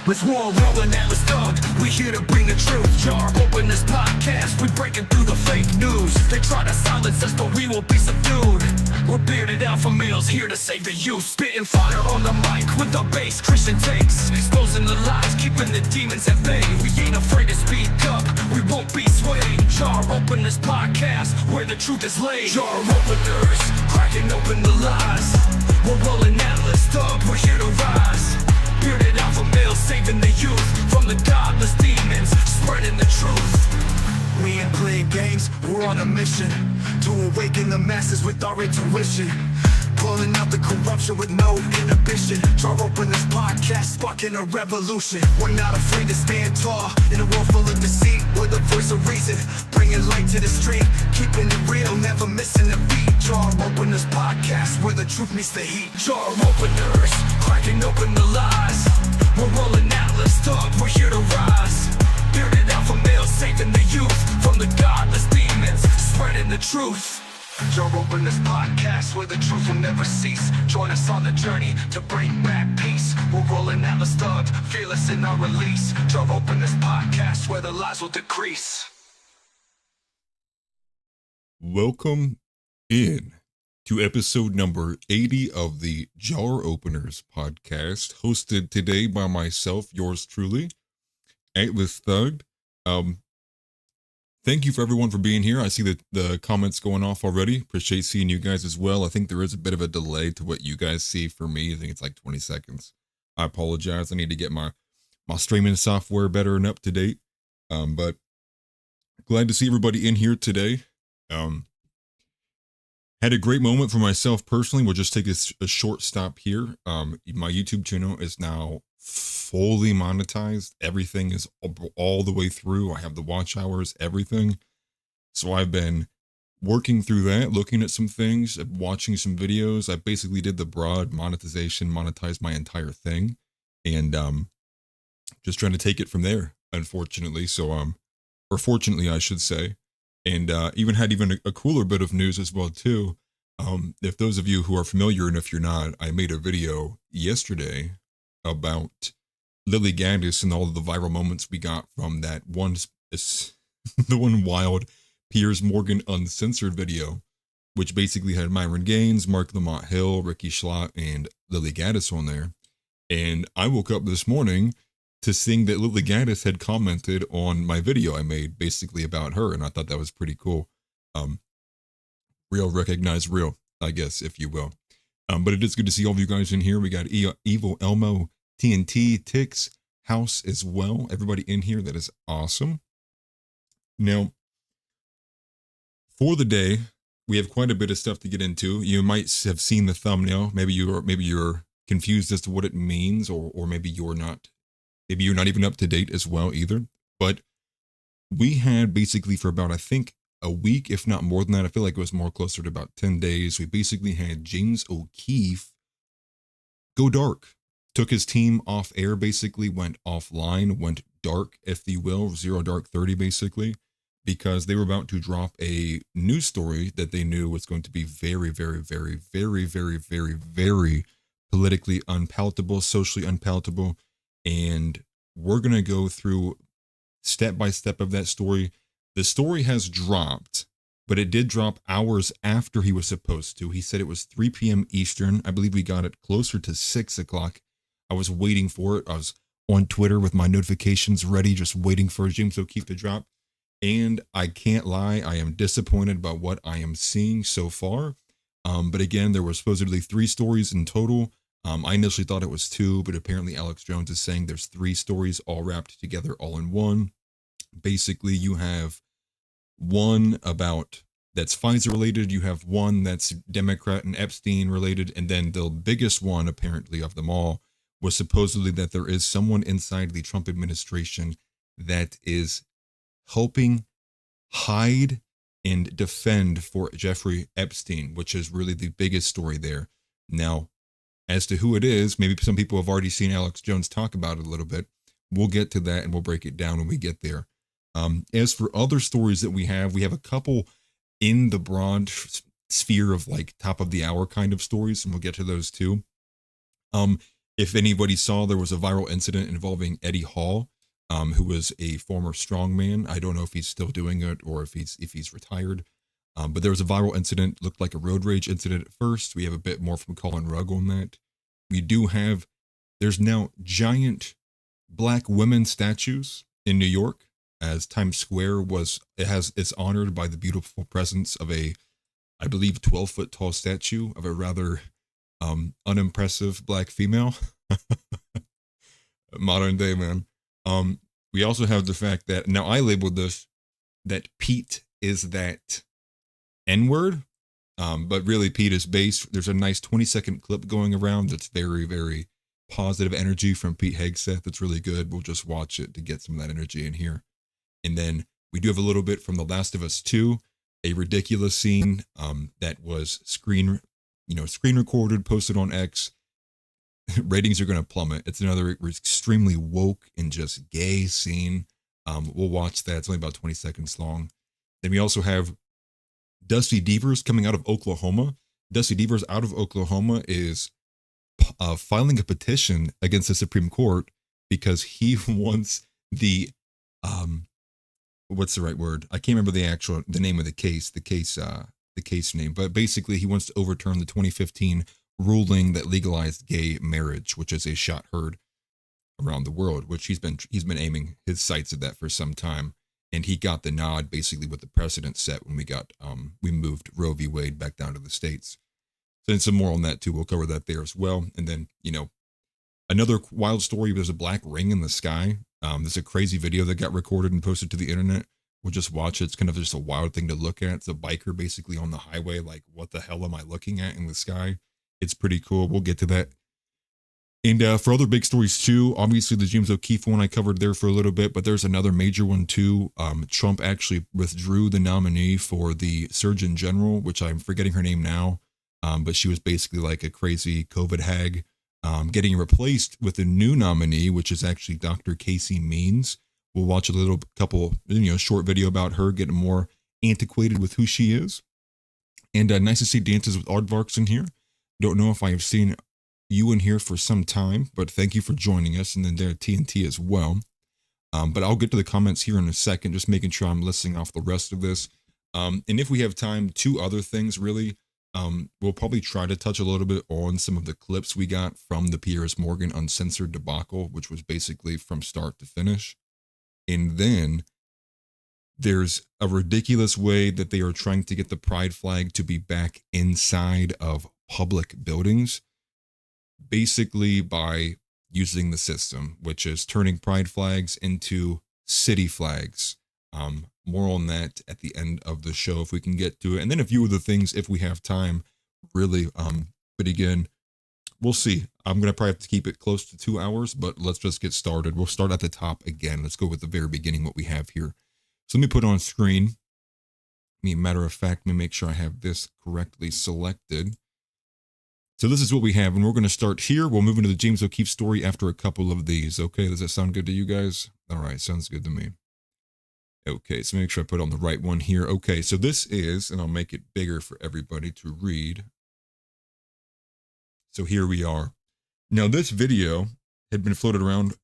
Let's roll, rolling Atlas Thug. We here to bring the truth. Jar open this podcast. We breaking through the fake news. They try to silence us, but we won't be subdued. We're bearded alpha males here to save the youth. Spitting fire on the mic with the bass Christian takes. Exposing the lies, keeping the demons at bay. We ain't afraid to speak up. We won't be swayed. Jar open this podcast where the truth is laid. Jar openers, cracking open the lies. We're rolling Atlas Thug. We're here to rise. Bearded alpha males saving the youth from the godless demons, spreading the truth. We ain't playing games, we're on a mission to awaken the masses with our intuition. Pulling out the corruption with no inhibition. Jar open this podcast, sparking a revolution. We're not afraid to stand tall in a world full of deceit. We're the voice of reason, bringing light to the street. Keeping it real, never missing a beat. Jar open this podcast where the truth meets the heat. Jar openers, cracking open the lies. We're rolling Atlas Thug, we're here to rise. Bearded alpha males saving the youth from the godless demons, spreading the truth. Jar open this podcast where the truth will never cease. Join us on the journey to bring back peace. We're rolling Atlas Thug, fearless in our release. Jar open this podcast where the lies will decrease. Welcome in to episode number 80 of the Jar Openers podcast, hosted today by myself, yours truly, Atlas Thug. Thank you for everyone for being here. I see the comments going off already. Appreciate seeing you guys as well. I think there is a bit of a delay to what you guys see for me. I think it's like 20 seconds. I apologize. I need to get my streaming software better and up to date. But glad to see everybody in here today. Had a great moment for myself personally. We'll just take a short stop here. My YouTube channel is now fully monetized. Everything is all the way through. I have the watch hours, everything. So I've been working through that, looking at some things, watching some videos. I basically did the broad monetization, monetized my entire thing, and just trying to take it from there, unfortunately. So or fortunately I should say. And even had a cooler bit of news as well too. If those of you who are familiar, and if you're not, I made a video yesterday about Lily Gaddis and all of the viral moments we got from that one, the one wild Piers Morgan uncensored video, which basically had Myron Gaines, Mark Lamont Hill, Ricky Schlott, and Lily Gaddis on there. And I woke up this morning to seeing that Lily Gaddis had commented on my video I made basically about her, and I thought that was pretty cool. Real recognize real, I guess, if you will. But it is good to see all of you guys in here. We got Evil Elmo, TNT, Tix, House as well. Everybody in here, that is awesome. Now, for the day, we have quite a bit of stuff to get into. You might have seen the thumbnail. Maybe you're confused as to what it means, or maybe you're not. Maybe you're not even up to date as well either. But we had basically for about, I think, a week, if not more than that. I feel like it was more closer to about 10 days. We basically had James Okeefe go dark. Took his team off air, basically went offline, went dark, if you will, 0 dark 30 basically, because they were about to drop a news story that they knew was going to be very, very, very, very, very, very, very politically unpalatable, socially unpalatable. And we're going to go through step by step of that story. The story has dropped, but it did drop hours after he was supposed to. He said it was 3 p.m. Eastern. I believe we got it closer to 6 o'clock. I was waiting for it. I was on Twitter with my notifications ready, just waiting for James Okeefe to drop. And I can't lie, I am disappointed about what I am seeing so far. But again, there were supposedly 3 stories in total. I initially thought it was 2, but apparently Alex Jones is saying there's 3 stories all wrapped together all in one. Basically, you have one about that's Pfizer related, you have one that's Democrat and Epstein related, and then the biggest one apparently of them all was supposedly that there is someone inside the Trump administration that is helping hide and defend for Jeffrey Epstein, which is really the biggest story there. Now, as to who it is, maybe some people have already seen Alex Jones talk about it a little bit. We'll get to that and we'll break it down when we get there. As for other stories that we have a couple in the broad sphere of like top of the hour kind of stories, and we'll get to those too. If anybody saw, there was a viral incident involving Eddie Hall, who was a former strongman. I don't know if he's still doing it or if he's retired. But there was a viral incident, looked like a road rage incident at first. We have a bit more from Colin Rugg on that. We do have, there's now giant black women statues in New York, as Times Square it's honored by the beautiful presence of a, I believe, 12-foot tall statue of a rather unimpressive black female. Modern day, man. We also have the fact that, now I labeled this, that Pete is that N-word, but really Pete is base. There's a nice 20-second clip going around that's very, very positive energy from Pete Hegseth. That's really good. We'll just watch it to get some of that energy in here. And then we do have a little bit from The Last of Us 2, a ridiculous scene that was screen recorded, posted on X. Ratings are going to plummet. It's another extremely woke and just gay scene. We'll watch that. It's only about 20 seconds long. Then we also have Dusty Deevers coming out of Oklahoma. Dusty Deevers out of Oklahoma is filing a petition against the Supreme Court because he wants the what's the right word? I can't remember the name of the case name, but basically he wants to overturn the 2015 ruling that legalized gay marriage, which is a shot heard around the world, which he's been aiming his sights at that for some time. And he got the nod basically with the precedent set when we moved Roe v. Wade back down to the States. So then some more on that too. We'll cover that there as well. And then, another wild story, there's a black ring in the sky. There's a crazy video that got recorded and posted to the internet. We'll just watch it. It's kind of just a wild thing to look at. It's a biker basically on the highway. Like, what the hell am I looking at in the sky? It's pretty cool. We'll get to that. And for other big stories too, obviously the James Okeefe one I covered there for a little bit, but there's another major one too. Trump actually withdrew the nominee for the Surgeon General, which I'm forgetting her name now, but she was basically like a crazy COVID hag, getting replaced with a new nominee, which is actually Dr. Casey Means. We'll watch a couple short video about her, getting more antiquated with who she is. And nice to see Dances with Aardvarks in here. Don't know if I have seen you in here for some time, but thank you for joining us. And then there TNT as well. But I'll get to the comments here in a second, just making sure I'm listing off the rest of this. And if we have time, two other things really. We'll probably try to touch a little bit on some of the clips we got from the Piers Morgan uncensored debacle, which was basically from start to finish. And then there's a ridiculous way that they are trying to get the pride flag to be back inside of public buildings, basically by using the system, which is turning pride flags into city flags. More on that at the end of the show if we can get to it. And then a few of the things if we have time, really. But again, we'll see. I'm going to probably have to keep it close to 2 hours, but let's just get started. We'll start at the top again. Let's go with the very beginning, what we have here. So let me put on screen. Matter of fact, let me make sure I have this correctly selected. So this is what we have, and we're going to start here. We'll move into the James Okeefe story after a couple of these. Okay, does that sound good to you guys? All right, sounds good to me. Okay, so make sure I put on the right one here. Okay, so this is, and I'll make it bigger for everybody to read. So here we are. Now this video had been floated around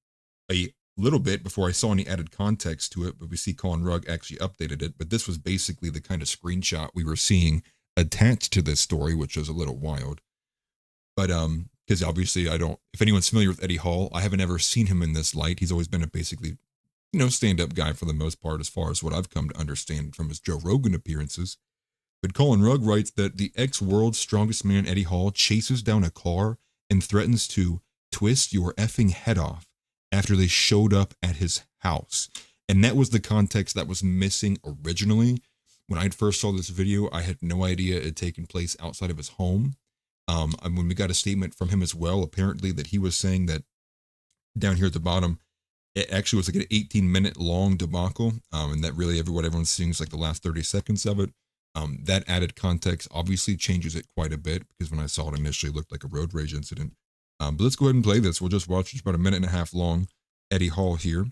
a little bit before I saw any added context to it, but we see Colin Rugg actually updated it. But this was basically the kind of screenshot we were seeing attached to this story, which was a little wild. But because obviously if anyone's familiar with Eddie Hall, I haven't ever seen him in this light. He's always been a basically, stand-up guy for the most part, as far as what I've come to understand from his Joe Rogan appearances. But Colin Rugg writes that the ex-world's strongest man, Eddie Hall, chases down a car and threatens to twist your effing head off after they showed up at his house. And that was the context that was missing originally. When I first saw this video, I had no idea it had taken place outside of his home. And when we got a statement from him as well, apparently that he was saying that down here at the bottom, it actually was like an 18-minute long debacle, and that really what everyone's seeing is like the last 30 seconds of it. That added context obviously changes it quite a bit, because when I saw it initially, it looked like a road rage incident. But let's go ahead and play this. We'll just watch. It's about a minute and a half long. Eddie Hall here.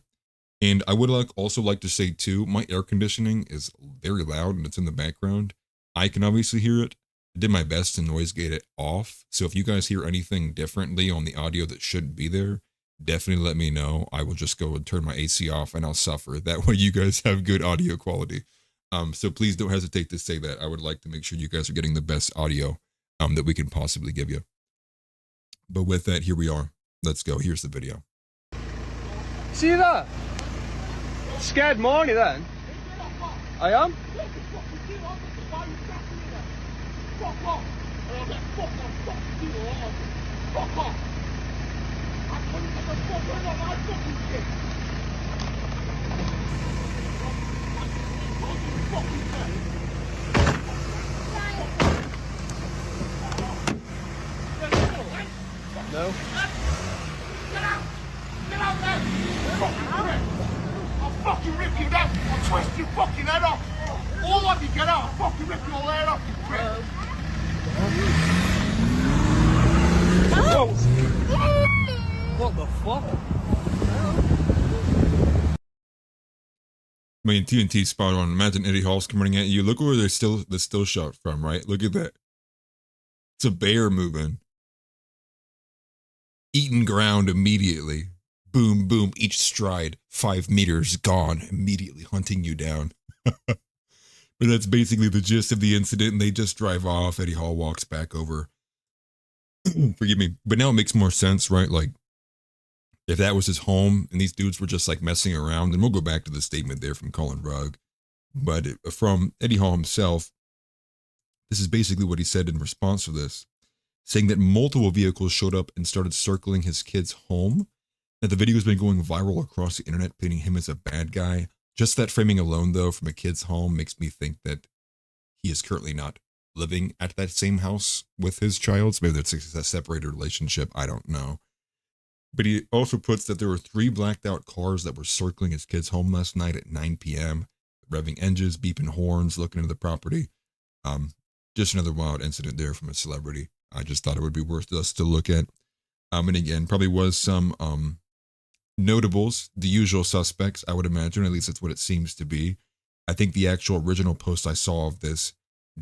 And I would also like to say too, my air conditioning is very loud and it's in the background. I can obviously hear it. I did my best to noise gate it off. So if you guys hear anything differently on the audio that shouldn't be there, definitely let me know. I will just go and turn my AC off and I'll suffer. That way you guys have good audio quality. So please don't hesitate to say that. I would like to make sure you guys are getting the best audio that we can possibly give you. But with that, here we are. Let's go. Here's the video. See that? Scared Marnie then? I am? No. Get out! Get out there! I'll fucking rip you down! I'll twist your fucking head off! All of you get out! I'll fucking rip your head off, you prick! What the fuck? I mean, TNT spot on. Imagine Eddie Hall's coming at you. Look where the still shot from, right? Look at that. It's a bear moving. Eating ground immediately. Boom, boom, each stride. 5 meters gone, immediately hunting you down. But that's basically the gist of the incident, and they just drive off. Eddie Hall walks back over. Forgive me. But now it makes more sense, right? Like, if that was his home and these dudes were just like messing around, and we'll go back to the statement there from Colin Rugg. But from Eddie Hall himself, this is basically what he said in response to this, saying that multiple vehicles showed up and started circling his kid's home. That the video has been going viral across the internet, painting him as a bad guy. Just that framing alone, though, from a kid's home makes me think that he is currently not living at that same house with his child. So maybe that's a separated relationship. I don't know. But he also puts that there were 3 blacked out cars that were circling his kid's home last night at 9 p.m., revving engines, beeping horns, looking into the property. Just another wild incident there from a celebrity. I just thought it would be worth us to look at. And again, probably was some notables, the usual suspects, I would imagine. At least that's what it seems to be. I think the actual original post I saw of this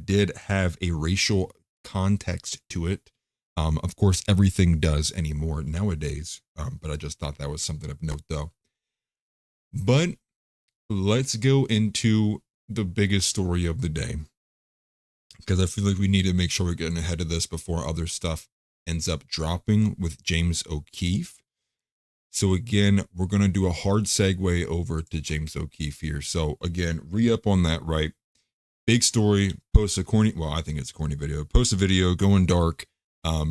did have a racial context to it. Of course, everything does anymore nowadays. But I just thought that was something of note, though. But let's go into the biggest story of the day, because I feel like we need to make sure we're getting ahead of this before other stuff ends up dropping with James Okeefe. So again, we're going to do a hard segue over to James Okeefe here. So again, re-up on that, right? Big story, post a corny, well, I think it's a corny video. Post a video, going dark,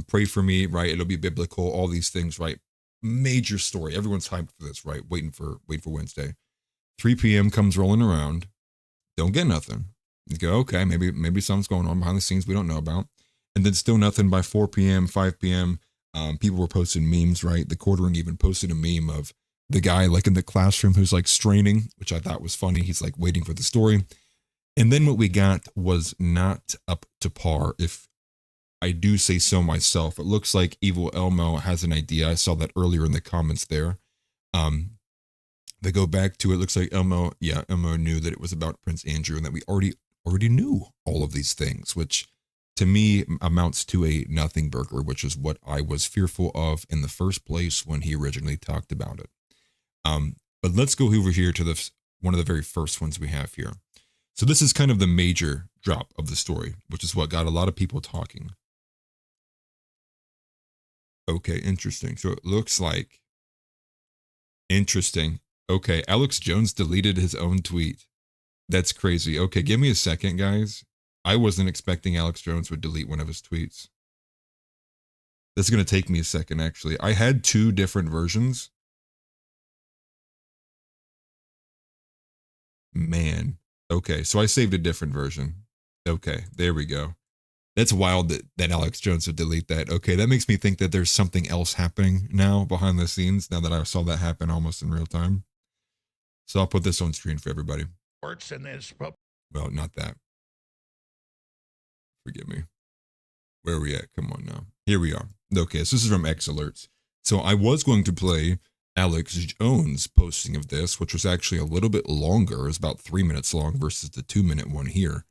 pray for me, right? It'll be biblical, all these things, right? Major story. Everyone's hyped for this, right? Wait for Wednesday. 3 p.m. comes rolling around. Don't get nothing. You go, okay, maybe something's going on behind the scenes we don't know about. And then still nothing by 4 p.m., 5 p.m. People were posting memes, right? The Quartering even posted a meme of the guy like in the classroom who's like straining, which I thought was funny. He's like waiting for the story. And then what we got was not up to par, if I do say so myself. It looks like Evil Elmo has an idea. I saw that earlier in the comments there. They go back to it. Looks like Elmo knew that it was about Prince Andrew and that we already knew all of these things, which to me amounts to a nothing burger, which is what I was fearful of in the first place when he originally talked about it. But let's go over here to one of the very first ones we have here. So this is kind of the major drop of the story, which is what got a lot of people talking. Okay, interesting. So it looks like, interesting. Okay, Alex Jones deleted his own tweet. That's crazy. Okay, give me a second, guys. I wasn't expecting Alex Jones would delete one of his tweets. This is going to take me a second, actually. I had 2 different versions. Man. Okay, so I saved a different version. Okay, there we go. That's wild that Alex Jones would delete that. Okay, that makes me think that there's something else happening now behind the scenes, now that I saw that happen almost in real time. So I'll put this on screen for everybody. Works in this. Well, not that. Forgive me. Where are we at? Come on now. Here we are. Okay, so this is from X Alerts. So I was going to play Alex Jones' posting of this, which was actually a little bit longer. It was about 3 minutes long versus the 2-minute one here.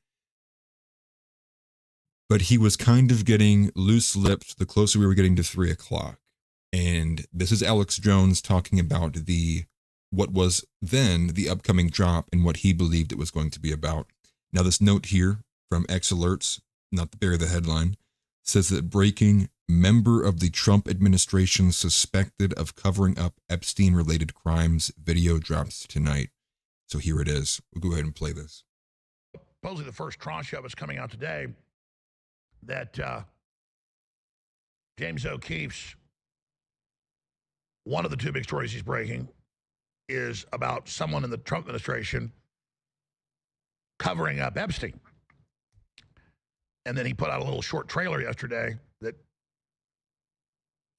but he was kind of getting loose-lipped the closer we were getting to 3 o'clock. And this is Alex Jones talking about what was then the upcoming drop and what he believed it was going to be about. Now, this note here from X Alerts, not to bury the headline, says that breaking: member of the Trump administration suspected of covering up Epstein-related crimes. Video drops tonight. So here it is. We'll go ahead and play this. Supposedly the first tranche of it's coming out today that James O'Keefe's, one of the two big stories he's breaking is about someone in the Trump administration covering up Epstein. And then he put out a little short trailer yesterday that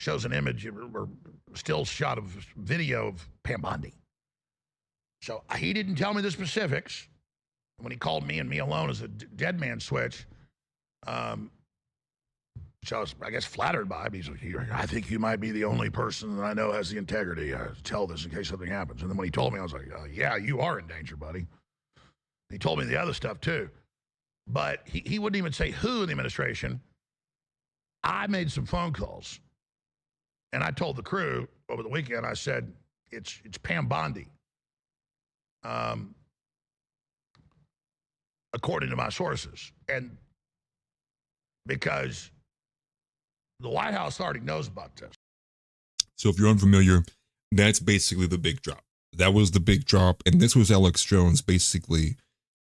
shows an image or still shot of video of Pam Bondi. So he didn't tell me the specifics. When he called me and me alone as a dead man switch, so I was, I guess, flattered by him. He's like, I think you might be the only person that I know has the integrity to tell this in case something happens. And then when he told me, I was like, yeah, you are in danger, buddy. He told me the other stuff too. But he wouldn't even say who in the administration. I made some phone calls. And I told the crew over the weekend, I said, it's Pam Bondi. According to my sources. And because the White House already knows about this. So if you're unfamiliar, that's basically the big drop. That was the big drop. And this was Alex Jones basically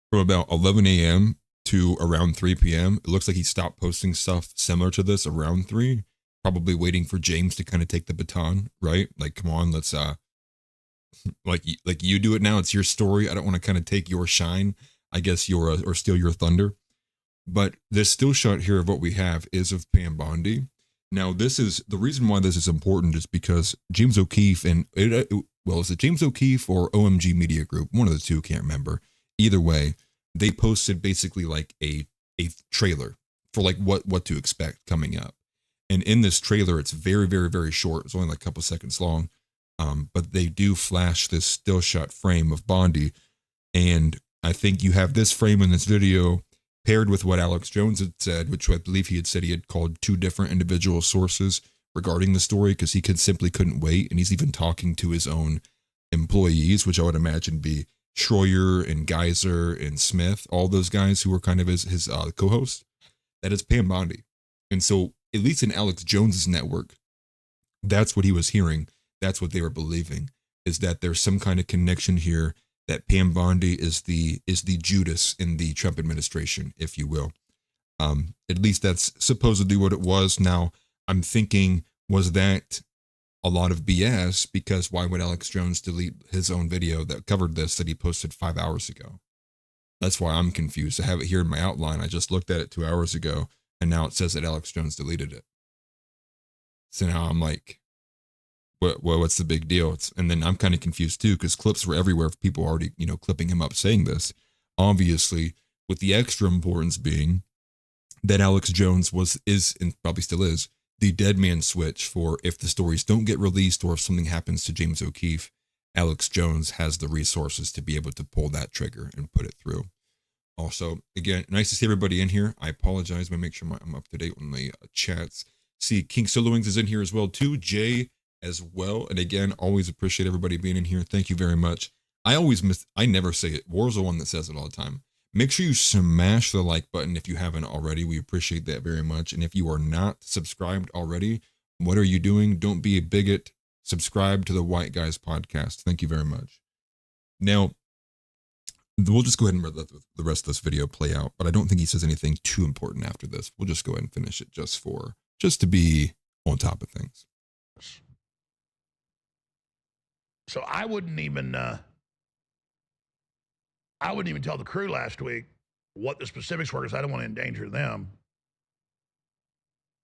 from about 11 a.m. to around 3 p.m. It looks like he stopped posting stuff similar to this around 3, probably waiting for James to kind of take the baton, right? Like, come on, let's, like you do it now. It's your story. I don't want to kind of take your shine, I guess, or steal your thunder. But this still shot here of what we have is of Pam Bondi. Now, this is the reason why this is important is because James O'Keefe is it James O'Keefe or OMG Media Group? One of the two, can't remember. Either way, they posted basically like a trailer for like what to expect coming up. And in this trailer, it's very, very, very short. It's only like a couple seconds long. But they do flash this still shot frame of Bondi. And I think you have this frame in this video paired with what Alex Jones had said, which I believe he had called 2 different individual sources regarding the story because he simply couldn't wait. And he's even talking to his own employees, which I would imagine be Schroyer and Geyser and Smith, all those guys who were kind of his co-hosts. That is Pam Bondi. And so at least in Alex Jones's network, that's what he was hearing. That's what they were believing, is that there's some kind of connection here, that Pam Bondi is the Judas in the Trump administration, if you will. At least that's supposedly what it was. Now, I'm thinking, was that a lot of BS? Because why would Alex Jones delete his own video that covered this that he posted 5 hours ago? That's why I'm confused. I have it here in my outline. I just looked at it 2 hours ago, and now it says that Alex Jones deleted it. So now I'm like, what's the big deal? And then I'm kind of confused too, because clips were everywhere of people already, clipping him up saying this. Obviously, with the extra importance being that Alex Jones is, and probably still is, the dead man switch for if the stories don't get released or if something happens to James O'Keefe, Alex Jones has the resources to be able to pull that trigger and put it through. Also, again, nice to see everybody in here. I apologize. But make sure I'm up to date on the chats. See, King Solo Wings is in here as well too. Jay as well. And again, always appreciate everybody being in here. Thank you very much. I never say it. War's the one that says it all the time. Make sure you smash the like button if you haven't already. We appreciate that very much. And if you are not subscribed already, what are you doing? Don't be a bigot. Subscribe to the White Guys podcast. Thank you very much. Now, we'll just go ahead and let the rest of this video play out, but I don't think he says anything too important after this. We'll just go ahead and finish it just to be on top of things. So I wouldn't even tell the crew last week what the specifics were because I don't want to endanger them.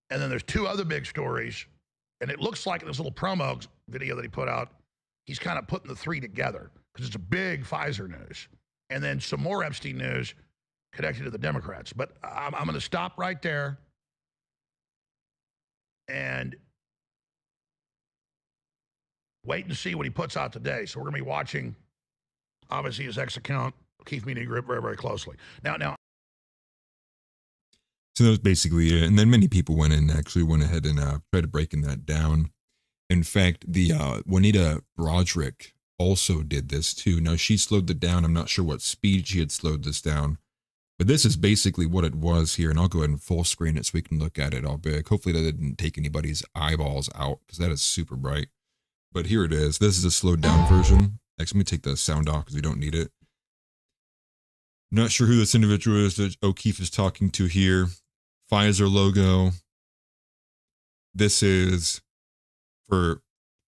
And then there's 2 other big stories, and it looks like in this little promo video that he put out, he's kind of putting the 3 together because it's a big Pfizer news. And then some more Epstein news connected to the Democrats. But I'm going to stop right there and wait and see what he puts out today. So we're going to be watching, obviously, his X account, Okeefe Media Group, very, very closely. Now, So that was basically it. And then many people went ahead and tried breaking that down. In fact, the Juanita Broderick also did this too. Now she slowed it down. I'm not sure what speed she had slowed this down, but this is basically what it was here. And I'll go ahead and full screen it so we can look at it all big. Hopefully that didn't take anybody's eyeballs out because that is super bright. But here it is. This is a slowed down version. Actually, let me take the sound off because we don't need it. Not sure who this individual is that Okeefe is talking to here. Pfizer logo. This is, for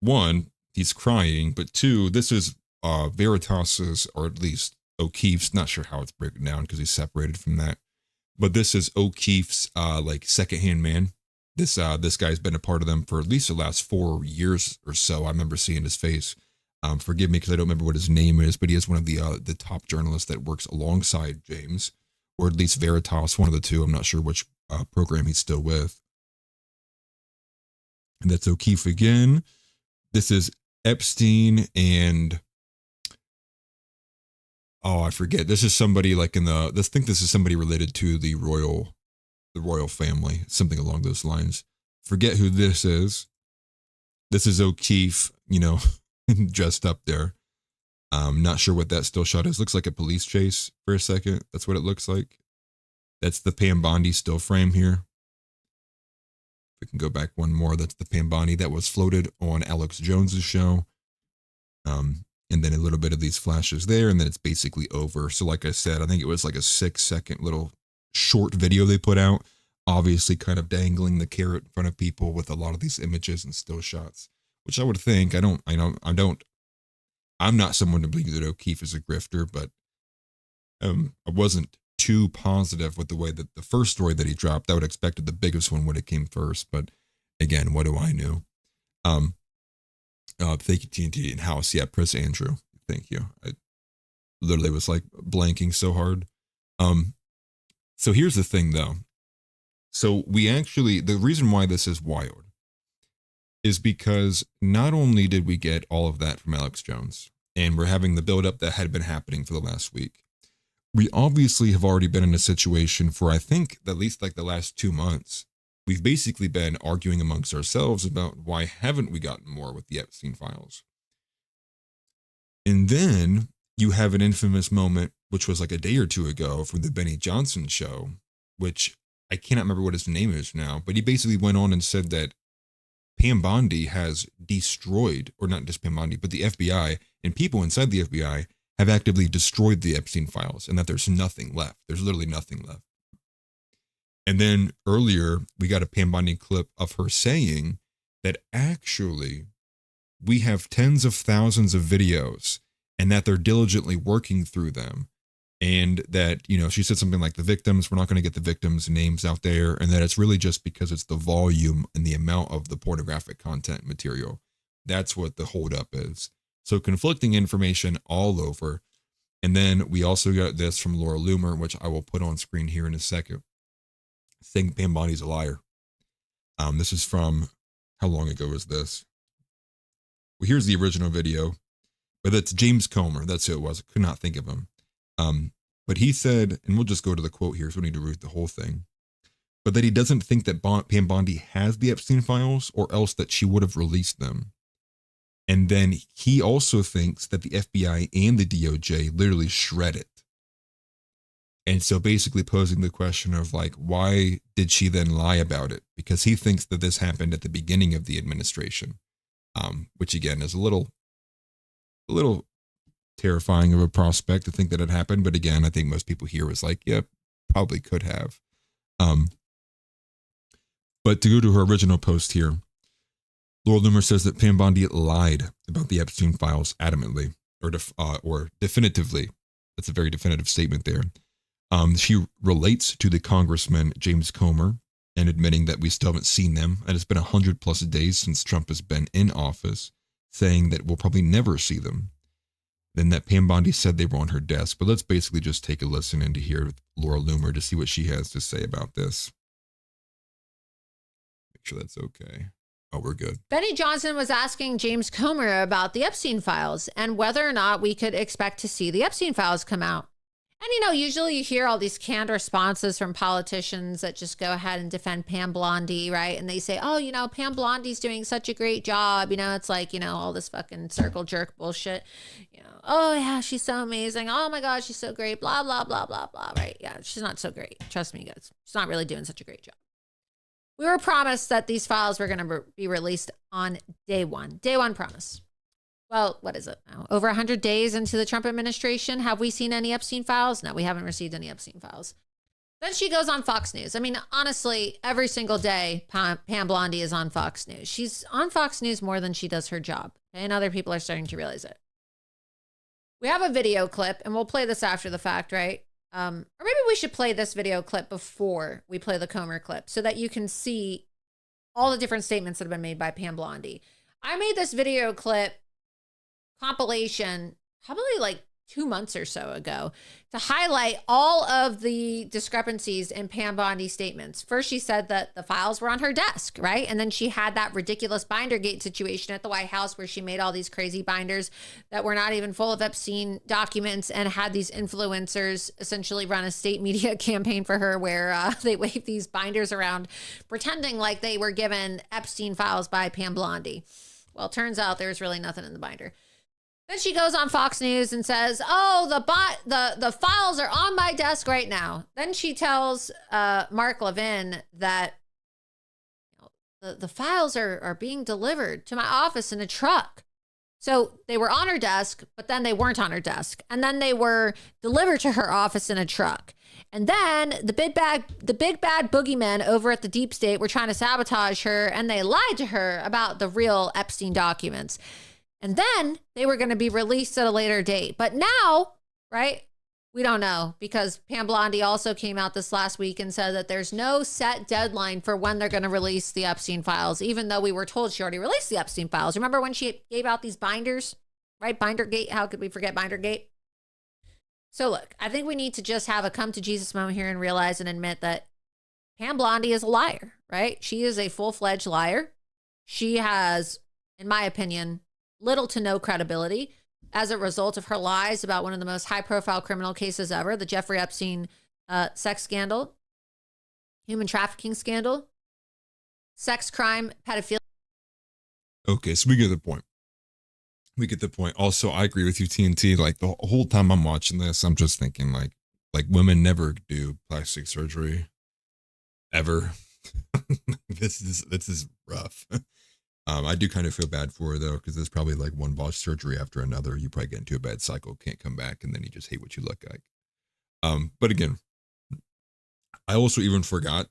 one, he's crying, but two, this is Veritas's, or at least Okeefe's, not sure how it's broken down because he's separated from that, but this is Okeefe's like second-hand man. This guy's been a part of them for at least the last 4 years or so. I remember seeing his face. Forgive me because I don't remember what his name is, but he is one of the top journalists that works alongside James, or at least Veritas, one of the two. I'm not sure which program he's still with. And that's Okeefe again. This is Epstein and, oh, I forget. This is somebody like I think this is somebody related to the royal family, something along those lines. Forget who this is. This is Okeefe, dressed up there. Not sure what that still shot is. Looks like a police chase for a second. That's what it looks like. That's the Pam Bondi still frame here. We can go back one more. That's the Pam Bondi that was floated on Alex Jones's show. And then a little bit of these flashes there, and then it's basically over. So like I said, I think it was like a 6-second little short video they put out, obviously kind of dangling the carrot in front of people with a lot of these images and still shots, which I would think, I'm not someone to believe that Okeefe is a grifter, but I wasn't too positive with the way that the first story that he dropped. I would have expected the biggest one when it came first, but again, what do I know? Thank you, TNT in house. Yeah, Prince Andrew. Thank you. I literally was like blanking so hard. So here's the thing though. So the reason why this is wild is because not only did we get all of that from Alex Jones, and we're having the buildup that had been happening for the last week, we obviously have already been in a situation for, I think, at least like the last 2 months. We've basically been arguing amongst ourselves about why haven't we gotten more with the Epstein files. And then you have an infamous moment, which was like a day or two ago from the Benny Johnson show, which I cannot remember what his name is now, but he basically went on and said that Pam Bondi has destroyed, or not just Pam Bondi, but the FBI and people inside the FBI have actively destroyed the Epstein files, and that there's nothing left. There's literally nothing left. And then earlier, we got a Pam Bondi clip of her saying that actually we have tens of thousands of videos and that they're diligently working through them. And that, she said something like the victims, we're not going to get the victims' names out there. And that it's really just because it's the volume and the amount of the pornographic content material. That's what the holdup is. So conflicting information all over. And then we also got this from Laura Loomer, which I will put on screen here in a second, saying Pam Bondi's a liar. This is from, how long ago was this? Well, here's the original video, but that's James Comer. That's who it was. I could not think of him. But he said, and we'll just go to the quote here, so we need to read the whole thing, but that he doesn't think that Pam Bondi has the Epstein files, or else that she would have released them. And then he also thinks that the FBI and the DOJ literally shred it. And so basically posing the question of like, why did she then lie about it? Because he thinks that this happened at the beginning of the administration, which again is a little terrifying of a prospect to think that it happened. But again, I think most people here was like, yeah, probably could have. But to go to her original post here, Laura Loomer says that Pam Bondi lied about the Epstein files adamantly, or definitively. That's a very definitive statement there. She relates to the Congressman James Comer and admitting that we still haven't seen them, and it's been 100+ days since Trump has been in office, saying that we'll probably never see them. Then that Pam Bondi said they were on her desk. But let's basically just take a listen into here with Laura Loomer to see what she has to say about this. Make sure that's okay. Oh, we're good. Benny Johnson was asking James Comer about the Epstein files and whether or not we could expect to see the Epstein files come out. And, usually you hear all these canned responses from politicians that just go ahead and defend Pam Blondie, right? And they say, oh, Pam Blondie's doing such a great job. It's like, all this fucking circle jerk bullshit. Oh, yeah, she's so amazing. Oh, my God, she's so great. Blah, blah, blah, blah, blah, right? Yeah, she's not so great. Trust me, guys. She's not really doing such a great job. We were promised that these files were going to be released on day one. Day one promise. Well, what is it now? Over 100 days into the Trump administration, have we seen any Epstein files? No, we haven't received any Epstein files. Then she goes on Fox News. I mean, honestly, every single day, Pam Blondie is on Fox News. She's on Fox News more than she does her job. Okay? And other people are starting to realize it. We have a video clip, and we'll play this after the fact, right? Or maybe we should play this video clip before we play the Comer clip so that you can see all the different statements that have been made by Pam Blondie. I made this video clip compilation probably like 2 months or so ago to highlight all of the discrepancies in Pam Blondie's statements. First, she said that the files were on her desk, right? And then she had that ridiculous Bindergate situation at the White House where she made all these crazy binders that were not even full of Epstein documents and had these influencers essentially run a state media campaign for her where they waved these binders around pretending like they were given Epstein files by Pam Blondie. Well, it turns out there's really nothing in the binder. Then she goes on Fox News and says, oh, the files are on my desk right now. Then she tells Mark Levin that the files are being delivered to my office in a truck. So they were on her desk, but then they weren't on her desk. And then they were delivered to her office in a truck. And then the big bad boogeymen over at the deep state were trying to sabotage her, and they lied to her about the real Epstein documents. And then they were going to be released at a later date. But now, right, we don't know, because Pam Blondie also came out this last week and said that there's no set deadline for when they're going to release the Epstein files, even though we were told she already released the Epstein files. Remember when she gave out these binders, right? Bindergate. How could we forget Bindergate? So look, I think we need to just have a come to Jesus moment here and realize and admit that Pam Blondie is a liar, right? She is a full-fledged liar. She has, in my opinion, little to no credibility as a result of her lies about one of the most high-profile criminal cases ever, the Jeffrey Epstein sex scandal, human trafficking scandal, sex crime, pedophilia. Okay, so we get the point. Also, I agree with you, TNT. Like the whole time I'm watching this, I'm just thinking like women never do plastic surgery ever. This is rough. I do kind of feel bad for her though, because there's probably like one botched surgery after another. You probably get into a bad cycle, can't come back, and then you just hate what you look like. But again, I also even forgot.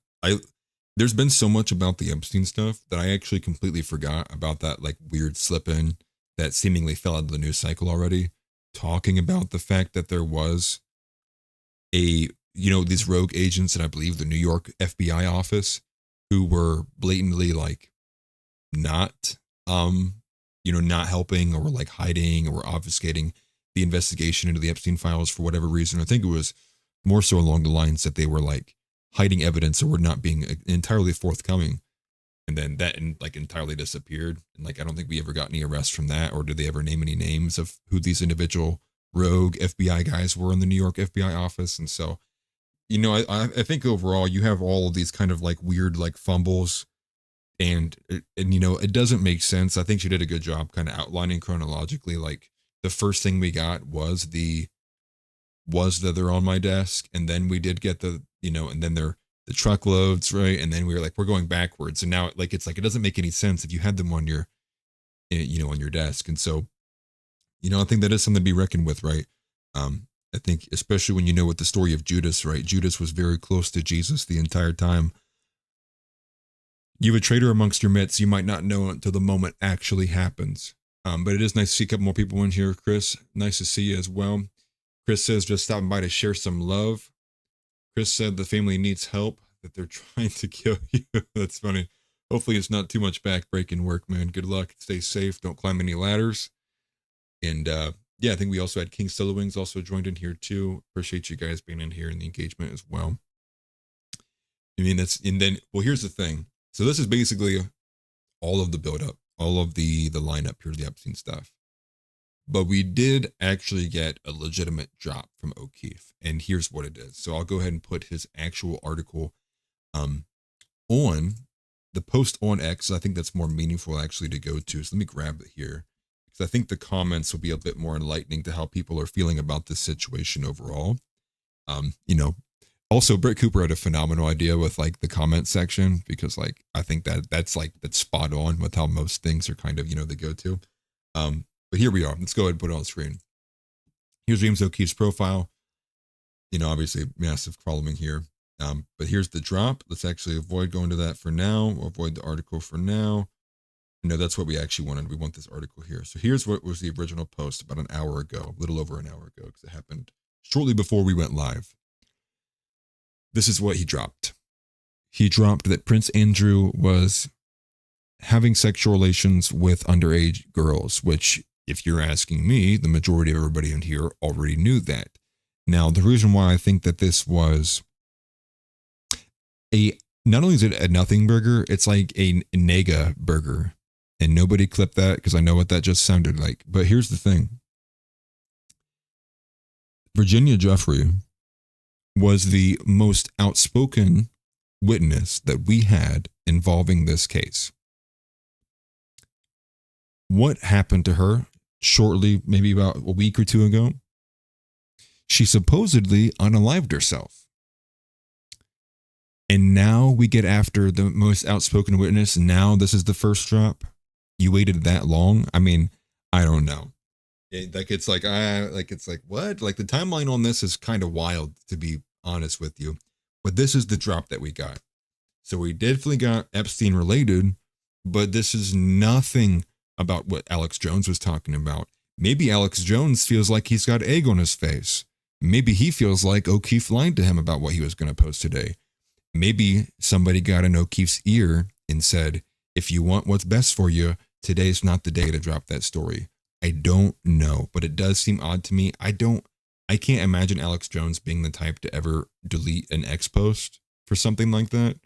There's been so much about the Epstein stuff that I actually completely forgot about that like weird slip in that seemingly fell out of the news cycle already, talking about the fact that there was these rogue agents in, I believe, the New York FBI office who were blatantly like not helping or like hiding or obfuscating the investigation into the Epstein files for whatever reason. I think it was more so along the lines that they were like hiding evidence or were not being entirely forthcoming. And then that like entirely disappeared. And like, I don't think we ever got any arrests from that, or did they ever name any names of who these individual rogue FBI guys were in the New York FBI office? And so, I think overall you have all of these kind of like weird, like fumbles. And it doesn't make sense. I think she did a good job kind of outlining chronologically. Like the first thing we got was that they're on my desk. And then we did get and then they're the truckloads, right? And then we were like, we're going backwards. And now like, it's like, it doesn't make any sense if you had them on your, on your desk. And so, I think that is something to be reckoned with, right? I think especially when you know what the story of Judas, right? Judas was very close to Jesus the entire time. You have a traitor amongst your midst. You might not know it until the moment actually happens. But it is nice to see a couple more people in here. Chris, nice to see you as well. Chris says, just stopping by to share some love. Chris said the family needs help, that they're trying to kill you. That's funny. Hopefully it's not too much back-breaking work, man. Good luck. Stay safe. Don't climb any ladders. And I think we also had King Stillowings also joined in here too. Appreciate you guys being in here and the engagement as well. Here's the thing. So this is basically all of the buildup, all of the lineup here, the Epstein stuff. But we did actually get a legitimate drop from Okeefe, and here's what it is. So I'll go ahead and put his actual article on the post on X. I think that's more meaningful actually to go to. So let me grab it here, because I think the comments will be a bit more enlightening to how people are feeling about this situation overall. You know, also Britt Cooper had a phenomenal idea with like the comment section, because like I think that's spot on with how most things are kind of, you know, they go to. But here we are. Let's go ahead and put it on screen. Here's James O'Keefe's profile. You know, obviously massive following here. But here's the drop. Let's actually avoid going to that for now. Or avoid the article for now. No, that's what we actually wanted. We want this article here. So here's what was the original post about an hour ago, a little over an hour ago, because it happened shortly before we went live. This is what he dropped. He dropped that Prince Andrew was having sexual relations with underage girls, which, if you're asking me, the majority of everybody in here already knew that. Now, the reason why I think that this was not only is it a nothing burger, it's like a nega burger. And nobody clipped that because I know what that just sounded like. But here's the thing. Virginia Jeffrey was the most outspoken witness that we had involving this case. What happened to her shortly, maybe about a week or two ago? She supposedly unalived herself. And now we get after the most outspoken witness. Now this is the first drop. You waited that long? I mean, I don't know. It's like what? Like the timeline on this is kind of wild, to be honest with you. But this is the drop that we got. So we definitely got Epstein related, but this is nothing about what Alex Jones was talking about. Maybe Alex Jones feels like he's got egg on his face. Maybe he feels like Okeefe lied to him about what he was going to post today. Maybe somebody got in O'Keefe's ear and said, if you want what's best for you, today's not the day to drop that story. I don't know, but it does seem odd to me. I can't imagine Alex Jones being the type to ever delete an X post for something like that.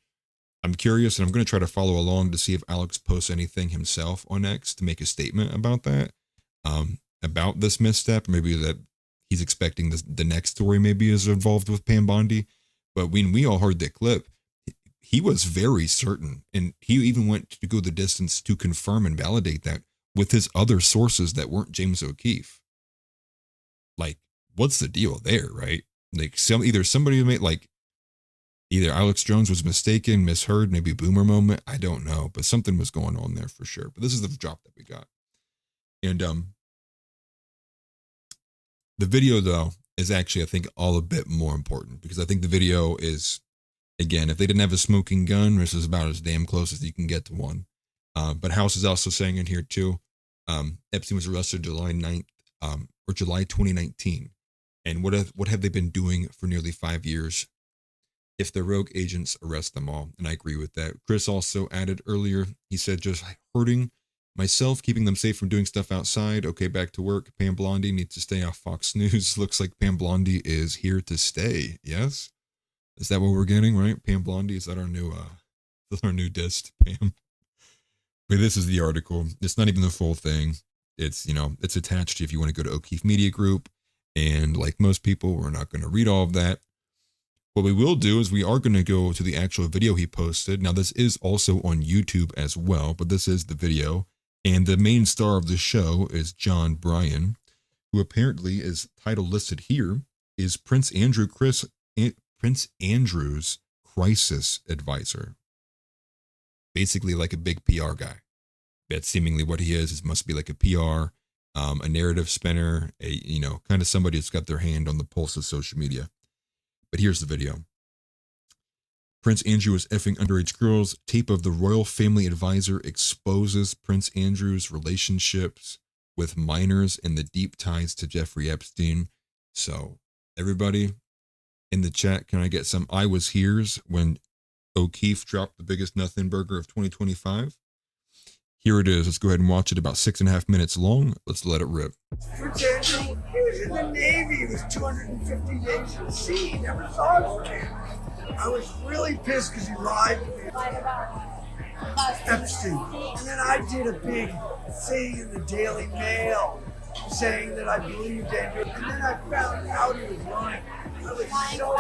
I'm curious, and I'm going to try to follow along to see if Alex posts anything himself on X to make a statement about that, about this misstep. Maybe that he's expecting the next story maybe is involved with Pam Bondi. But when we all heard that clip, he was very certain, and he even went to go the distance to confirm and validate that with his other sources that weren't James O'Keefe. Like, what's the deal there, right? Like, somebody made, like, either Alex Jones was mistaken, misheard, maybe boomer moment, I don't know, but something was going on there for sure. But this is the drop that we got. And the video, though, is actually, I think, all a bit more important, because I think the video is, again, if they didn't have a smoking gun, this is about as damn close as you can get to one. But House is also saying in here too, Epstein was arrested July 9th, or July 2019. And what have they been doing for nearly 5 years? If the rogue agents arrest them all. And I agree with that. Chris also added earlier, he said, just hurting myself, keeping them safe from doing stuff outside. Okay, back to work. Pam Bondi needs to stay off Fox News. Looks like Pam Bondi is here to stay. Yes? Is that what we're getting, right? Pam Bondi, is that our new dist, Pam? But this is the article. It's not even the full thing. It's, it's attached if you want to go to Okeefe Media Group. And like most people, we're not going to read all of that. What we will do is we are going to go to the actual video he posted. Now, this is also on YouTube as well, but this is the video. And the main star of the show is John Bryan, who apparently is title listed here is Prince Andrew's crisis advisor. Basically like a big PR guy. That's seemingly what he is. It must be like a PR, a narrative spinner, kind of somebody that's got their hand on the pulse of social media. But here's the video. Prince Andrew is effing underage girls. Tape of the royal family advisor exposes Prince Andrew's relationships with minors and the deep ties to Jeffrey Epstein. So, everybody in the chat, can I get some I was here's when Okeefe dropped the biggest nothing burger of 2025? Here it is. Let's go ahead and watch it. About 6.5 minutes long. Let's let it rip. Prince Andrew, he was in the Navy. He was 250 days at sea. He never saw his kid. I was really pissed because he lied to me. Epstein. And then I did a big thing in the Daily Mail saying that I believed Andrew, and then I found out he was lying. I was so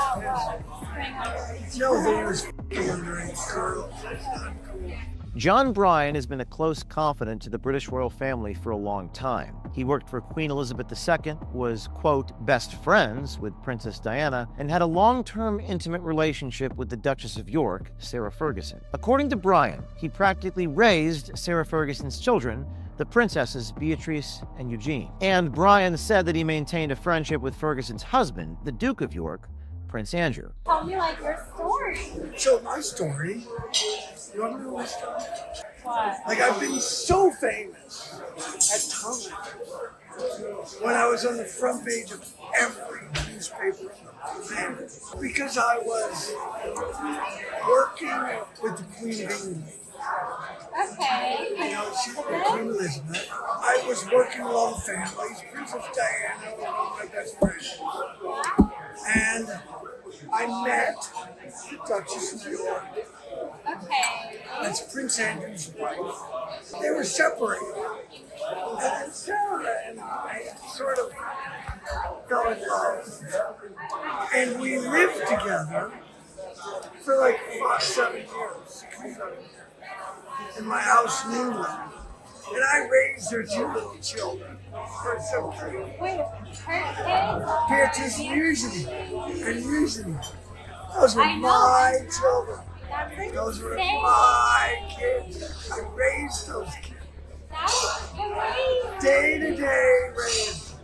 pissed. No, that he was f***ing underage girls. That's not cool. John Bryan has been a close confidant to the British royal family for a long time. He worked for Queen Elizabeth II, was, quote, best friends with Princess Diana, and had a long-term intimate relationship with the Duchess of York, Sarah Ferguson. According to Bryan, he practically raised Sarah Ferguson's children, the princesses Beatrice and Eugene. And Bryan said that he maintained a friendship with Ferguson's husband, the Duke of York, Prince Andrew. Tell me like your story. So my story, you want to know my story? What? Like I've been so famous at times when I was on the front page of every newspaper in the planet because I was working with the Queen of England. Okay. You know, she's Queen Elizabeth. I was working with all the families. Princess Diana was my best friend. And I met the Duchess of York. Okay. That's Prince Andrew's wife. They were separated. And then Sarah and I sort of fell in love. And we lived together for like 7 years, 6 or 7 years, in my house in England. And I raised their 2 little children. They're so cute. Wait, her kids? Beatrice and Eugenie. Those were my children. Those were my kids. I raised those kids. That's amazing. Day to day raised.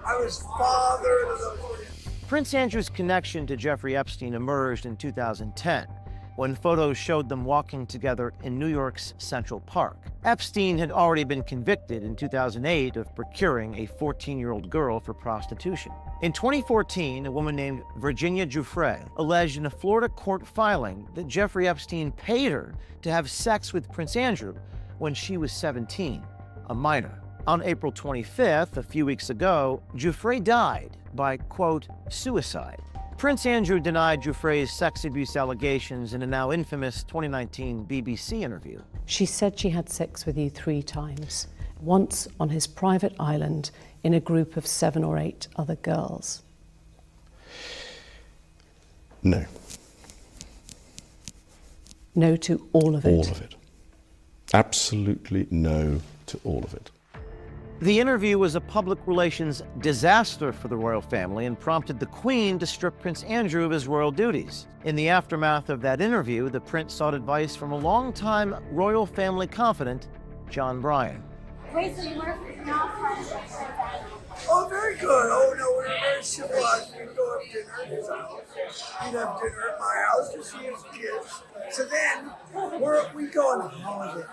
I was father to those kids. Prince Andrew's connection to Jeffrey Epstein emerged in 2010, when photos showed them walking together in New York's Central Park. Epstein had already been convicted in 2008 of procuring a 14-year-old girl for prostitution. In 2014, a woman named Virginia Giuffre alleged in a Florida court filing that Jeffrey Epstein paid her to have sex with Prince Andrew when she was 17, a minor. On April 25th, a few weeks ago, Giuffre died by, quote, suicide. Prince Andrew denied Giuffre's sex abuse allegations in a now infamous 2019 BBC interview. She said she had sex with you 3 times, once on his private island in a group of 7 or 8 other girls. No. No to all of it? All of it. Absolutely no to all of it. The interview was a public relations disaster for the royal family and prompted the Queen to strip Prince Andrew of his royal duties. In the aftermath of that interview, the prince sought advice from a longtime royal family confidant, John Bryan. Wait, so you were not friends with Prince Andrew? Oh, very good. Oh, no, we were very civilized. We'd go have dinner at his house. We'd have dinner at my house to see his kids. So then, we'd go on a holiday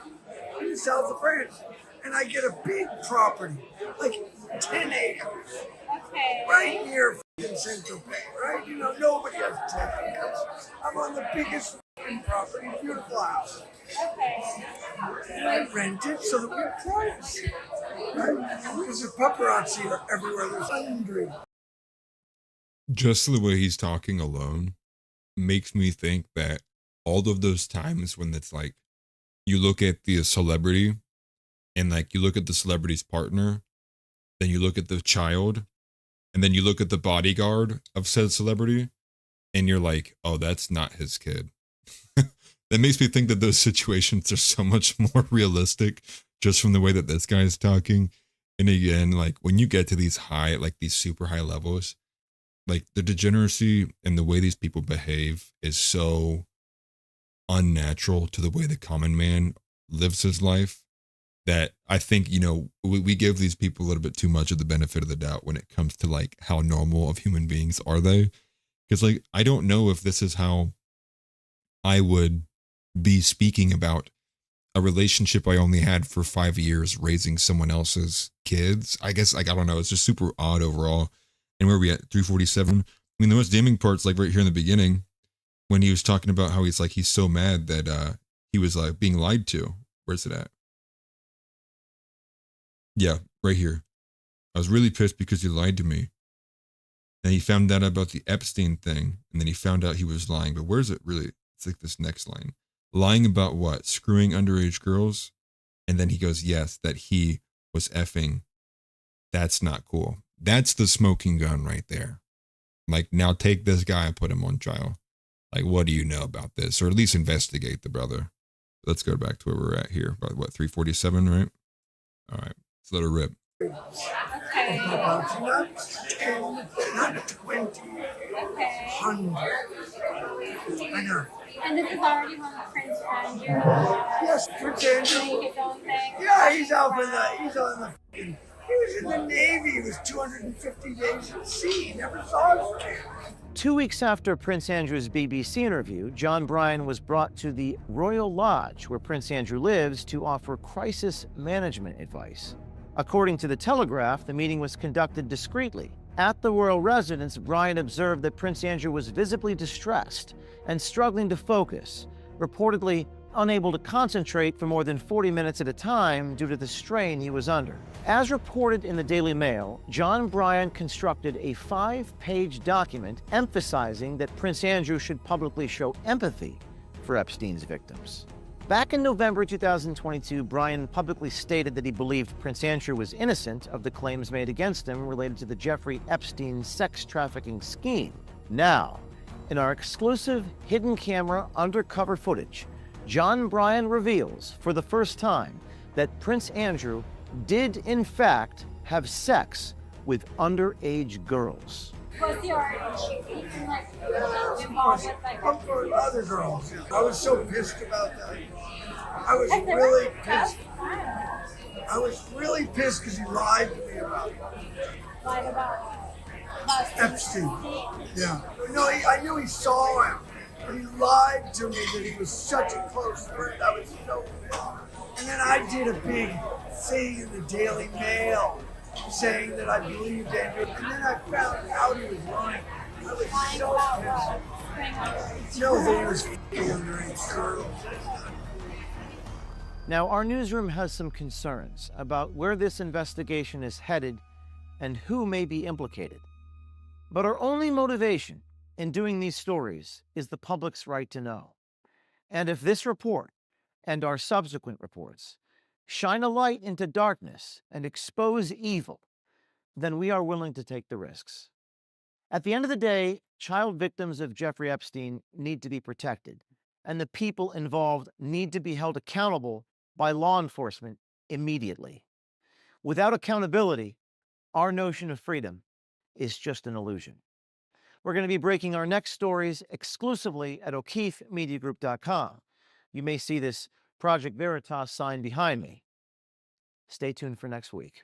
in the south of France. And I get a big property, like 10 acres, Okay. right near Central Bay, right? You know, nobody has 10 acres. I'm on the biggest property, beautiful house. Okay. And I rent it so that we have privacy, right? Because the paparazzi are everywhere. There's hundreds. Just the way he's talking alone makes me think that all of those times when it's like, you look at the celebrity, and like you look at the celebrity's partner, then you look at the child, and then you look at the bodyguard of said celebrity, and you're like, oh, that's not his kid. That makes me think that those situations are so much more realistic just from the way that this guy is talking. And again, like when you get to these high, like these super high levels, like the degeneracy and the way these people behave is so unnatural to the way the common man lives his life, that I think, you know, we give these people a little bit too much of the benefit of the doubt when it comes to like how normal of human beings are they. Because like, I don't know if this is how I would be speaking about a relationship I only had for 5 years raising someone else's kids. I guess, like, I don't know. It's just super odd overall. And where are we at? 347. I mean, the most damning part's like right here in the beginning when he was talking about how he's like, he's so mad that he was like being lied to. Where's it at? Yeah, right here. I was really pissed because he lied to me. And he found out about the Epstein thing. And then he found out he was lying. But where's it really? It's like this next line. Lying about what? Screwing underage girls? And then he goes, yes, that he was effing That's not cool. That's the smoking gun right there. Like, now take this guy and put him on trial. Like, what do you know about this? Or at least investigate the brother. Let's go back to where we're at here. About what, 347, right? All right, let's let her rip. Okay. About not 10, not 20, Okay. 100. I know. And this is already when Prince Andrew Yes, Prince Andrew. doing his own thing. Yeah, he's out in the, he's on the fucking, he was in the Navy. He was 250 days at sea. He never saw his kids. 2 weeks after Prince Andrew's BBC interview, John Bryan was brought to the Royal Lodge, where Prince Andrew lives, to offer crisis management advice. According to the Telegraph, the meeting was conducted discreetly. At the royal residence, Bryan observed that Prince Andrew was visibly distressed and struggling to focus, reportedly unable to concentrate for more than 40 minutes at a time due to the strain he was under. As reported in the Daily Mail, John Bryan constructed a 5-page document emphasizing that Prince Andrew should publicly show empathy for Epstein's victims. Back in November 2022, Bryan publicly stated that he believed Prince Andrew was innocent of the claims made against him related to the Jeffrey Epstein sex trafficking scheme. Now, in our exclusive hidden camera undercover footage, John Bryan reveals for the first time that Prince Andrew did in fact have sex with underage girls. Was he already even like involved with like For other girls. I was so pissed about that. I was If they were- really that's pissed. fine. I was really pissed because he lied to me about it. Lied about Epstein. Yeah. No, I knew he saw him, but he lied to me that he was such a close friend. I was so pissed. And then I did a big thing in the Daily Mail saying that I believed Andrew, and then I found out he was lying. I was lying so about pissed. what? Spring underage. No, that he was f***ing underage girls. Now, our newsroom has some concerns about where this investigation is headed and who may be implicated. But our only motivation in doing these stories is the public's right to know. And if this report and our subsequent reports shine a light into darkness and expose evil, then we are willing to take the risks. At the end of the day, child victims of Jeffrey Epstein need to be protected, and the people involved need to be held accountable by law enforcement immediately. Without accountability, our notion of freedom is just an illusion. We're going to be breaking our next stories exclusively at OkeefeMediaGroup.com. You may see this Project Veritas sign behind me. Stay tuned for next week.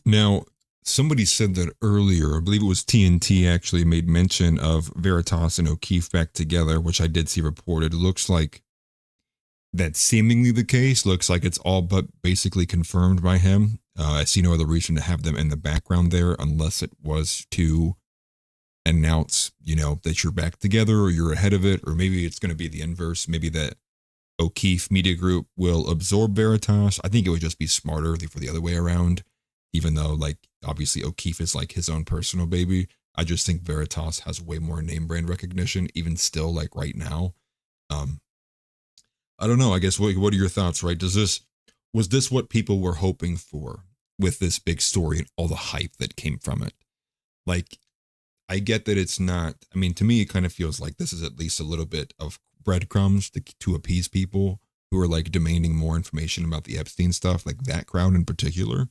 Now, somebody said that earlier. I believe it was TNT actually made mention of Veritas and Okeefe back together, which I did see reported. It looks like that's seemingly the case. Looks like it's all but basically confirmed by him. I see no other reason to have them in the background there unless it was to announce, that you're back together or you're ahead of it, or maybe it's going to be the inverse. Maybe that Okeefe Media Group will absorb Veritas. I think it would just be smarter for the other way around, even though, obviously Okeefe is his own personal baby. I just think Veritas has way more name brand recognition, even still, right now. I don't know. I guess what are your thoughts, right? Was this what people were hoping for with this big story and all the hype that came from it? I get that it's not. I mean, to me, it kind of feels like this is at least a little bit of breadcrumbs to appease people who are demanding more information about the Epstein stuff, that crowd in particular.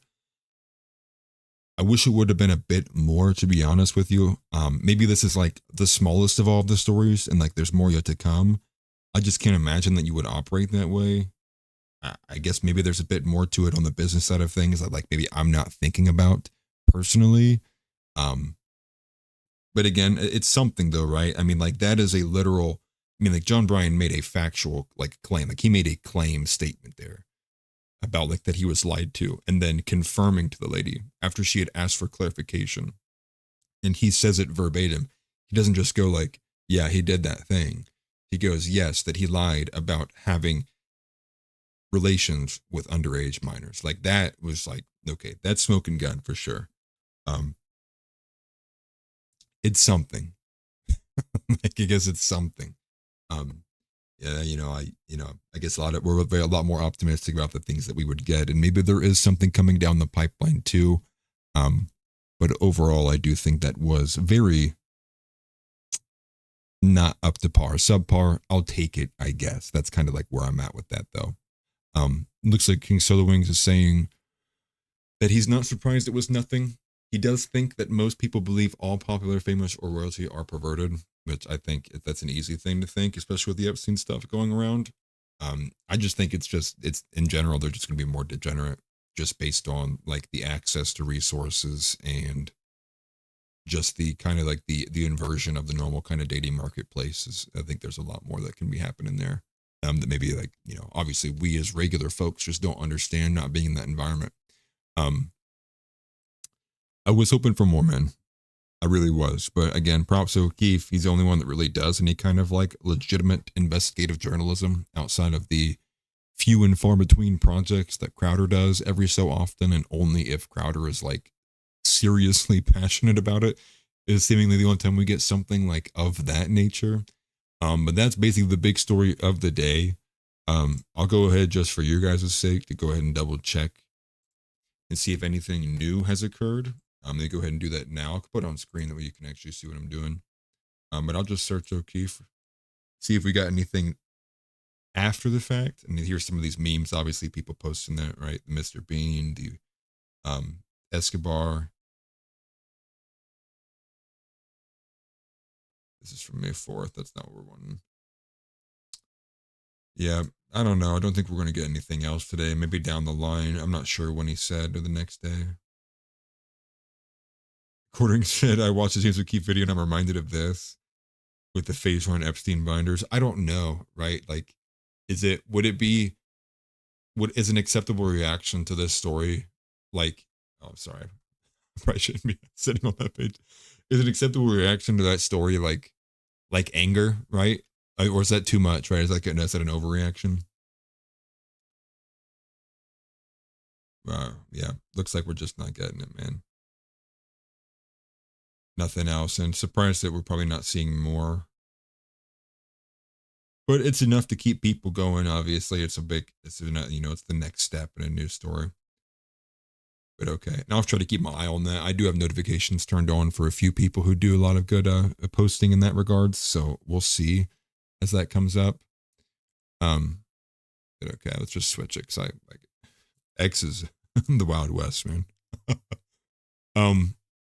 I wish it would have been a bit more, to be honest with you. Maybe this is the smallest of all of the stories, and there's more yet to come. I just can't imagine that you would operate that way. I guess maybe there's a bit more to it on the business side of things that maybe I'm not thinking about personally. But again, it's something though, right? I mean, that is a literal. I mean, John Bryan made a factual claim. He made a claim statement there about that he was lied to, and then confirming to the lady after she had asked for clarification, and he says it verbatim. He doesn't just go yeah, he did that thing. He goes, yes, that he lied about having relations with underage minors. That was okay, that's smoking gun for sure. It's something. I guess it's something. Yeah, I guess we're a lot more optimistic about the things that we would get, and maybe there is something coming down the pipeline too. But overall, I do think that was very not up to par, subpar. I'll take it, I guess. That's kind of like where I'm at with that, though. Looks like King Solo Wings is saying that he's not surprised it was nothing. He does think that most people believe all popular, famous, or royalty are perverted, which I think that's an easy thing to think, especially with the Epstein stuff going around. I just think it's in general, they're just going to be more degenerate just based on like the access to resources and just the kind of like the inversion of the normal kind of dating marketplaces. I think there's a lot more that can be happening there. That maybe like, obviously we as regular folks just don't understand, not being in that environment. I was hoping for more, man. I really was. But again, props to Okeefe. He's the only one that really does any kind of like legitimate investigative journalism outside of the few and far between projects that Crowder does every so often, and only if Crowder is like seriously passionate about it is seemingly the only time we get something like of that nature. But that's basically the big story of the day. I'll go ahead, just for your guys' sake, to go ahead and double check and see if anything new has occurred. Let me go ahead and do that now. I'll put it on screen that way you can actually see what I'm doing. But I'll just search Okeefe, see if we got anything after the fact. And here's some of these memes, obviously people posting that, right? Mr. Bean, the Escobar. This is from May 4th. That's not what we're wanting. Yeah, I don't know. I don't think we're going to get anything else today. Maybe down the line. I'm not sure when he said, or the next day. According said, I watched the James Okeefe video and I'm reminded of this with the phase one Epstein binders. I don't know, right? Like, is an acceptable reaction to this story? Like, oh, sorry. I probably shouldn't be sitting on that page. Is an acceptable reaction to that story like anger, right? Or is that too much, right? Is that an overreaction? Yeah, looks like we're just not getting it, man. Nothing else, and surprised that we're probably not seeing more. But it's enough to keep people going. Obviously, it's the next step in a news story. But okay, and I'll try to keep my eye on that. I do have notifications turned on for a few people who do a lot of good posting in that regards. So we'll see as that comes up. But okay, let's just switch it, because X is the Wild West, man.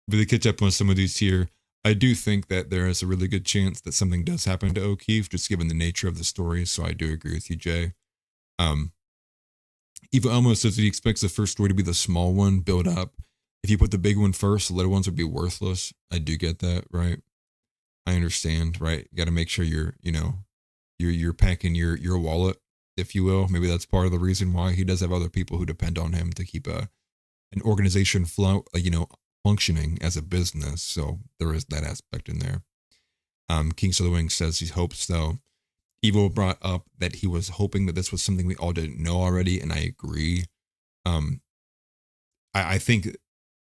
But to catch up on some of these here, I do think that there is a really good chance that something does happen to Okeefe, just given the nature of the story. So I do agree with you, Jay. Eva almost says that he expects the first story to be the small one, build up. If you put the big one first, the little ones would be worthless. I do get that, right? I understand, right? You got to make sure you're packing your wallet, if you will. Maybe that's part of the reason why he does have other people who depend on him to keep an organization functioning as a business. So there is that aspect in there. King Slowing says he hopes, though. Evo brought up that he was hoping that this was something we all didn't know already, and I agree. I think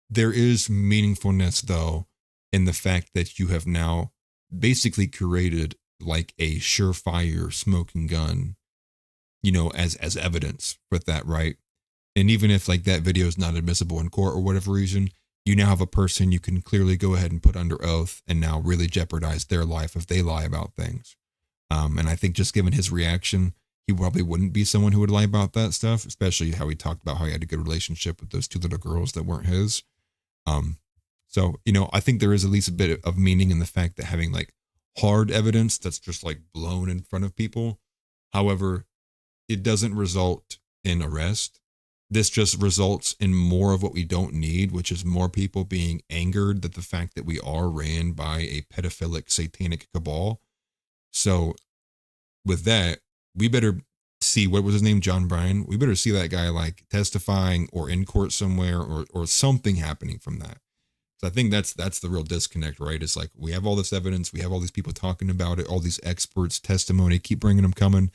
there is meaningfulness, though, in the fact that you have now basically created like a surefire smoking gun, as evidence with that, right? And even if like that video is not admissible in court or whatever reason, you now have a person you can clearly go ahead and put under oath and now really jeopardize their life if they lie about things. And I think just given his reaction, he probably wouldn't be someone who would lie about that stuff, especially how he talked about how he had a good relationship with those two little girls that weren't his. So, I think there is at least a bit of meaning in the fact that having like hard evidence that's just like blown in front of people. However, it doesn't result in arrest. This just results in more of what we don't need, which is more people being angered at the fact that we are ran by a pedophilic satanic cabal. So with that, we better see, what was his name? John Bryan. We better see that guy like testifying or in court somewhere or something happening from that. So I think that's the real disconnect, right? It's like, we have all this evidence. We have all these people talking about it, all these experts, testimony, keep bringing them coming.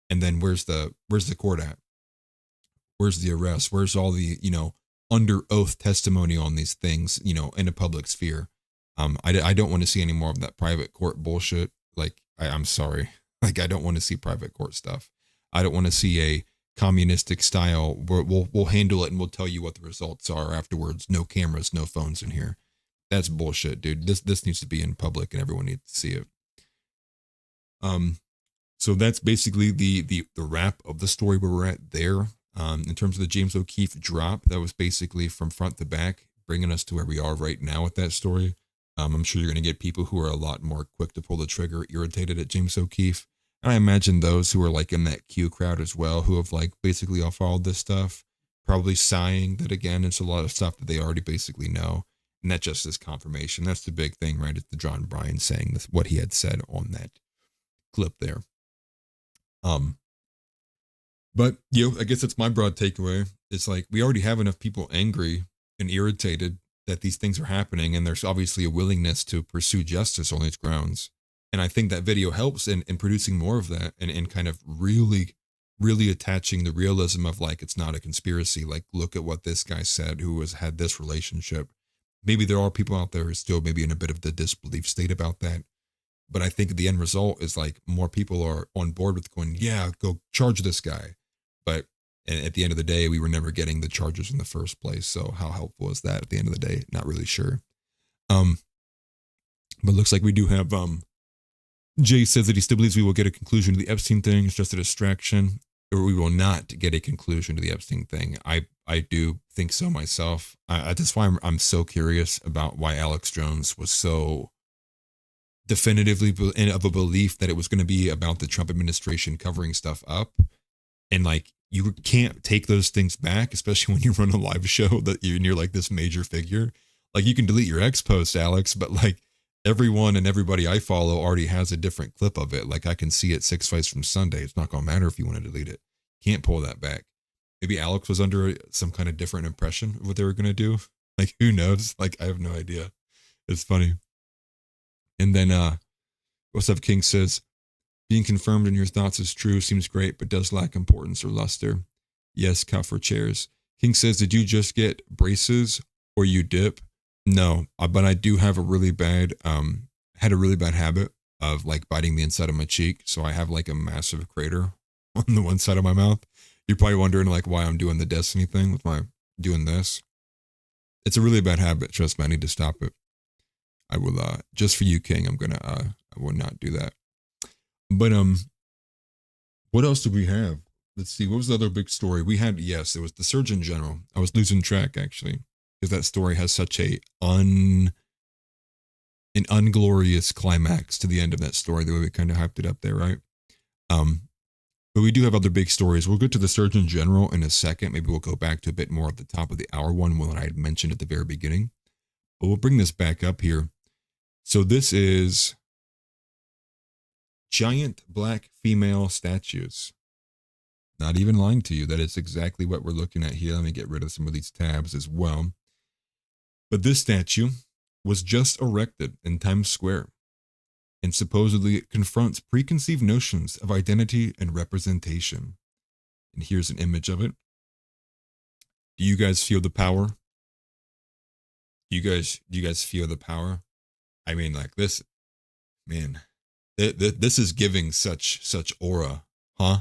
And then where's the court at? Where's the arrest? Where's all the, under oath testimony on these things, in a public sphere? I don't want to see any more of that private court bullshit. Like, I'm sorry. Like, I don't want to see private court stuff. I don't want to see a communistic style where we'll handle it and we'll tell you what the results are afterwards. No cameras, no phones in here. That's bullshit, dude. This needs to be in public and everyone needs to see it. So that's basically the wrap of the story where we're at there. In terms of the James Okeefe drop, that was basically from front to back, bringing us to where we are right now with that story. I'm sure you're going to get people who are a lot more quick to pull the trigger, irritated at James Okeefe. And I imagine those who are like in that Q crowd as well, who have like basically all followed this stuff, probably sighing that again, it's a lot of stuff that they already basically know. And that just is confirmation. That's the big thing, right? It's the John Bryan saying this, what he had said on that clip there. But I guess that's my broad takeaway. It's like, we already have enough people angry and irritated that these things are happening. And there's obviously a willingness to pursue justice on these grounds. And I think that video helps in producing more of that and kind of really, really attaching the realism of like, it's not a conspiracy. Like, look at what this guy said who has had this relationship. Maybe there are people out there who are still maybe in a bit of the disbelief state about that. But I think the end result is like more people are on board with going, yeah, go charge this guy. But at the end of the day, we were never getting the charges in the first place. So how helpful is that at the end of the day? Not really sure. But looks like we do have, Jay says that he still believes we will get a conclusion to the Epstein thing. It's just a distraction, or we will not get a conclusion to the Epstein thing. I do think so myself. That's why I'm so curious about why Alex Jones was so definitively of a belief that it was going to be about the Trump administration covering stuff up. And like, you can't take those things back, especially when you run a live show that you're like this major figure. Like, you can delete your ex post, Alex, but like everyone and everybody I follow already has a different clip of it. Like, I can see it 6 fights from Sunday. It's not going to matter if you want to delete it. Can't pull that back. Maybe Alex was under some kind of different impression of what they were going to do. Like, who knows? Like, I have no idea. It's funny. And then, What's Up King says, being confirmed in your thoughts is true, seems great, but does lack importance or luster. Yes, cuff for chairs. King says, did you just get braces or you dip? No, but I do have a really bad, had a really bad habit of like biting the inside of my cheek. So I have like a massive crater on the one side of my mouth. You're probably wondering like why I'm doing the Destiny thing with my doing this. It's a really bad habit. Trust me, I need to stop it. I will, just for you, King, I will not do that. But, what else did we have? Let's see. What was the other big story? We had, yes, it was the Surgeon General. I was losing track actually, because that story has such an unglorious climax to the end of that story, the way we kind of hyped it up there, right? But we do have other big stories. We'll get to the Surgeon General in a second. Maybe we'll go back to a bit more at the top of the hour one I had mentioned at the very beginning. But we'll bring this back up here. So this is giant black female statues. Not even lying to you. That is exactly what we're looking at here. Let me get rid of some of these tabs as well. But this statue was just erected in Times Square, and supposedly it confronts preconceived notions of identity and representation. And here's an image of it. Do you guys feel the power? Do you guys feel the power? I mean, like this, man, this is giving such aura, huh?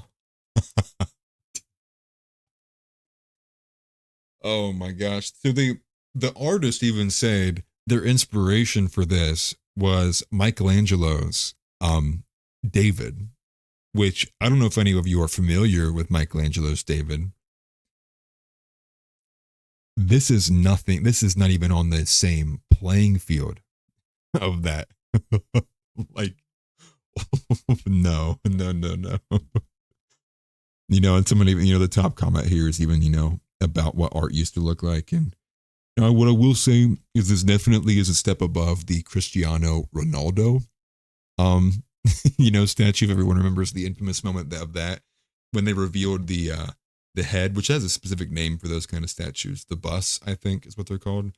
Oh my gosh. So the artist even said their inspiration for this was Michelangelo's David, which I don't know if any of you are familiar with Michelangelo's David. This is nothing. This is not even on the same playing field of that. Like, no. You know, and somebody, the top comment here is even, about what art used to look like. And what I will say is this definitely is a step above the Cristiano Ronaldo, statue. If everyone remembers the infamous moment of that, when they revealed the head, which has a specific name for those kind of statues. The bus, I think, is what they're called.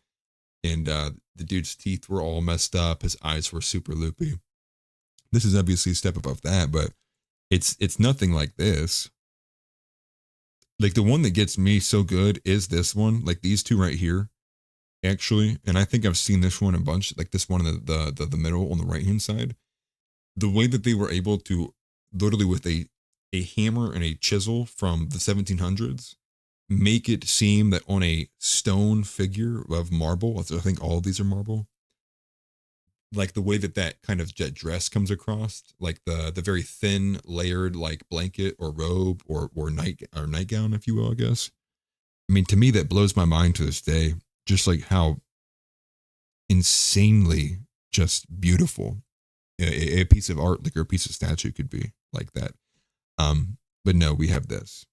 And the dude's teeth were all messed up. His eyes were super loopy. This is obviously a step above that, but it's nothing like this. Like, the one that gets me so good is this one, like these two right here, actually. And I think I've seen this one a bunch, like this one in the middle on the right hand side. The way that they were able to literally with a hammer and a chisel from the 1700s, make it seem that on a stone figure of marble, I think all of these are marble, like the way that kind of jet dress comes across, like the very thin layered like blanket or robe or nightgown, if you will, I guess. I mean, to me, that blows my mind to this day, just like how insanely just beautiful a piece of art, like, or a piece of statue could be like that. But no, we have this.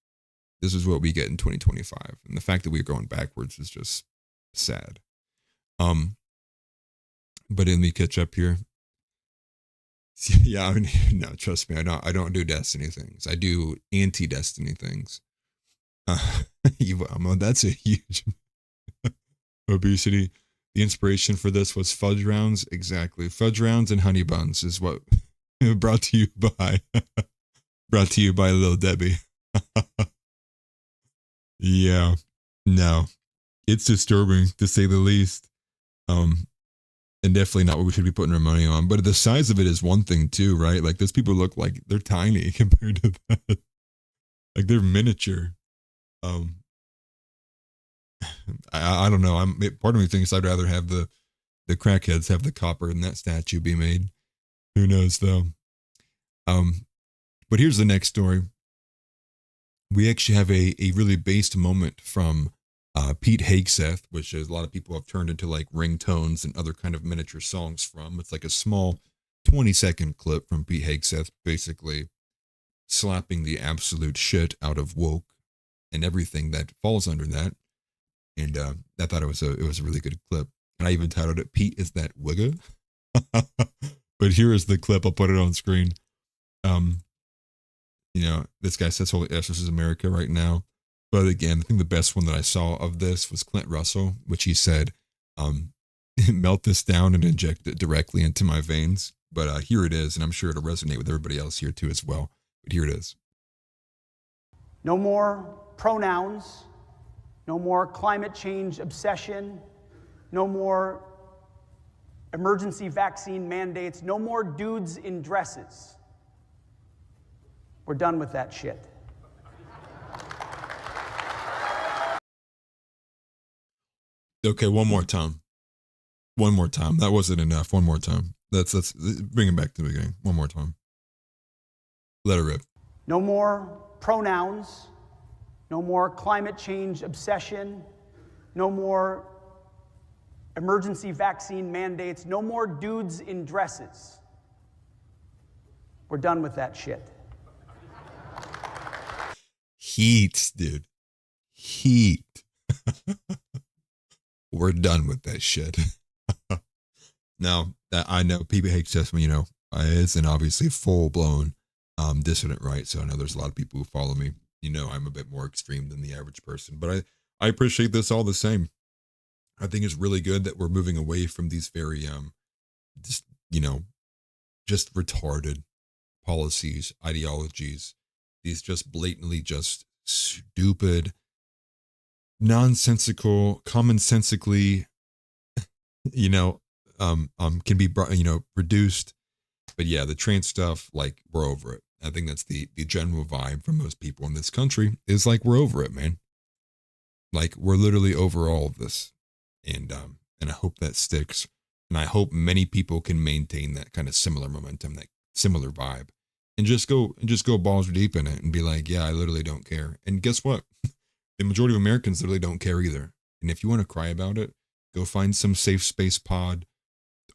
This is what we get in 2025. And the fact that we're going backwards is just sad. But let me catch up here. Yeah, I mean, no, trust me, I don't do Destiny things. I do anti-Destiny things. That's a huge obesity. The inspiration for this was fudge rounds. Exactly. Fudge rounds and honey buns is what brought to you by Little Debbie. Yeah. No. It's disturbing to say the least. And definitely not what we should be putting our money on. But the size of it is one thing too, right? Like, those people look like they're tiny compared to that. Like, they're miniature. I don't know. Part of me thinks I'd rather have the crackheads have the copper and that statue be made. Who knows though? But here's the next story. We actually have a really based moment from Pete Hegseth, which is a lot of people have turned into like ringtones and other kind of miniature songs from. It's like a small 20-second clip from Pete Hegseth, basically slapping the absolute shit out of woke and everything that falls under that. And I thought it was a really good clip. And I even titled it, "Pete is that wigga." But here is the clip. I'll put it on screen. This guy says, "Holy S, this is America right now." But again, I think the best one that I saw of this was Clint Russell, which he said, "Melt this down and inject it directly into my veins." But here it is, and I'm sure it'll resonate with everybody else here too as well. But here it is. No more pronouns. No more climate change obsession. No more emergency vaccine mandates. No more dudes in dresses. We're done with that shit. Okay, one more time. One more time. That wasn't enough. One more time. Let's bring it back to the beginning. One more time. Let it rip. No more pronouns. No more climate change obsession. No more emergency vaccine mandates. No more dudes in dresses. We're done with that shit. Heat, dude. Heat. We're done with that shit. Now, I know people hate Sesame, is an obviously full-blown dissident right. So I know there's a lot of people who follow me. I'm a bit more extreme than the average person, but I appreciate this all the same. I think it's really good that we're moving away from these very, just retarded policies, ideologies, these just blatantly just stupid, nonsensical, commonsensically, can be brought, reduced. But yeah, the trans stuff, like, we're over it. I think that's the general vibe from most people in this country is like, we're over it, man. Like, we're literally over all of this. And I hope that sticks. And I hope many people can maintain that kind of similar momentum, that similar vibe, and just go balls deep in it and be like, yeah, I literally don't care. And guess what? The majority of Americans literally don't care either. And if you want to cry about it, go find some safe space pod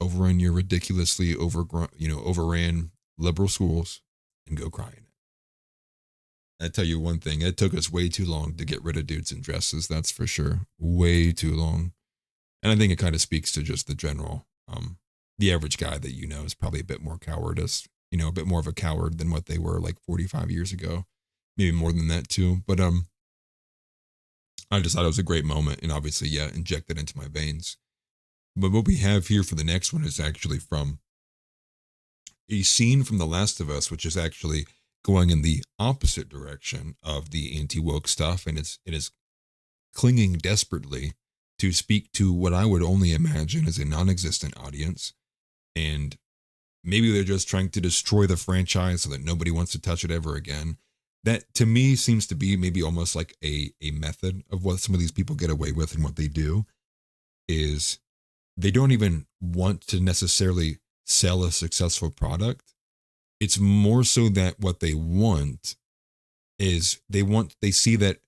over in your ridiculously overran liberal schools and go cry in it. I tell you one thing, it took us way too long to get rid of dudes in dresses. That's for sure. Way too long. And I think it kind of speaks to just the general, the average guy that is probably a bit more cowardice, a bit more of a coward than what they were like 45 years ago, maybe more than that too. But I just thought it was a great moment, and obviously, yeah, inject it into my veins. But what we have here for the next one is actually from a scene from The Last of Us, which is actually going in the opposite direction of the anti-woke stuff, and it is clinging desperately to speak to what I would only imagine as a non-existent audience. And maybe they're just trying to destroy the franchise so that nobody wants to touch it ever again. That to me seems to be maybe almost like a method of what some of these people get away with, and what they do is they don't even want to necessarily sell a successful product. It's more so that what they want is they see that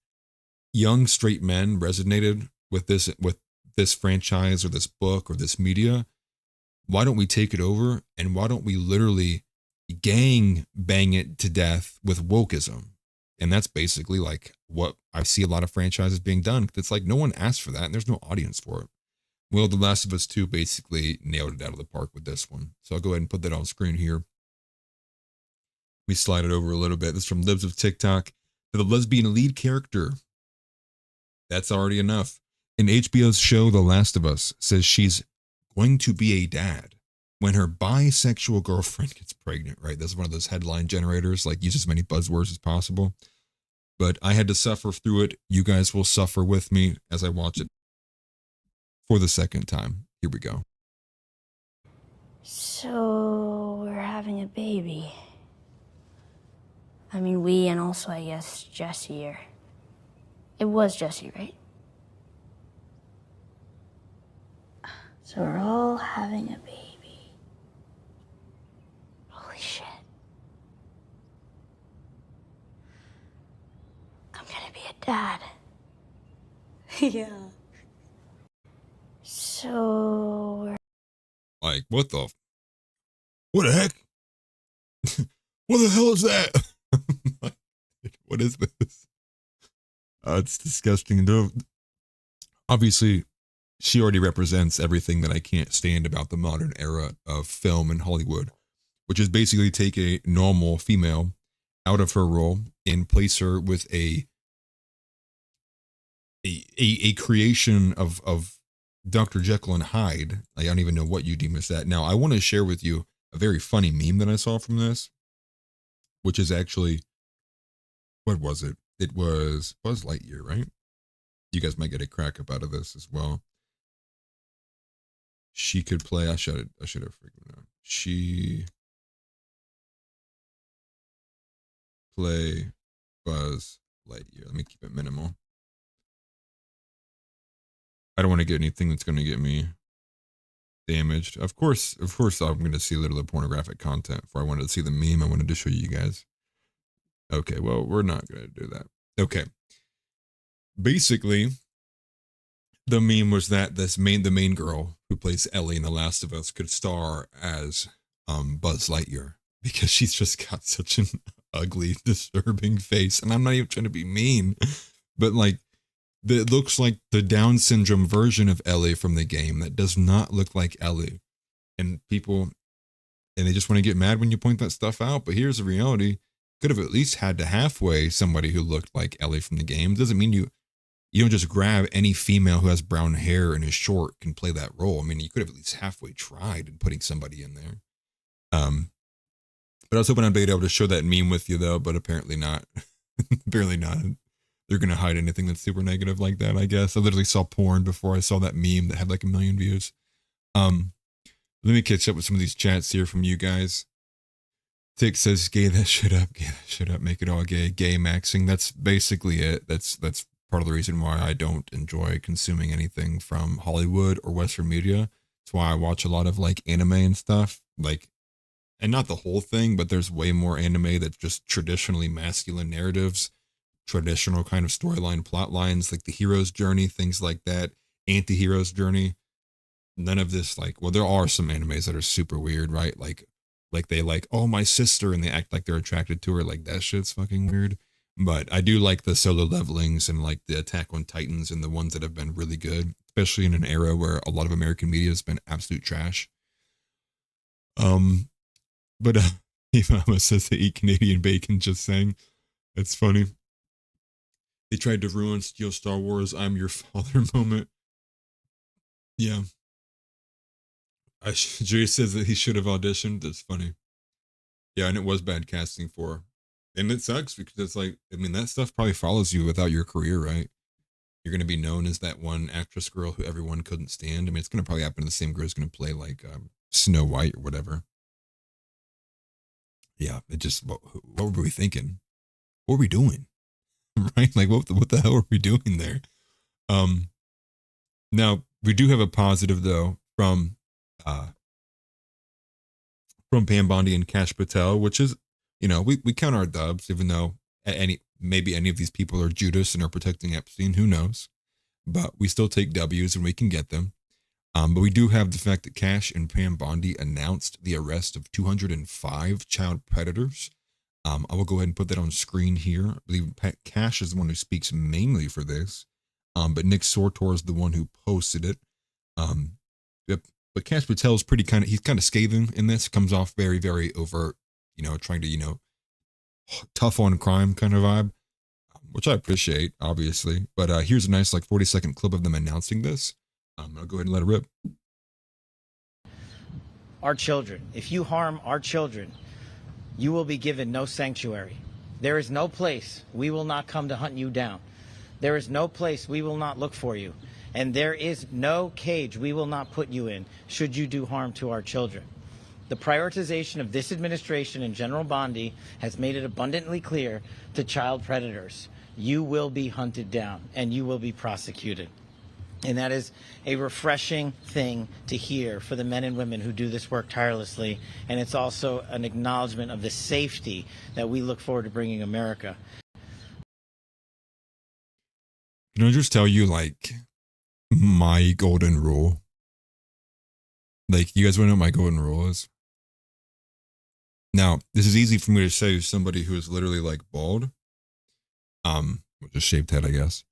young straight men resonated with this franchise or this book or this media. Why don't we take it over, and why don't we literally gang bang it to death with wokeism? And that's basically like what I see a lot of franchises being done. It's like no one asked for that, and there's no audience for it. Well, The Last of Us 2 basically nailed it out of the park with this one. So I'll go ahead and put that on screen here. We slide it over a little bit. This is from Libs of TikTok. For the lesbian lead character, that's already enough. In HBO's show The Last of Us, says she's going to be a dad when her bisexual girlfriend gets pregnant, right? That's one of those headline generators, like use as many buzzwords as possible. But I had to suffer through it. You guys will suffer with me as I watch it for the second time. Here we go. So we're having a baby. I mean, we, and also, I guess, Jesse, or it was Jesse, right? So we're all having a baby. Holy shit. I'm gonna be a dad. Yeah. So we're... Like, what the heck? What the hell is that? What is this? It's disgusting. Though, obviously, she already represents everything that I can't stand about the modern era of film and Hollywood, which is basically take a normal female out of her role and place her with a creation of Dr. Jekyll and Hyde. I don't even know what you deem as that. Now, I want to share with you a very funny meme that I saw from this, which is actually, what was it? It was Buzz Lightyear, right? You guys might get a crack up out of this as well. She could play, I should have freaking known. She play Buzz Lightyear. Let me keep it minimal. I don't want to get anything that's going to get me damaged. Of course, I'm going to see a little of pornographic content before I wanted to see the meme I wanted to show you guys. Okay, well, we're not going to do that. Okay. Basically, the meme was that the main girl who plays Ellie in The Last of Us could star as Buzz Lightyear, because she's just got such an ugly, disturbing face. And I'm not even trying to be mean, but like, it looks like the Down syndrome version of Ellie from the game that does not look like Ellie. And they just want to get mad when you point that stuff out. But here's the reality. Could have at least had to halfway somebody who looked like Ellie from the game. Doesn't mean you don't just grab any female who has brown hair and is short can play that role. I mean, you could have at least halfway tried in putting somebody in there. But I was hoping I'd be able to show that meme with you though, but apparently not. Apparently not. They're going to hide anything that's super negative like that, I guess. I literally saw porn before I saw that meme that had like 1 million views. Let me catch up with some of these chats here from you guys. Tick says, gay that shit up, make it all gay, gay maxing. That's basically it. That's part of the reason why I don't enjoy consuming anything from Hollywood or Western media. That's why I watch a lot of like anime and stuff, like, and not the whole thing, but there's way more anime that's just traditionally masculine narratives, traditional kind of storyline plot lines, like the hero's journey, things like that, anti-hero's journey. None of this, like, well, there are some animes that are super weird, right? Like they like, oh, my sister, and they act like they're attracted to her. Like, that shit's fucking weird. But I do like the Solo Levelings and like the Attack on Titans and the ones that have been really good, especially in an era where a lot of American media has been absolute trash. But Mama says they eat Canadian bacon, just saying. That's funny. They tried to ruin Steal Star Wars I'm Your Father moment. Yeah. Jerry says that he should have auditioned. That's funny. Yeah, and it was bad casting for her. And it sucks because it's like, I mean, that stuff probably follows you without your career, right? You're going to be known as that one actress girl who everyone couldn't stand. I mean, it's going to probably happen to the same girl who's going to play like Snow White or whatever. yeah, it just, what were we thinking? What were we doing? Right? Like, what the hell are we doing there? Now we do have a positive though from Pam Bondi and Kash Patel, which is, we count our dubs, even though maybe any of these people are Judas and are protecting Epstein, who knows? But we still take W's and we can get them. But we do have the fact that Kash and Pam Bondi announced the arrest of 205 child predators. I will go ahead and put that on screen here. I believe Kash is the one who speaks mainly for this. But Nick Sortor is the one who posted it. Yep. But Kash Patel is he's kind of scathing in this. Comes off very, very overt, trying to, tough on crime kind of vibe, which I appreciate, obviously. But here's a nice 40-second clip of them announcing this. I'll go ahead and let it rip. Our children. If you harm our children, you will be given no sanctuary. There is no place we will not come to hunt you down. There is no place we will not look for you. And there is no cage we will not put you in should you do harm to our children. The prioritization of this administration and General Bondi has made it abundantly clear to child predators, you will be hunted down and you will be prosecuted. And that is a refreshing thing to hear for the men and women who do this work tirelessly. And it's also an acknowledgement of the safety that we look forward to bringing America. Can I just tell you, my golden rule? You guys want to know what my golden rule is? Now, this is easy for me to say to somebody who is literally bald. With a shaved head, I guess.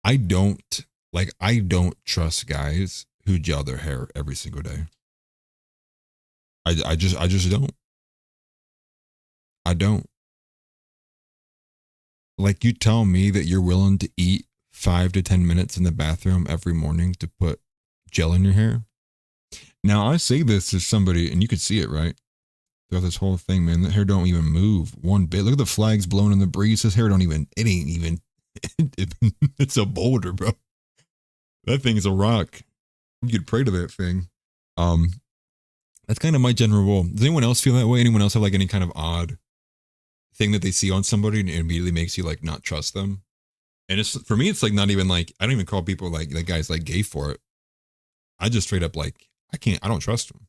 I don't trust guys who gel their hair every single day. I just don't. I don't. You tell me that you're willing to eat 5 to 10 minutes in the bathroom every morning to put gel in your hair. Now, I say this to somebody, and you could see it, right? Throughout this whole thing, man, the hair don't even move one bit. Look at the flags blowing in the breeze. His hair it's a boulder, bro. That thing is a rock. You could pray to that thing. That's kind of my general rule. Does anyone else feel that way? Anyone else have any kind of odd thing that they see on somebody and it immediately makes you not trust them? And it's, for me, it's not even I don't even call people that guy's gay for it. I just straight up I don't trust them.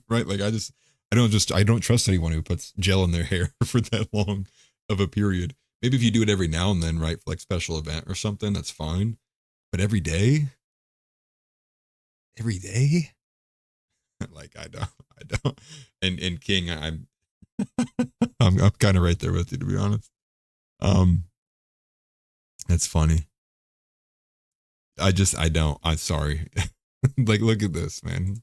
Right? I don't trust anyone who puts gel in their hair for that long of a period. Maybe if you do it every now and then, right, for special event or something, that's fine. But every day? I don't. And King, I'm kind of right there with you, to be honest. That's funny. I don't. I'm sorry. Look at this, man.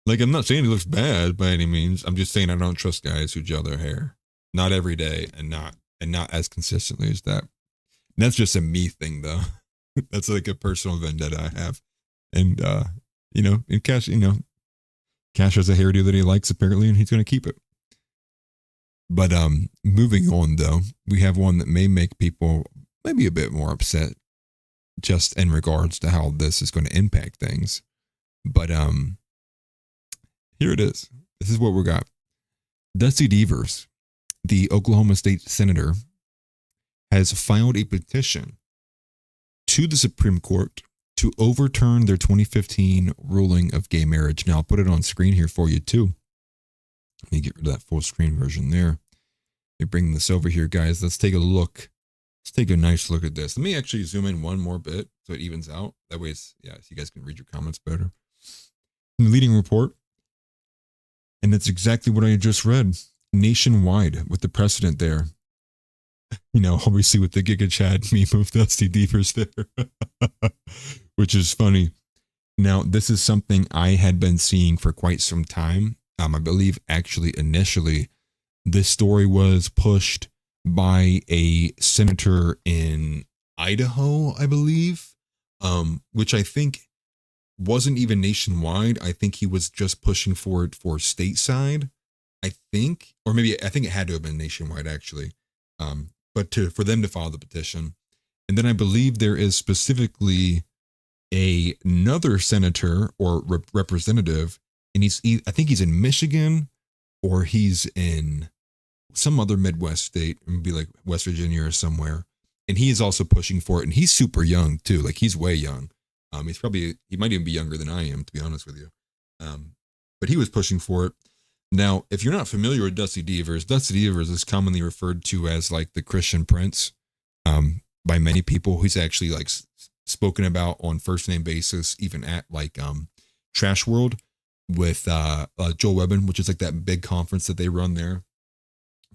I'm not saying he looks bad by any means. I'm just saying I don't trust guys who gel their hair. Not every day and not as consistently as that. And that's just a me thing though. That's a personal vendetta I have. And and Kash, Kash has a hairdo that he likes apparently, and he's gonna keep it. But moving on though, we have one that may make people maybe a bit more upset just in regards to how this is going to impact things. But here it is. This is what we got. Dusty Deevers, the Oklahoma State Senator, has filed a petition to the Supreme Court to overturn their 2015 ruling of gay marriage. Now, I'll put it on screen here for you, too. Let me get rid of that full screen version there. Let me bring this over here, guys. Let's take a look. Let's take a nice look at this. Let me actually zoom in one more bit so it evens out. That way, so you guys can read your comments better. The leading report, and it's exactly what I just read. Nationwide, with the precedent there. Obviously with the Giga Chad meme of Dusty Deevers there, which is funny. Now, this is something I had been seeing for quite some time. I believe actually initially this story was pushed by a senator in Idaho, I believe, which I think wasn't even nationwide. I think he was just pushing for it for stateside, I think, or maybe I think it had to have been nationwide actually. But for them to file the petition. And then I believe there is specifically another senator or representative and I think he's in Michigan, or he's in some other Midwest state, maybe like West Virginia or somewhere. And he is also pushing for it, and he's super young too. Like he's way young. He might even be younger than I am, to be honest with you. But he was pushing for it. Now, if you're not familiar with Dusty Deevers is commonly referred to as like the Christian Prince, by many people. He's actually like spoken about on first name basis, even at like Trash World with Joel Webbin, which is like that big conference that they run there,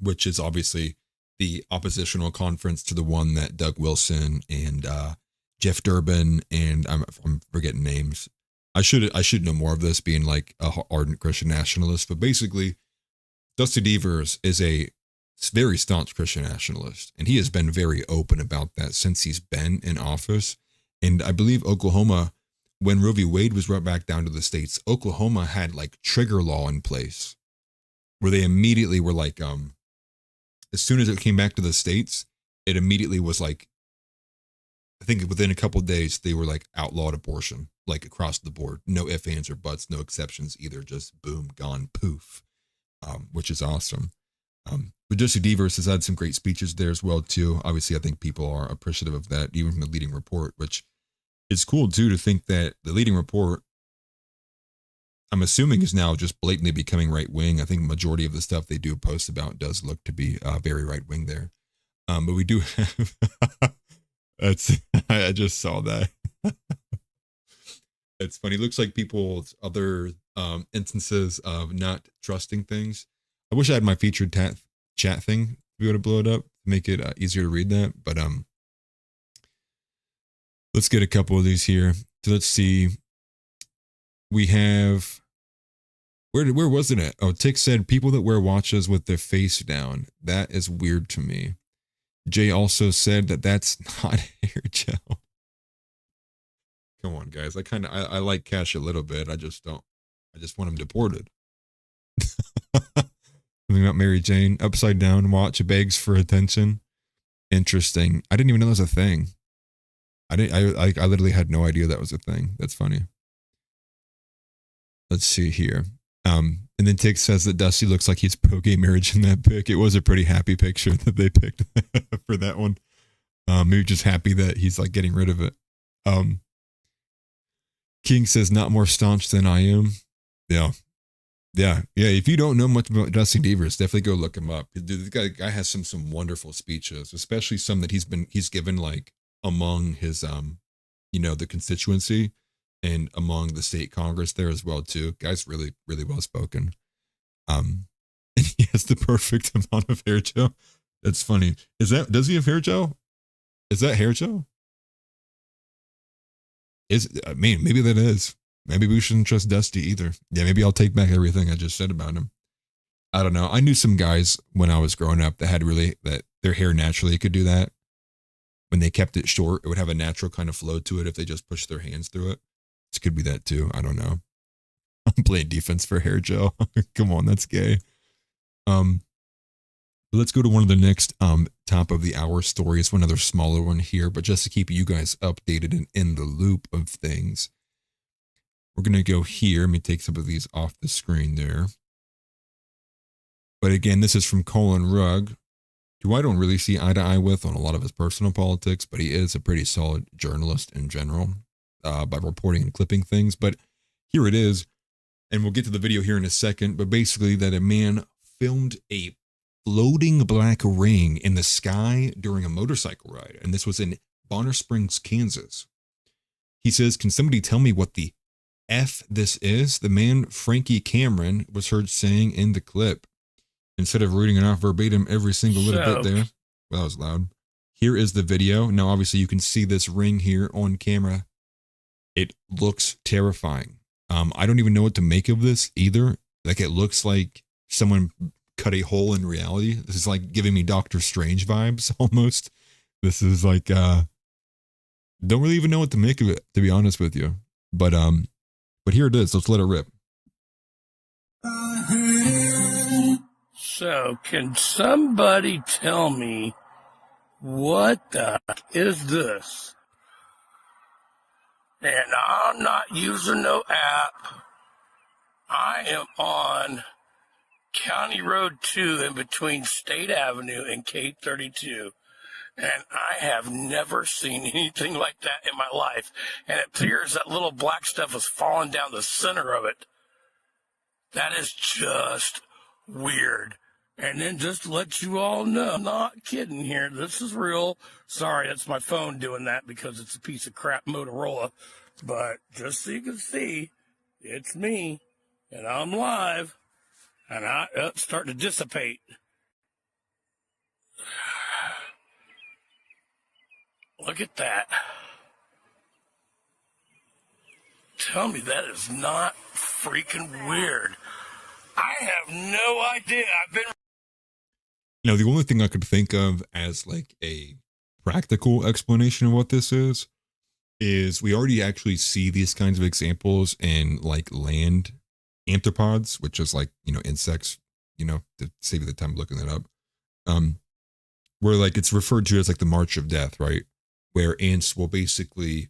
which is obviously the oppositional conference to the one that Doug Wilson and Jeff Durbin and I'm forgetting names. I should know more of this, being like a ardent Christian nationalist, but basically Dusty Deevers is a very staunch Christian nationalist, and he has been very open about that since he's been in office. And I believe Oklahoma, when Roe v. Wade was brought back down to the states, Oklahoma had like trigger law in place where they immediately were like, as soon as it came back to the states, it immediately was like, I think within a couple of days, they were like outlawed abortion, like across the board. No ifs, ands, or buts, no exceptions either. Just boom, gone, poof, which is awesome. But Dusty Deevers has had some great speeches there as well, too. Obviously, I think people are appreciative of that, even from the leading report, which is cool, too, to think that the leading report, I'm assuming, is now just blatantly becoming right wing. I think majority of the stuff they do post about does look to be very right wing there. But we do have, I just saw that. It's funny. It looks like people's other instances of not trusting things. I wish I had my featured chat thing to be able to blow it up, make it easier to read that. But let's get a couple of these here. So let's see. We have, where was it at? Oh, Tick said people that wear watches with their face down. That is weird to me. Jay also said that that's not hair gel. Come on, guys. I like Kash a little bit. I just want him deported. Something about Mary Jane. Upside down watch begs for attention. Interesting. I didn't even know that was a thing. I literally had no idea that was a thing. That's funny. Let's see here. And then Tick says that Dusty looks like he's pro-gay marriage in that pic. It was a pretty happy picture that they picked for that one. Maybe just happy that he's like getting rid of it. King says not more staunch than I am. Yeah. If you don't know much about Dusty Deevers, definitely go look him up. Dude, the guy has some wonderful speeches, especially some that he's given like among his the constituency and among the state Congress there as well too. Guy's really, really well spoken. And he has the perfect amount of hair gel. That's funny. Does he have hair gel? Is that hair gel? Maybe that is. Maybe we shouldn't trust Dusty either. Yeah, maybe I'll take back everything I just said about him. I don't know. I knew some guys when I was growing up that their hair naturally could do that. When they kept it short, it would have a natural kind of flow to it if they just pushed their hands through it. This could be that too. I don't know. I'm playing defense for hair gel. Come on, that's gay. Let's go to one of the next top of the hour stories, one other smaller one here, but just to keep you guys updated and in the loop of things. We're going to go here. Let me take some of these off the screen there. But again, this is from Colin Rugg, who I don't really see eye to eye with on a lot of his personal politics, but he is a pretty solid journalist in general by reporting and clipping things. But here it is, and we'll get to the video here in a second, but basically that a man filmed a floating black ring in the sky during a motorcycle ride, and this was in Bonner Springs, Kansas. He says, "Can somebody tell me what the F this is?" The man, Frankie Cameron, was heard saying in the clip, instead of reading it off verbatim every single little bit there. Well, that was loud. Here is the video. Now, obviously, you can see this ring here on camera. It looks terrifying. I don't even know what to make of this either. Like, it looks like someone cut a hole in reality. This is like giving me Doctor Strange vibes almost. This is like, don't really even know what to make of it, to be honest with you. But here it is. Let's let it rip. So, can somebody tell me what the heck is this? And I'm not using no app. I am on County Road 2 in between State Avenue and K32. And I have never seen anything like that in my life. And it appears that little black stuff is falling down the center of it. That is just weird. And then just to let you all know, I'm not kidding here. This is real. Sorry, that's my phone doing that because it's a piece of crap Motorola. But just so you can see, it's me. And I'm live. And it's starting to dissipate. Look at that. Tell me that is not freaking weird. I have no idea. I've been... You know, the only thing I could think of as like a practical explanation of what this is we already actually see these kinds of examples in like land arthropods, which is like, you know, insects, you know, to save you the time looking that up. Where like it's referred to as like the march of death, right? Where ants will basically,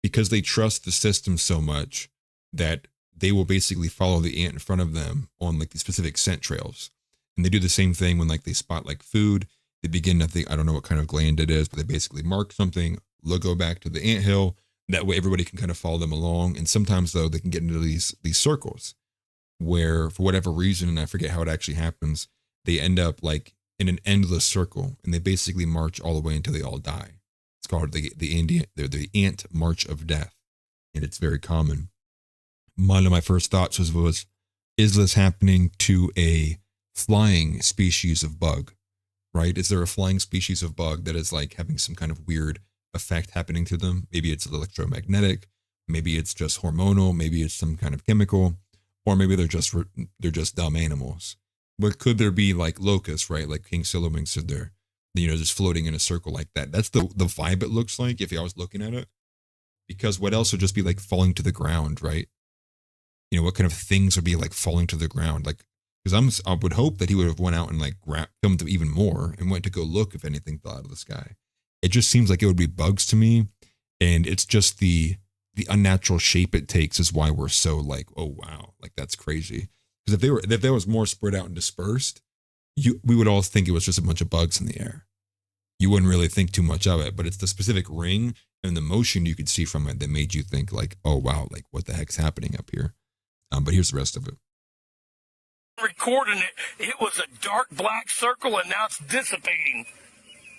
because they trust the system so much that they will basically follow the ant in front of them on like the specific scent trails. And they do the same thing when like they spot like food. They begin to think, I don't know what kind of gland it is, but they basically mark something, go back to the anthill. That way everybody can kind of follow them along. And sometimes though, they can get into these circles where for whatever reason, and I forget how it actually happens, they end up like in an endless circle and they basically march all the way until they all die. It's called the ant march of death. And it's very common. One of my first thoughts was, is this happening to a flying species of bug, right? Is there a flying species of bug that is like having some kind of weird effect happening to them? Maybe it's electromagnetic, maybe it's just hormonal, maybe it's some kind of chemical, or maybe they're just dumb animals. But could there be like locusts, right? Like King Silverwing said there, you know, just floating in a circle like that. That's the vibe it looks like if I was looking at it. Because what else would just be like falling to the ground, right? You know, what kind of things would be like falling to the ground? Like, because I would hope that he would have went out and like filmed them even more and went to go look if anything fell out of the sky. It just seems like it would be bugs to me. And it's just the unnatural shape it takes is why we're so like, oh, wow, like that's crazy. Because if they was more spread out and dispersed, we would all think it was just a bunch of bugs in the air. You wouldn't really think too much of it, but it's the specific ring and the motion you could see from it that made you think like, oh, wow, like what the heck's happening up here? But here's the rest of it. Recording it was a dark black circle and now it's dissipating.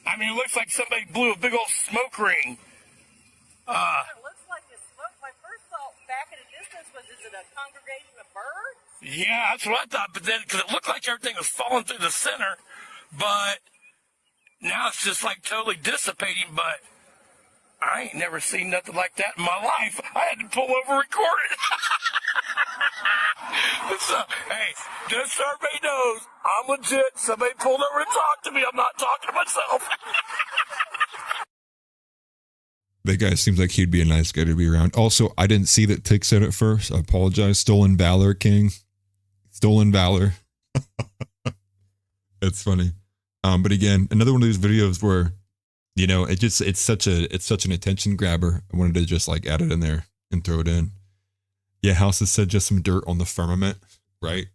I mean, it looks like somebody blew a big old smoke ring. It looks like the smoke. My first thought back at a distance was, is it a congregation of birds? Yeah, that's what I thought. But then, because it looked like everything was falling through the center, but now it's just like totally dissipating. But I ain't never seen nothing like that in my life. I had to pull over and record it. So, hey, just so everybody knows, I'm legit. Somebody pulled over and talked to me. I'm not talking to myself. That guy seems like he'd be a nice guy to be around. Also, I didn't see that Tick said it first. I apologize. Stolen valor, King. Stolen valor. It's funny. But again, another one of these videos where, you know, it's such an attention grabber. I wanted to just like add it in there and throw it in. Yeah, House has said just some dirt on the firmament, right?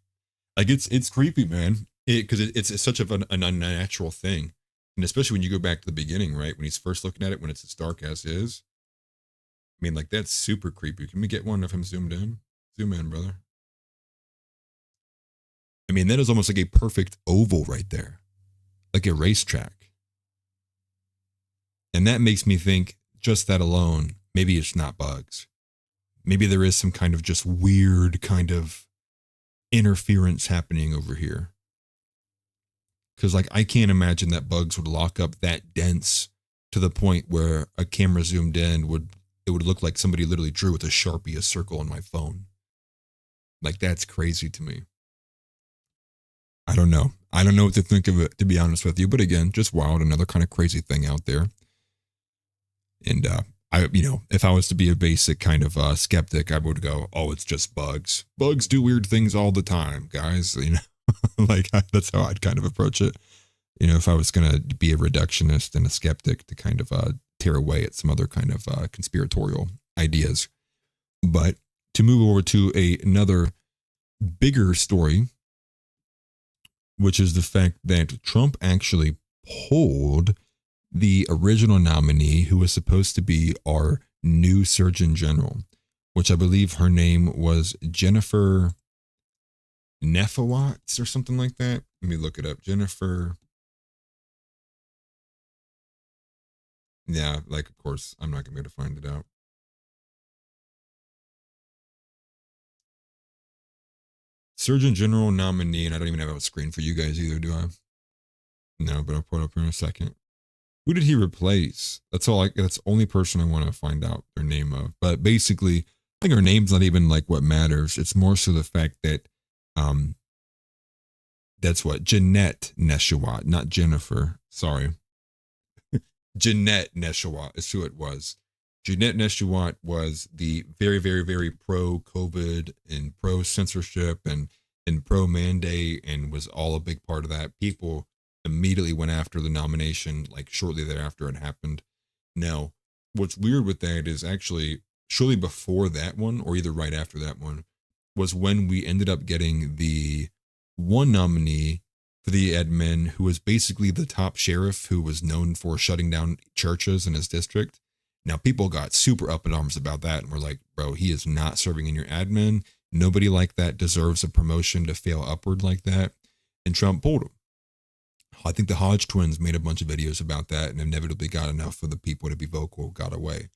Like it's creepy, man. Because it's such of an unnatural thing. And especially when you go back to the beginning, right? When he's first looking at it, when it's as dark as is. I mean, like, that's super creepy. Can we get one of him zoomed in? Zoom in, brother. I mean, that is almost like a perfect oval right there. Like a racetrack. And that makes me think, just that alone, maybe it's not bugs. Maybe there is some kind of just weird kind of interference happening over here. Because, like, I can't imagine that bugs would lock up that dense to the point where a camera zoomed in it would look like somebody literally drew with a Sharpie a circle on my phone. Like, that's crazy to me. I don't know. I don't know what to think of it, to be honest with you. But again, just wild, another kind of crazy thing out there. And if I was to be a basic kind of skeptic, I would go, oh, it's just bugs. Bugs do weird things all the time, guys. You know. Like, that's how I'd kind of approach it. You know, if I was going to be a reductionist and a skeptic to kind of tear away at some other kind of conspiratorial ideas. But to move over to another bigger story, which is the fact that Trump actually pulled the original nominee who was supposed to be our new Surgeon General, which I believe her name was Jennifer Nefawatz or something like that. Let me look it up. Jennifer. Yeah, like, of course, I'm not going to be able to find it out. Surgeon General nominee, and I don't even have a screen for you guys either, do I? No, but I'll put it up here in a second. Who did he replace? That's all. That's the only person I want to find out their name of. But basically, I think her name's not even like what matters. It's more so the fact that, that's what Jeanette Neshawat, not Jennifer. Sorry, Jeanette Neshawat is who it was. Jeanette Neshawat was the very, very, very pro-COVID and pro-censorship and pro-mandate, and was all a big part of that. People immediately went after the nomination, like shortly thereafter it happened. Now, what's weird with that is actually shortly before that one, or either right after that one, was when we ended up getting the one nominee for the admin who was basically the top sheriff who was known for shutting down churches in his district. Now, people got super up in arms about that and were like, bro, he is not serving in your admin. Nobody like that deserves a promotion to fail upward like that. And Trump pulled him. I think the Hodge twins made a bunch of videos about that and inevitably got enough of the people to be vocal, got away.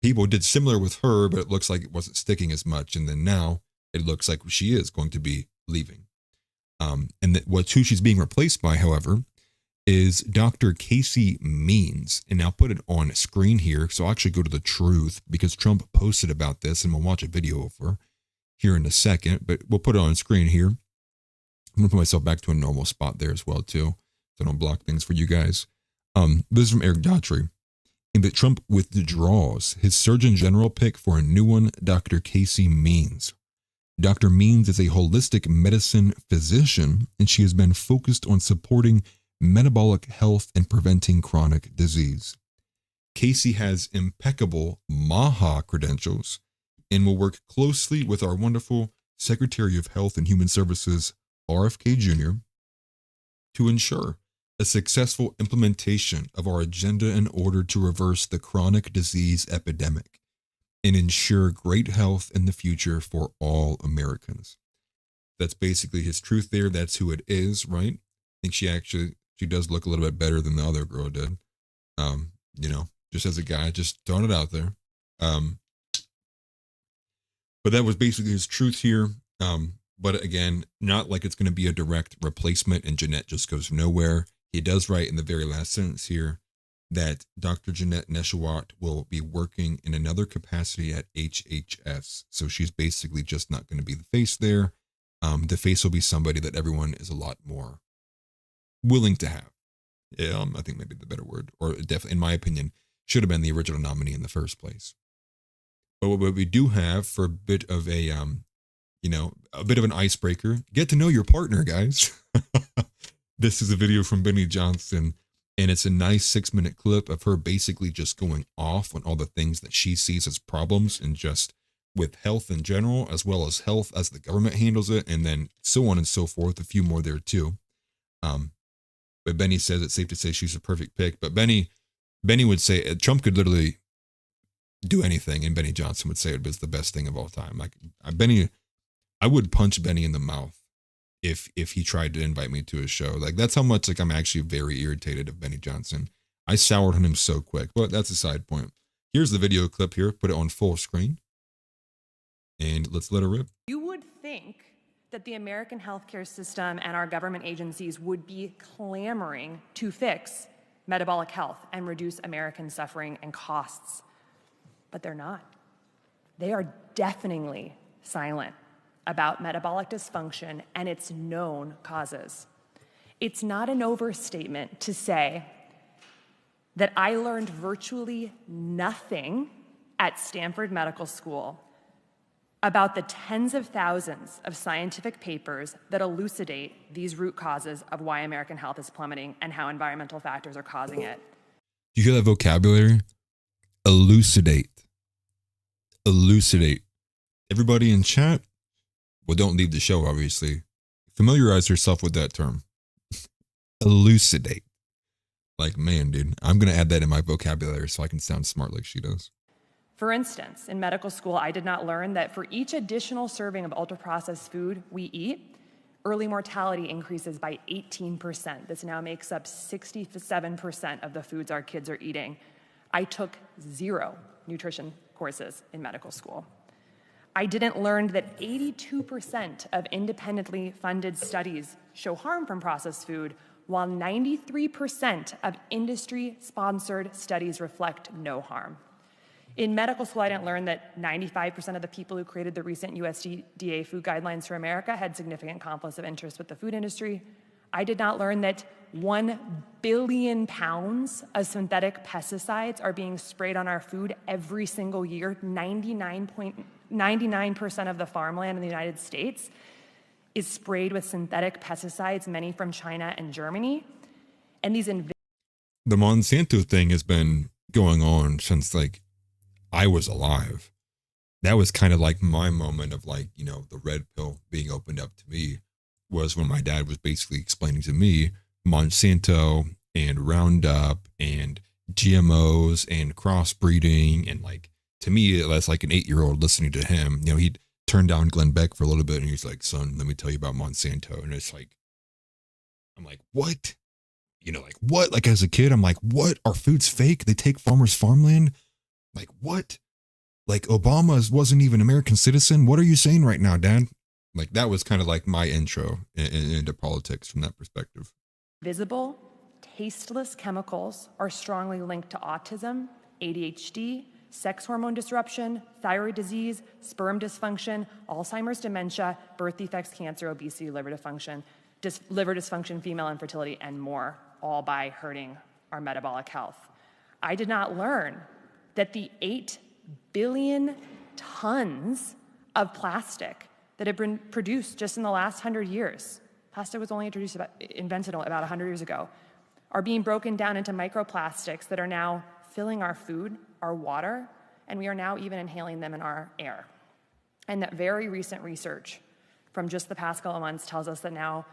People did similar with her, but it looks like it wasn't sticking as much. And then now it looks like she is going to be leaving. And that who she's being replaced by, however, is Dr. Casey Means. And I'll put it on screen here. So I'll actually go to the truth because Trump posted about this, and we'll watch a video of her here in a second, but we'll put it on screen here. I'm going to put myself back to a normal spot there as well, too, so I don't block things for you guys. This is from Eric Daughtry. And that Trump withdraws his Surgeon General pick for a new one, Dr. Casey Means. Dr. Means is a holistic medicine physician, and she has been focused on supporting metabolic health and preventing chronic disease. Casey has impeccable MAHA credentials and will work closely with our wonderful Secretary of Health and Human Services, RFK Jr., to ensure a successful implementation of our agenda in order to reverse the chronic disease epidemic and ensure great health in the future for all Americans. That's basically his truth there. That's who it is, right? I think she does look a little bit better than the other girl did. Just as a guy, just throwing it out there. But that was basically his truth here. But again, not like it's going to be a direct replacement and Jeanette just goes nowhere. He does write in the very last sentence here that Dr. Jeanette Neshawat will be working in another capacity at HHS. So she's basically just not going to be the face there. The face will be somebody that everyone is a lot more willing to have. I think maybe the better word, or definitely, in my opinion, should have been the original nominee in the first place. But what we do have for a bit of a bit of an icebreaker, get to know your partner, guys. This is a video from Benny Johnson, and it's a nice 6-minute clip of her basically just going off on all the things that she sees as problems and just with health in general, as well as health as the government handles it, and then so on and so forth. A few more there too. But Benny says it's safe to say she's a perfect pick. But Benny would say Trump could literally do anything, and Benny Johnson would say it was the best thing of all time. Like I would punch Benny in the mouth if he tried to invite me to his show. Like that's how much I'm actually very irritated of Benny Johnson. I soured on him so quick, but that's a side point. Here's the video clip here. Put it on full screen, and let's let her rip. You would think that the American healthcare system and our government agencies would be clamoring to fix metabolic health and reduce American suffering and costs, but they're not. They are deafeningly silent about metabolic dysfunction and its known causes. It's not an overstatement to say that I learned virtually nothing at Stanford Medical School about the tens of thousands of scientific papers that elucidate these root causes of why American health is plummeting and how environmental factors are causing it. Do you hear that vocabulary? Elucidate. Elucidate. Everybody in chat, Well, don't leave the show, obviously. Familiarize yourself with that term. Elucidate. Like, man, dude, I'm going to add that in my vocabulary so I can sound smart like she does. For instance, in medical school, I did not learn that for each additional serving of ultra-processed food we eat, early mortality increases by 18%. This now makes up 67% of the foods our kids are eating. I took 0 nutrition courses in medical school. I didn't learn that 82% of independently funded studies show harm from processed food, while 93% of industry-sponsored studies reflect no harm. In medical school, I didn't learn that 95% of the people who created the recent USDA food guidelines for America had significant conflicts of interest with the food industry. I did not learn that 1 billion pounds of synthetic pesticides are being sprayed on our food every single year. 99% of the farmland in the United States is sprayed with synthetic pesticides, many from China and Germany. And these the Monsanto thing has been going on since like I was alive. That was kind of like my moment of like, you know, the red pill being opened up to me was when my dad was basically explaining to me Monsanto and Roundup and GMOs and crossbreeding. And like, to me, that's like an 8-year-old listening to him. You know, he'd turn down Glenn Beck for a little bit and he's like, son, let me tell you about Monsanto. And it's like, I'm like, what? You know, like what? Like as a kid, I'm like, what? Are foods fake? They take farmers' farmland? Like what? Like Obama wasn't even an American citizen? What are you saying right now, Dad? Like that was kind of like my intro into politics from that perspective. Visible, tasteless chemicals are strongly linked to autism, ADHD, sex hormone disruption, thyroid disease, sperm dysfunction, Alzheimer's, dementia, birth defects, cancer, obesity, liver dysfunction, female infertility, and more, all by hurting our metabolic health. I did not learn that the 8 billion tons of plastic that have been produced just in the last 100 years, plastic was only invented about 100 years ago, are being broken down into microplastics that are now filling our food, our water, and we are now even inhaling them in our air. And that very recent research from just the past couple of months tells us that now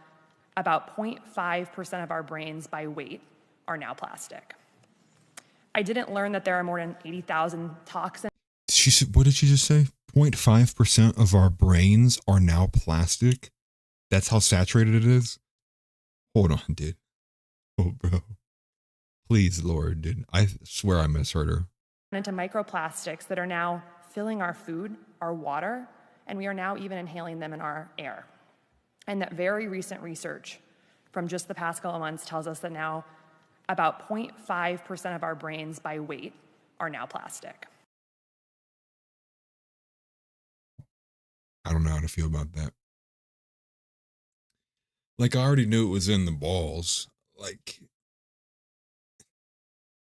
about 0.5% of our brains by weight are now plastic. I didn't learn that there are more than 80,000 toxins. She said, what did she just say? 0.5% of our brains are now plastic? That's how saturated it is? Hold on, dude. Oh, bro. Please, Lord, dude. I swear I misheard her. Into microplastics that are now filling our food, our water, and we are now even inhaling them in our air. And that very recent research from just the past couple of months tells us that now about 0.5% of our brains by weight are now plastic. I don't know how to feel about that. Like, I already knew it was in the balls. Like,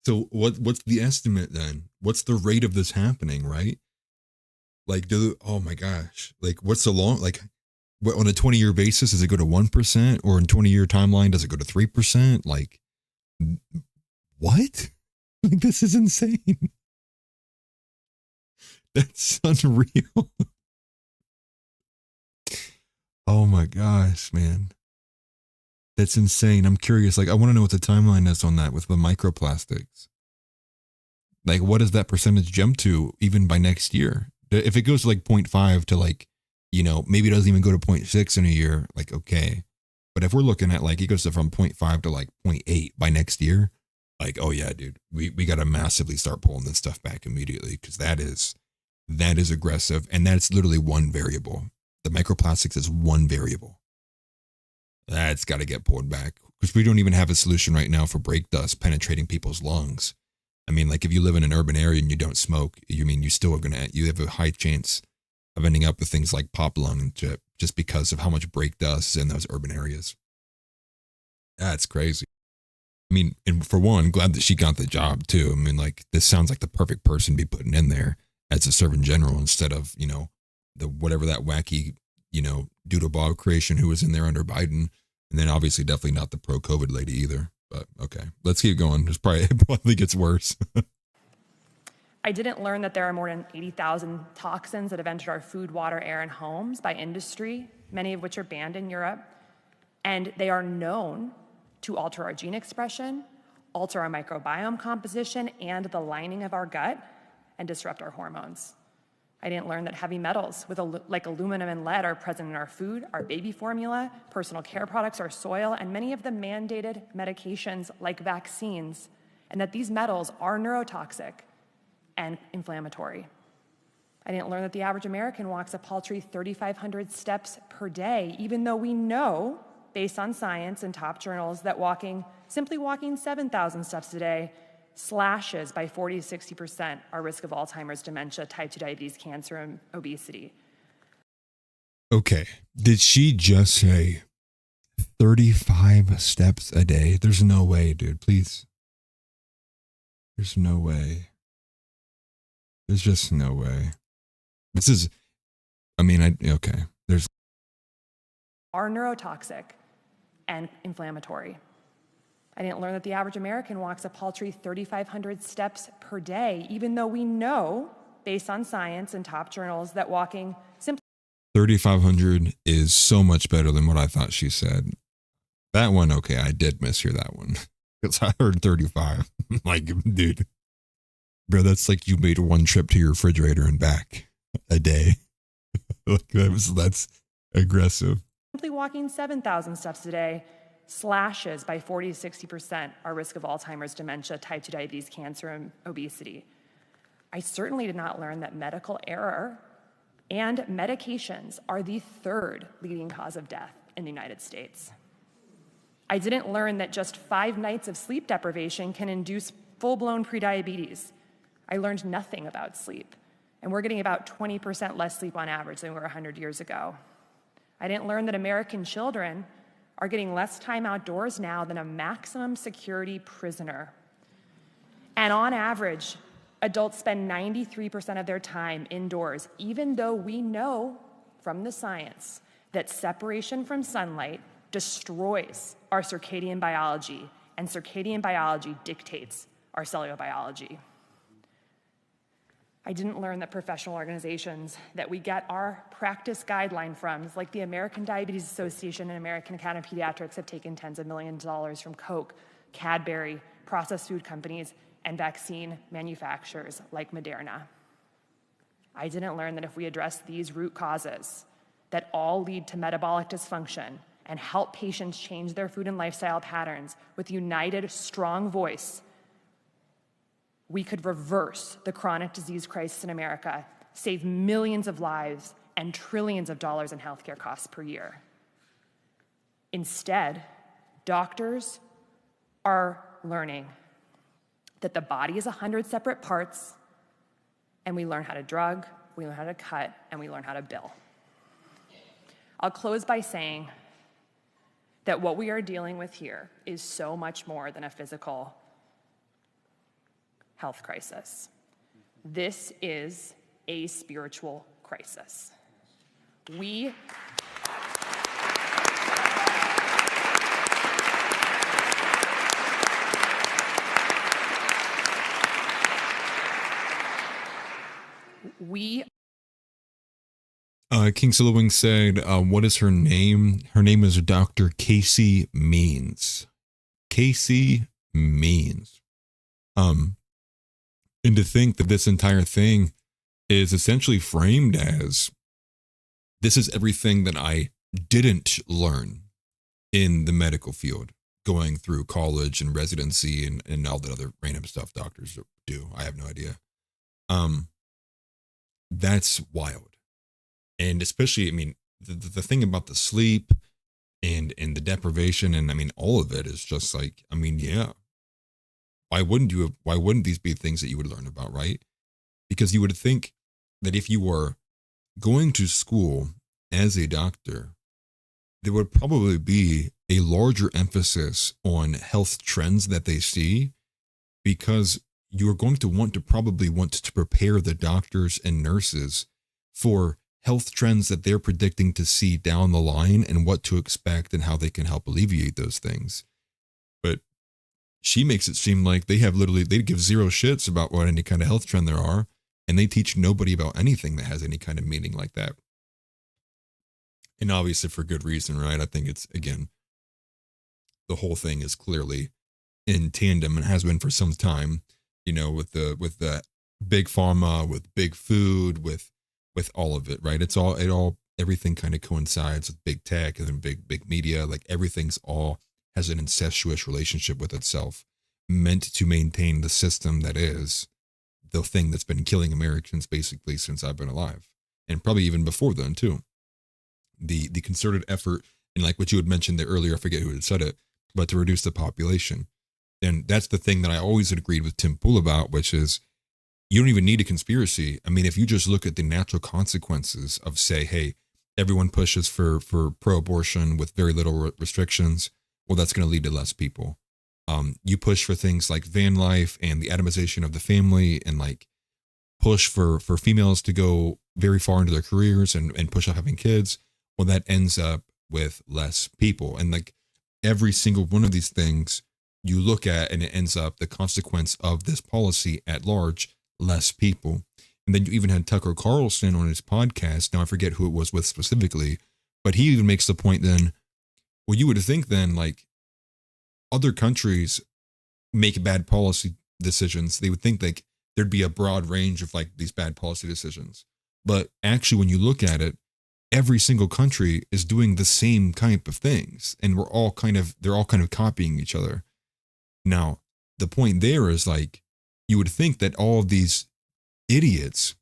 so what's the estimate then? What's the rate of this happening, right? Like, oh my gosh. Like, what's the long, like, what, on a 20-year basis, does it go to 1%? Or in 20-year timeline, does it go to 3%? Like, what? Like, this is insane. That's unreal. Oh my gosh, man. That's insane. I'm curious. Like, I want to know what the timeline is on that with the microplastics. Like, what does that percentage jump to even by next year? If it goes to like 0.5 to like, you know, maybe it doesn't even go to 0.6 in a year, like, okay. But if we're looking at like, it goes from 0.5 to like 0.8 by next year, like, oh yeah, dude, we got to massively start pulling this stuff back immediately, because that is aggressive. And that's literally one variable. The microplastics is one variable. That's got to get pulled back, because we don't even have a solution right now for brake dust penetrating people's lungs. I mean, like, if you live in an urban area and you don't smoke, you still are you have a high chance of ending up with things like pop lung just because of how much brake dust is in those urban areas. That's crazy. I mean, and for one, glad that she got the job too. I mean, like, this sounds like the perfect person to be putting in there as a Surgeon General instead of, you know, the whatever that wacky, you know, Doodle Bob creation who was in there under Biden. And then obviously definitely not the pro-COVID lady either. But okay, let's keep going. It probably gets worse. I didn't learn that there are more than 80,000 toxins that have entered our food, water, air, and homes by industry, many of which are banned in Europe. And they are known to alter our gene expression, alter our microbiome composition and the lining of our gut, and disrupt our hormones. I didn't learn that heavy metals like aluminum and lead are present in our food, our baby formula, personal care products, our soil, and many of the mandated medications like vaccines, and that these metals are neurotoxic and inflammatory. I didn't learn that the average American walks a paltry 3,500 steps per day, even though we know, based on science and top journals, that simply walking 7,000 steps a day slashes by 40 to 60% our risk of Alzheimer's, dementia, type 2 diabetes, cancer, and obesity. Okay, did she just say 35 steps a day? There's no way, dude, please. There's no way. There's just no way. This is, okay. There's. Are neurotoxic and inflammatory. I didn't learn that the average American walks a paltry 3,500 steps per day, even though we know, based on science and top journals, that walking simply 3,500 is so much better than what I thought she said. That one, okay, I did mishear that one. Because I heard 35. Like, dude. Bro, that's like you made one trip to your refrigerator and back a day. Like that's aggressive. Simply walking 7,000 steps a day slashes by 40 to 60% our risk of Alzheimer's, dementia, type 2 diabetes, cancer, and obesity. I certainly did not learn that medical error and medications are the third leading cause of death in the United States. I didn't learn that just 5 nights of sleep deprivation can induce full-blown prediabetes. I learned nothing about sleep, and we're getting about 20% less sleep on average than we were 100 years ago. I didn't learn that American children are getting less time outdoors now than a maximum security prisoner. And on average, adults spend 93% of their time indoors, even though we know from the science that separation from sunlight destroys our circadian biology, and circadian biology dictates our cellular biology. I didn't learn that professional organizations that we get our practice guideline from, like the American Diabetes Association and American Academy of Pediatrics, have taken tens of millions of dollars from Coke, Cadbury, processed food companies, and vaccine manufacturers like Moderna. I didn't learn that if we address these root causes that all lead to metabolic dysfunction and help patients change their food and lifestyle patterns with a united, strong voice, we could reverse the chronic disease crisis in America, save millions of lives and trillions of dollars in healthcare costs per year. Instead, doctors are learning that the body is 100 separate parts, and we learn how to drug, we learn how to cut, and we learn how to bill. I'll close by saying that what we are dealing with here is so much more than a physical health crisis. This is a spiritual crisis. We King Silverwing said, what is her name? Her name is Dr. Casey Means. Casey Means. And to think that this entire thing is essentially framed as, this is everything that I didn't learn in the medical field, going through college and residency and all the other random stuff doctors do. I have no idea. That's wild. And especially, the thing about the sleep and the deprivation, and all of it is just like, yeah. Why wouldn't these be things that you would learn about, right? Because you would think that if you were going to school as a doctor, there would probably be a larger emphasis on health trends that they see, because you're going to want to prepare the doctors and nurses for health trends that they're predicting to see down the line and what to expect and how they can help alleviate those things. But she makes it seem like they give zero shits about what any kind of health trend there are, and they teach nobody about anything that has any kind of meaning like that. And obviously for good reason, right? I think it's, again, the whole thing is clearly in tandem and has been for some time, with the big pharma, with big food, with all of it, right? Everything kind of coincides with big tech and big media. Like everything's all has an incestuous relationship with itself, meant to maintain the system that is the thing that's been killing Americans basically since I've been alive, and probably even before then too. The concerted effort, and like what you had mentioned there earlier, I forget who had said it, but to reduce the population. And that's the thing that I always had agreed with Tim Pool about, which is you don't even need a conspiracy. I mean, if you just look at the natural consequences of, say, hey, everyone pushes for pro-abortion with very little restrictions, well, that's going to lead to less people. You push for things like van life and the atomization of the family, and like push for females to go very far into their careers and push up having kids. Well, that ends up with less people. And like every single one of these things you look at, and it ends up the consequence of this policy at large, less people. And then you even had Tucker Carlson on his podcast. Now I forget who it was with specifically, but he even makes the point then, well, you would think then, like, other countries make bad policy decisions. They would think like there'd be a broad range of like these bad policy decisions. But actually, when you look at it, every single country is doing the same type of things, and they're all kind of copying each other. Now, the point there is like, you would think that all of these idiots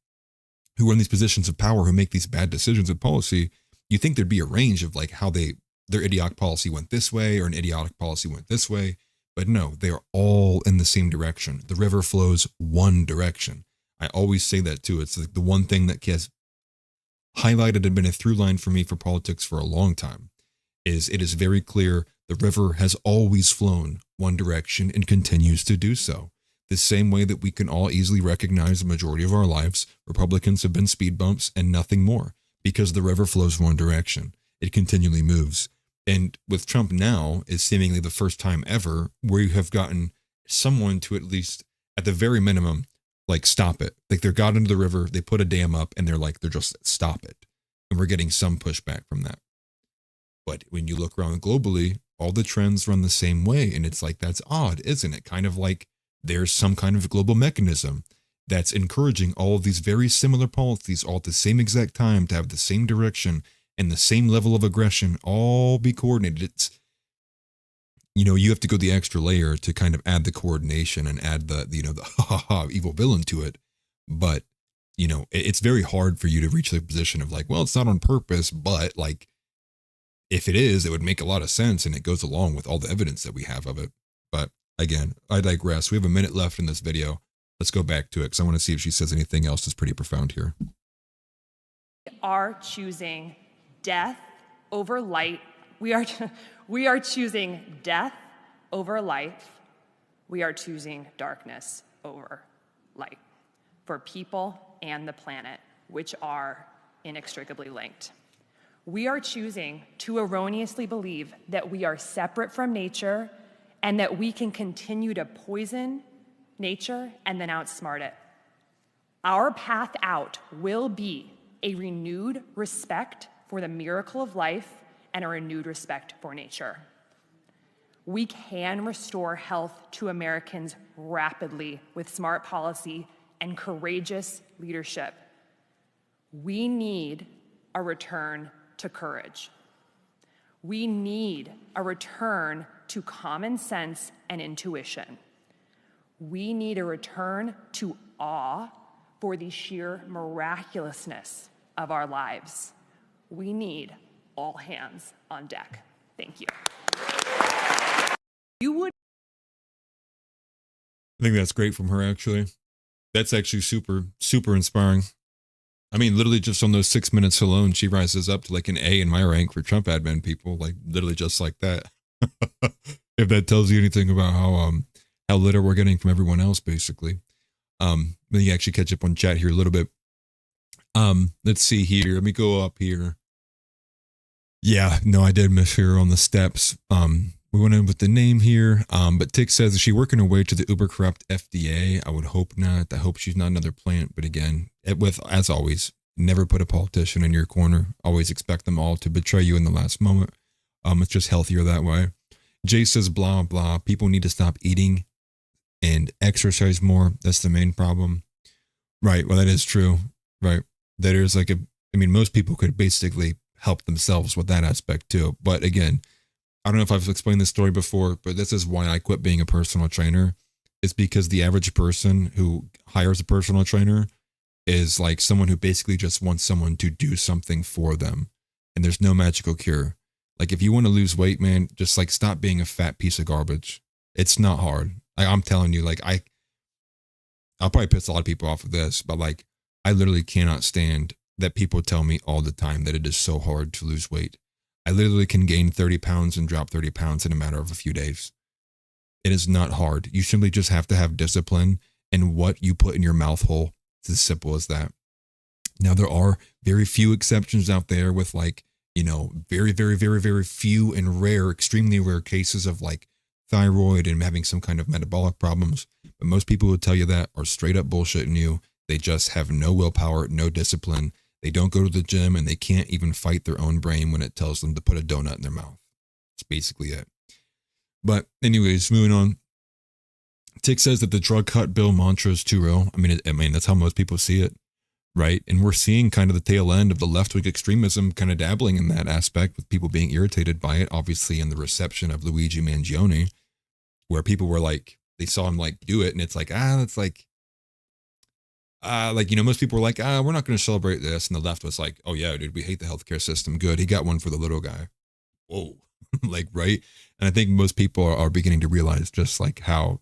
who are in these positions of power, who make these bad decisions with policy, you think there'd be a range of like how their idiotic policy went this way, or an idiotic policy went this way. But no, they are all in the same direction. The river flows one direction. I always say that too. It's like the one thing that has highlighted and been a through line for me for politics for a long time is it is very clear the river has always flown one direction and continues to do so. The same way that we can all easily recognize the majority of our lives, Republicans have been speed bumps and nothing more, because the river flows one direction. It continually moves. And with Trump now is seemingly the first time ever where you have gotten someone to at least, at the very minimum, like stop it. Like they're got into the river, they put a dam up, and they're just stop it. And we're getting some pushback from that. But when you look around globally, all the trends run the same way. And it's like, that's odd, isn't it? Kind of like there's some kind of global mechanism that's encouraging all of these very similar policies all at the same exact time to have the same direction and the same level of aggression all be coordinated. It's, you have to go the extra layer to kind of add the coordination and add the evil villain to it. But, it's very hard for you to reach the position of like, well, it's not on purpose, but like, if it is, it would make a lot of sense, and it goes along with all the evidence that we have of it. But again, I digress. We have a minute left in this video. Let's go back to it because I want to see if she says anything else that's pretty profound here. We are choosing death over light. We are choosing death over life. We are choosing darkness over light for people and the planet, which are inextricably linked. We are choosing to erroneously believe that we are separate from nature and that we can continue to poison nature and then outsmart it. Our path out will be a renewed respect for the miracle of life and a renewed respect for nature. We can restore health to Americans rapidly with smart policy and courageous leadership. We need a return to courage. We need a return to common sense and intuition. We need a return to awe for the sheer miraculousness of our lives. We need all hands on deck. Thank you. I think that's great from her, actually. That's actually super, super inspiring. I mean, literally just on those 6 minutes alone, she rises up to like an A in my rank for Trump admin people, like literally just like that. If that tells you anything about how little we're getting from everyone else, basically. Then you actually catch up on chat here a little bit. Let's see here. Let me go up here. Yeah, no, I did miss her on the steps. We went in with the name here. But Tick says, is she working her way to the uber corrupt FDA? I would hope not. I hope she's not another plant. But again, as always, never put a politician in your corner. Always expect them all to betray you in the last moment. It's just healthier that way. Jay says, blah, blah. People need to stop eating and exercise more. That's the main problem. Right. Well, that is true. Right. That is like most people could basically help themselves with that aspect too. But again, I don't know if I've explained this story before, but this is why I quit being a personal trainer. It's because the average person who hires a personal trainer is like someone who basically just wants someone to do something for them. And there's no magical cure. Like if you want to lose weight, man, just like stop being a fat piece of garbage. It's not hard. I'm telling you, like I'll probably piss a lot of people off of this, but like I literally cannot stand that people tell me all the time that it is so hard to lose weight. I literally can gain 30 pounds and drop 30 pounds in a matter of a few days. It is not hard. You simply just have to have discipline in what you put in your mouth hole. It's as simple as that. Now, there are very few exceptions out there with like, very, very, very, very few and rare, extremely rare cases of like thyroid and having some kind of metabolic problems. But most people who tell you that are straight up bullshitting you. They just have no willpower, no discipline. They don't go to the gym and they can't even fight their own brain when it tells them to put a donut in their mouth. That's basically it. But anyways, moving on. Tick says that the drug cut bill mantra is too real. I mean, that's how most people see it, right? And we're seeing kind of the tail end of the left-wing extremism kind of dabbling in that aspect with people being irritated by it, obviously in the reception of Luigi Mangione, where people were like, they saw him like do it and it's like, that's like, most people were like, we're not going to celebrate this. And the left was like, oh yeah, dude, we hate the healthcare system. Good. He got one for the little guy. Whoa. Like, right. And I think most people are beginning to realize just like how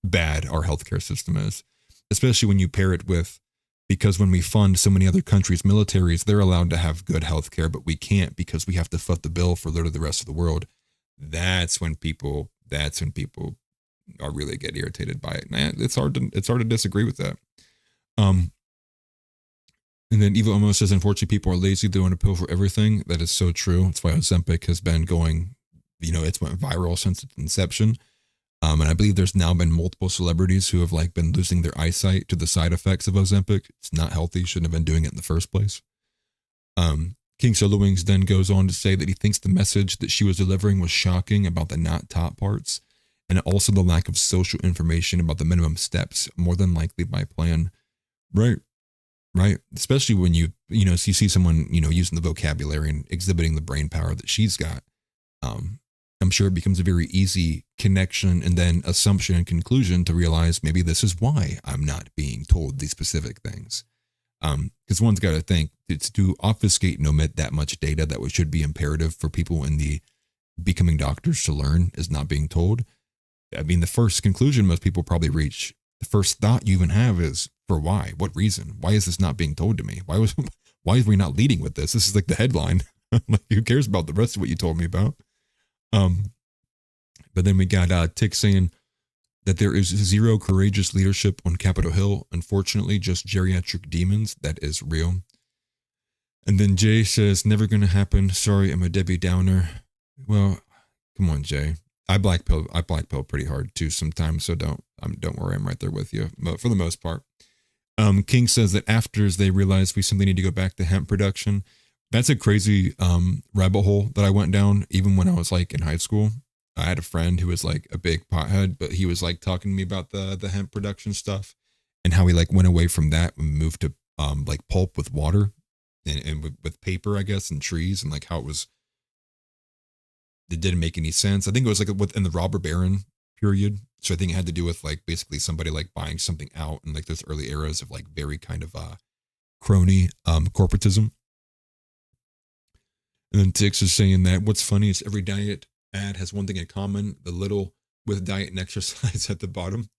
bad our healthcare system is, especially when you pair it with, because when we fund so many other countries' militaries, they're allowed to have good healthcare, but we can't because we have to foot the bill for literally the rest of the world. That's when people are really get irritated by it. Man, it's hard to disagree with that. And then Eva almost says, unfortunately, people are lazy. They want to pill for everything. That is so true. That's why Ozempic has been going, it's went viral since its inception. And I believe there's now been multiple celebrities who have like been losing their eyesight to the side effects of Ozempic. It's not healthy. Shouldn't have been doing it in the first place. King Solo Wings then goes on to say that he thinks the message that she was delivering was shocking about the not top parts, and also the lack of social information about the minimum steps, more than likely by plan. Right. Especially when you see someone, using the vocabulary and exhibiting the brain power that she's got. I'm sure it becomes a very easy connection and then assumption and conclusion to realize maybe this is why I'm not being told these specific things. Because one's got to think it's to obfuscate and omit that much data that should be imperative for people in the becoming doctors to learn is not being told. I mean, the first conclusion most people probably reach, the first thought you even have is, for why? What reason? Why is this not being told to me? Why is we not leading with this? This is like the headline. Like, who cares about the rest of what you told me about? But then we got Tick saying that there is zero courageous leadership on Capitol Hill. Unfortunately, just geriatric demons. That is real. And then Jay says, never going to happen. Sorry, I'm a Debbie Downer. Well, come on, Jay. I black pill pretty hard too sometimes, so don't worry, I'm right there with you. But for the most part. King says that after they realized we simply need to go back to hemp production. That's a crazy rabbit hole that I went down even when I was like in high school. I had a friend who was like a big pothead, but he was like talking to me about the hemp production stuff and how he like went away from that and moved to like pulp with water and with paper, I guess, and trees, and like how it didn't make any sense. I think it was like within the robber baron period. So I think it had to do with like basically somebody like buying something out in like those early eras of like very kind of crony corporatism. And then Tix is saying that what's funny is every diet ad has one thing in common, the little with diet and exercise at the bottom,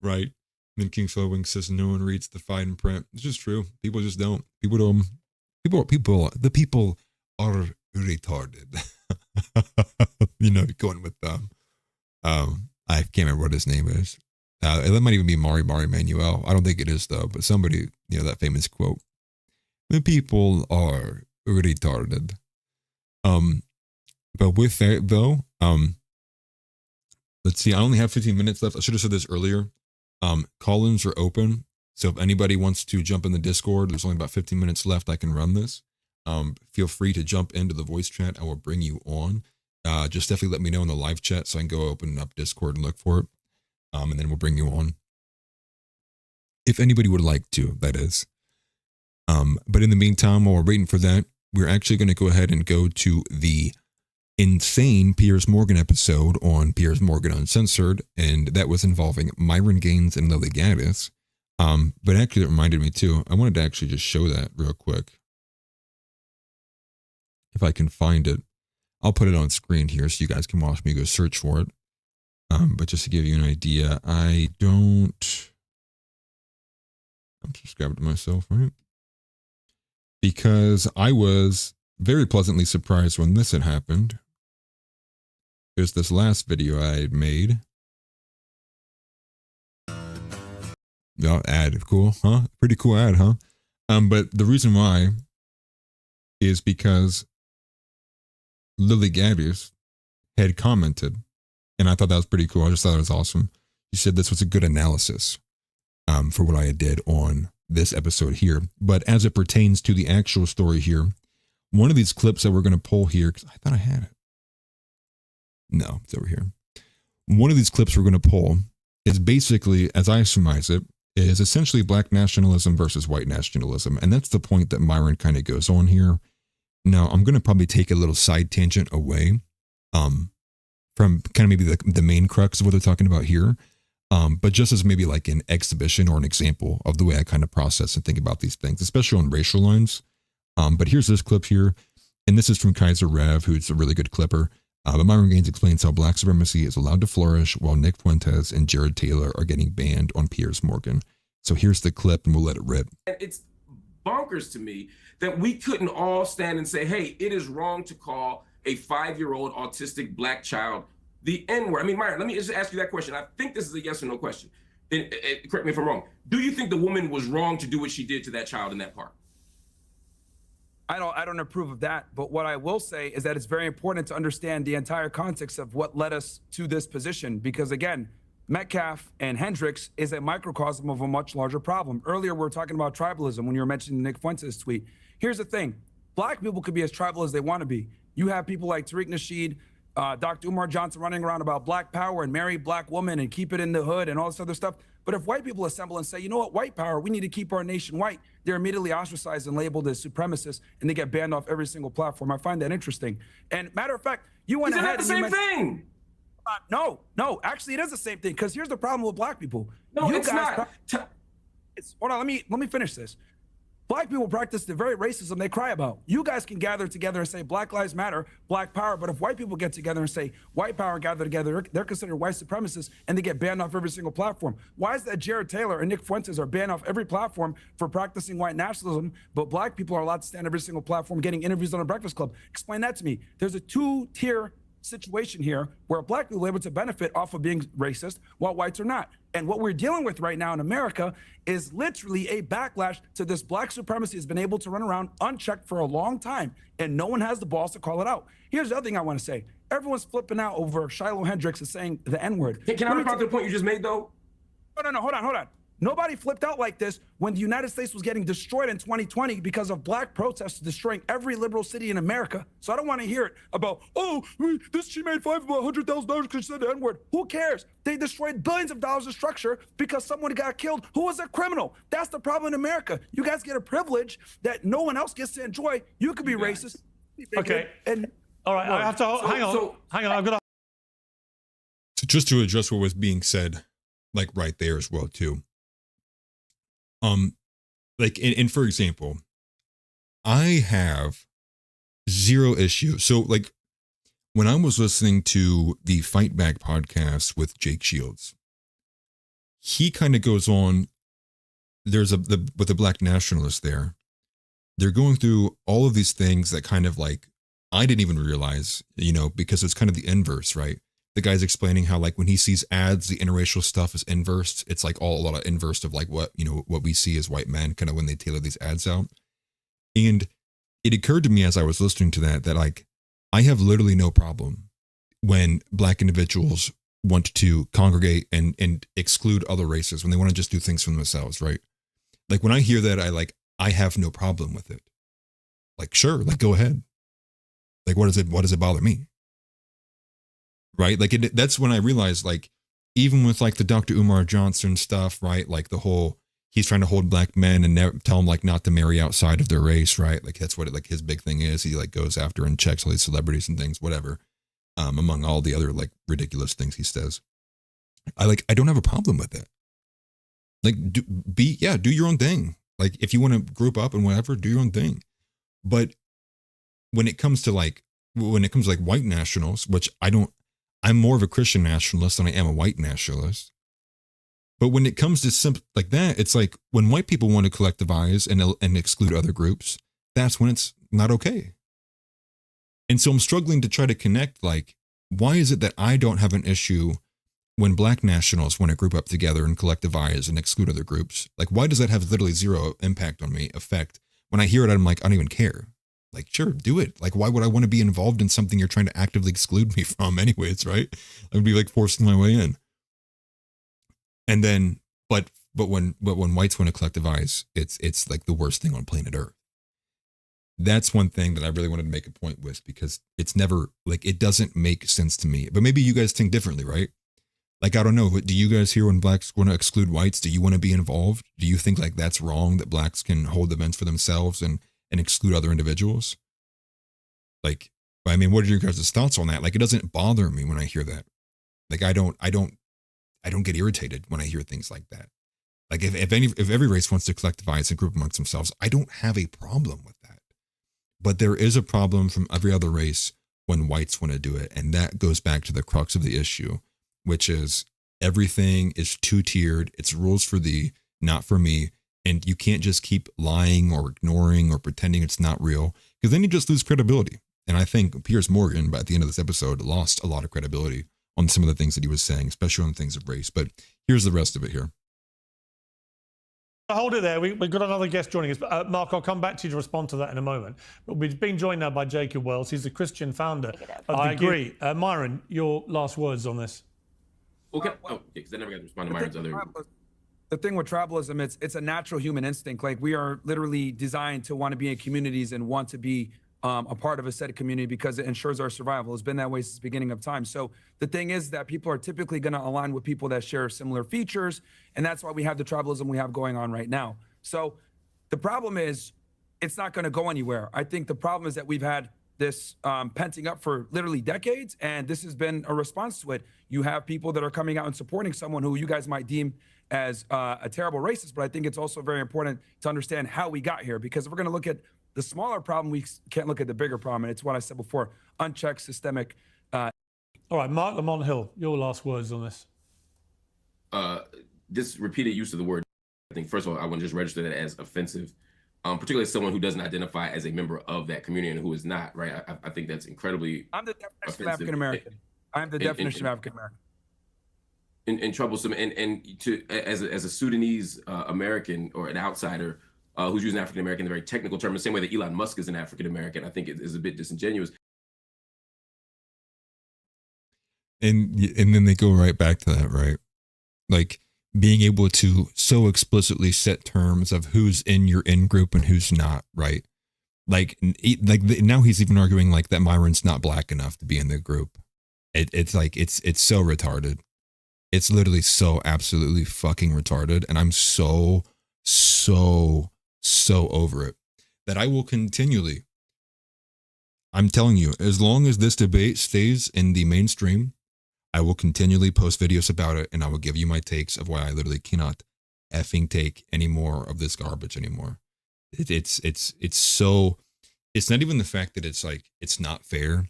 right? And then King Flowing says no one reads the fine print. It's just true. People just don't. The people are retarded. Going with I can't remember what his name is. That might even be Mari Manuel. I don't think it is though, but somebody, that famous quote. The people are retarded. But with that though, Let's see. I only have 15 minutes left. I should have said this earlier. Call-ins are open. So if anybody wants to jump in the Discord, there's only about 15 minutes left. I can run this. Feel free to jump into the voice chat. I will bring you on. Just definitely let me know in the live chat so I can go open up Discord and look for it. And then we'll bring you on. If anybody would like to, that is. But in the meantime, while we're waiting for that, we're actually going to go ahead and go to the insane Piers Morgan episode on Piers Morgan Uncensored. And that was involving Myron Gaines and Lily Gaddis. But actually it reminded me too. I wanted to actually just show that real quick. If I can find it, I'll put it on screen here so you guys can watch me go search for it. But just to give you an idea, I'm subscribed to myself, right? Because I was very pleasantly surprised when this had happened. There's this last video I had made. Yeah, ad, cool, huh? Pretty cool ad, huh? But the reason why is because Lily Gaddis had commented, and I thought that was pretty cool. I just thought it was awesome. She said this was a good analysis for what I did on this episode here. But as it pertains to the actual story here, one of these clips that we're going to pull here, because I thought I had it. No, it's over here. One of these clips we're going to pull is basically, as I surmise it, is essentially black nationalism versus white nationalism. And that's the point that Myron kind of goes on here. Now, I'm going to probably take a little side tangent away from kind of maybe the main crux of what they're talking about here. But just as maybe like an exhibition or an example of the way I kind of process and think about these things, especially on racial lines. But here's this clip here. And this is from Kaiser Rev, who's a really good clipper. But Myron Gaines explains how black supremacy is allowed to flourish while Nick Fuentes and Jared Taylor are getting banned on Piers Morgan. So here's the clip and we'll let it rip. It's bonkers to me that we couldn't all stand and say, hey, it is wrong to call a 5-year-old autistic black child the N-word. I mean, Myron, let me just ask you that question. I think this is a yes or no question. And correct me if I'm wrong. Do you think the woman was wrong to do what she did to that child in that park? I don't approve of that. But what I will say is that it's very important to understand the entire context of what led us to this position. Because again, Metcalf and Hendricks is a microcosm of a much larger problem. Earlier, we were talking about tribalism when you were mentioning Nick Fuentes' tweet. Here's the thing. Black people could be as tribal as they want to be. You have people like Tariq Nasheed, Dr. Umar Johnson running around about black power and marry black women and keep it in the hood and all this other stuff. But if white people assemble and say, you know what, white power, we need to keep our nation white, they're immediately ostracized and labeled as supremacists, and they get banned off every single platform. I find that interesting. And matter of fact, you went ahead. Is that the same thing? No, actually it is the same thing, because here's the problem with black people. No, it's not. Hold on, let me finish this. Black people practice the very racism they cry about. You guys can gather together and say Black Lives Matter, Black Power, but if white people get together and say white power, gather together, they're considered white supremacists and they get banned off every single platform. Why is that Jared Taylor and Nick Fuentes are banned off every platform for practicing white nationalism, but black people are allowed to stand every single platform getting interviews on a Breakfast Club? Explain that to me. There's a two-tier situation here where black people are able to benefit off of being racist while whites are not. And what we're dealing with right now in America is literally a backlash to this black supremacy has been able to run around unchecked for a long time, and no one has the balls to call it out. Here's the other thing I want to say. Everyone's flipping out over Shiloh Hendricks is saying the N-word. Hey, can I respond to the point you just made, though? No, hold on. Nobody flipped out like this when the United States was getting destroyed in 2020 because of black protests destroying every liberal city in America. So I don't want to hear it about, she made $100,000 because she said the N-word. Who cares? They destroyed billions of dollars of structure because someone got killed who was a criminal. That's the problem in America. You guys get a privilege that no one else gets to enjoy. You could be racist. Okay. All right. I have to hang on. I've got to. So just to address what was being said, like right there as well too. Like in for example, I have zero issue. So like when I was listening to the Fight Back podcast with Jake Shields, he kind of goes on, with the black nationalists there, they're going through all of these things that kind of like, I didn't even realize, because it's kind of the inverse, right? The guy's explaining how like when he sees ads, the interracial stuff is inversed. It's like a lot of inverse of like what we see as white men kind of when they tailor these ads out. And it occurred to me as I was listening to that like I have literally no problem when black individuals want to congregate and exclude other races, when they want to just do things for themselves, right? Like when I hear that, I have no problem with it. Like, sure, like go ahead. Like, what does it bother me? Right? Like that's when I realized, like, even with like the Dr. Umar Johnson stuff, right? Like the whole, he's trying to hold black men and tell them like not to marry outside of their race, right? Like that's what like his big thing is. He like goes after and checks all these celebrities and things, whatever. Among all the other like ridiculous things he says. I don't have a problem with it. Like do your own thing. Like if you want to group up and whatever, do your own thing. But when it comes to white nationals, which I'm more of a Christian nationalist than I am a white nationalist. But when it comes to simple like that, it's like when white people want to collectivize and exclude other groups, that's when it's not okay. And so I'm struggling to try to connect, like, why is it that I don't have an issue when black nationals want to group up together and collectivize and exclude other groups? Like, why does that have literally zero effect? When I hear it, I'm like, I don't even care. Like, sure, do it. Like, why would I want to be involved in something you're trying to actively exclude me from anyways, right? I would be like forcing my way in. And then, but when whites want to collectivize, it's like the worst thing on planet Earth. That's one thing that I really wanted to make a point with, because it's never like, it doesn't make sense to me. But maybe you guys think differently, right? Like, I don't know. Do you guys hear when blacks want to exclude whites? Do you want to be involved? Do you think like that's wrong, that blacks can hold events for themselves and exclude other individuals? Like, I mean, what are your guys' thoughts on that? Like, it doesn't bother me when I hear that. Like, I don't get irritated when I hear things like that. Like if every race wants to collectivize and group amongst themselves, I don't have a problem with that. But there is a problem from every other race when whites want to do it. And that goes back to the crux of the issue, which is everything is two-tiered. It's rules for thee, not for me. And you can't just keep lying or ignoring or pretending it's not real, because then you just lose credibility. And I think Piers Morgan, by the end of this episode, lost a lot of credibility on some of the things that he was saying, especially on things of race. But here's the rest of it here. Hold it there. We've got another guest joining us. Mark, I'll come back to you to respond to that in a moment. But we've been joined now by Jacob Wells. He's a Christian founder. I agree. Myron, your last words on this. Okay. Because I never got to respond to Myron's other. The thing with tribalism, it's a natural human instinct. Like, we are literally designed to want to be in communities and want to be a part of a set of community because it ensures our survival. It's been that way since the beginning of time. So the thing is that people are typically going to align with people that share similar features, and that's why we have the tribalism we have going on right now. So the problem is, it's not going to go anywhere. I think the problem is that we've had this penting up for literally decades, and this has been a response to it. You have people that are coming out and supporting someone who you guys might deem as a terrible racist, but I think it's also very important to understand how we got here, because if we're going to look at the smaller problem, we can't look at the bigger problem, and it's what I said before: unchecked systemic. All right, Mark Lamont Hill, your last words on this. This repeated use of the word, I think, first of all, I want to just register that as offensive, particularly as someone who doesn't identify as a member of that community and who is not, right? I think that's incredibly I'm the definition of African American. I'm the definition of African American. And troublesome, and to as a Sudanese American or an outsider who's using African American in a very technical term, the same way that Elon Musk is an African American, I think it is a bit disingenuous. And then they go right back to that, right? Like being able to so explicitly set terms of who's in your in group and who's not, right? Like now he's even arguing like that Myron's not black enough to be in the group. It's like it's so retarded. It's literally so absolutely fucking retarded, and I'm so over it that I will continually. I'm telling you, as long as this debate stays in the mainstream, I will continually post videos about it, and I will give you my takes of why I literally cannot effing take any more of this garbage anymore. It's so. It's not even the fact that it's like it's not fair.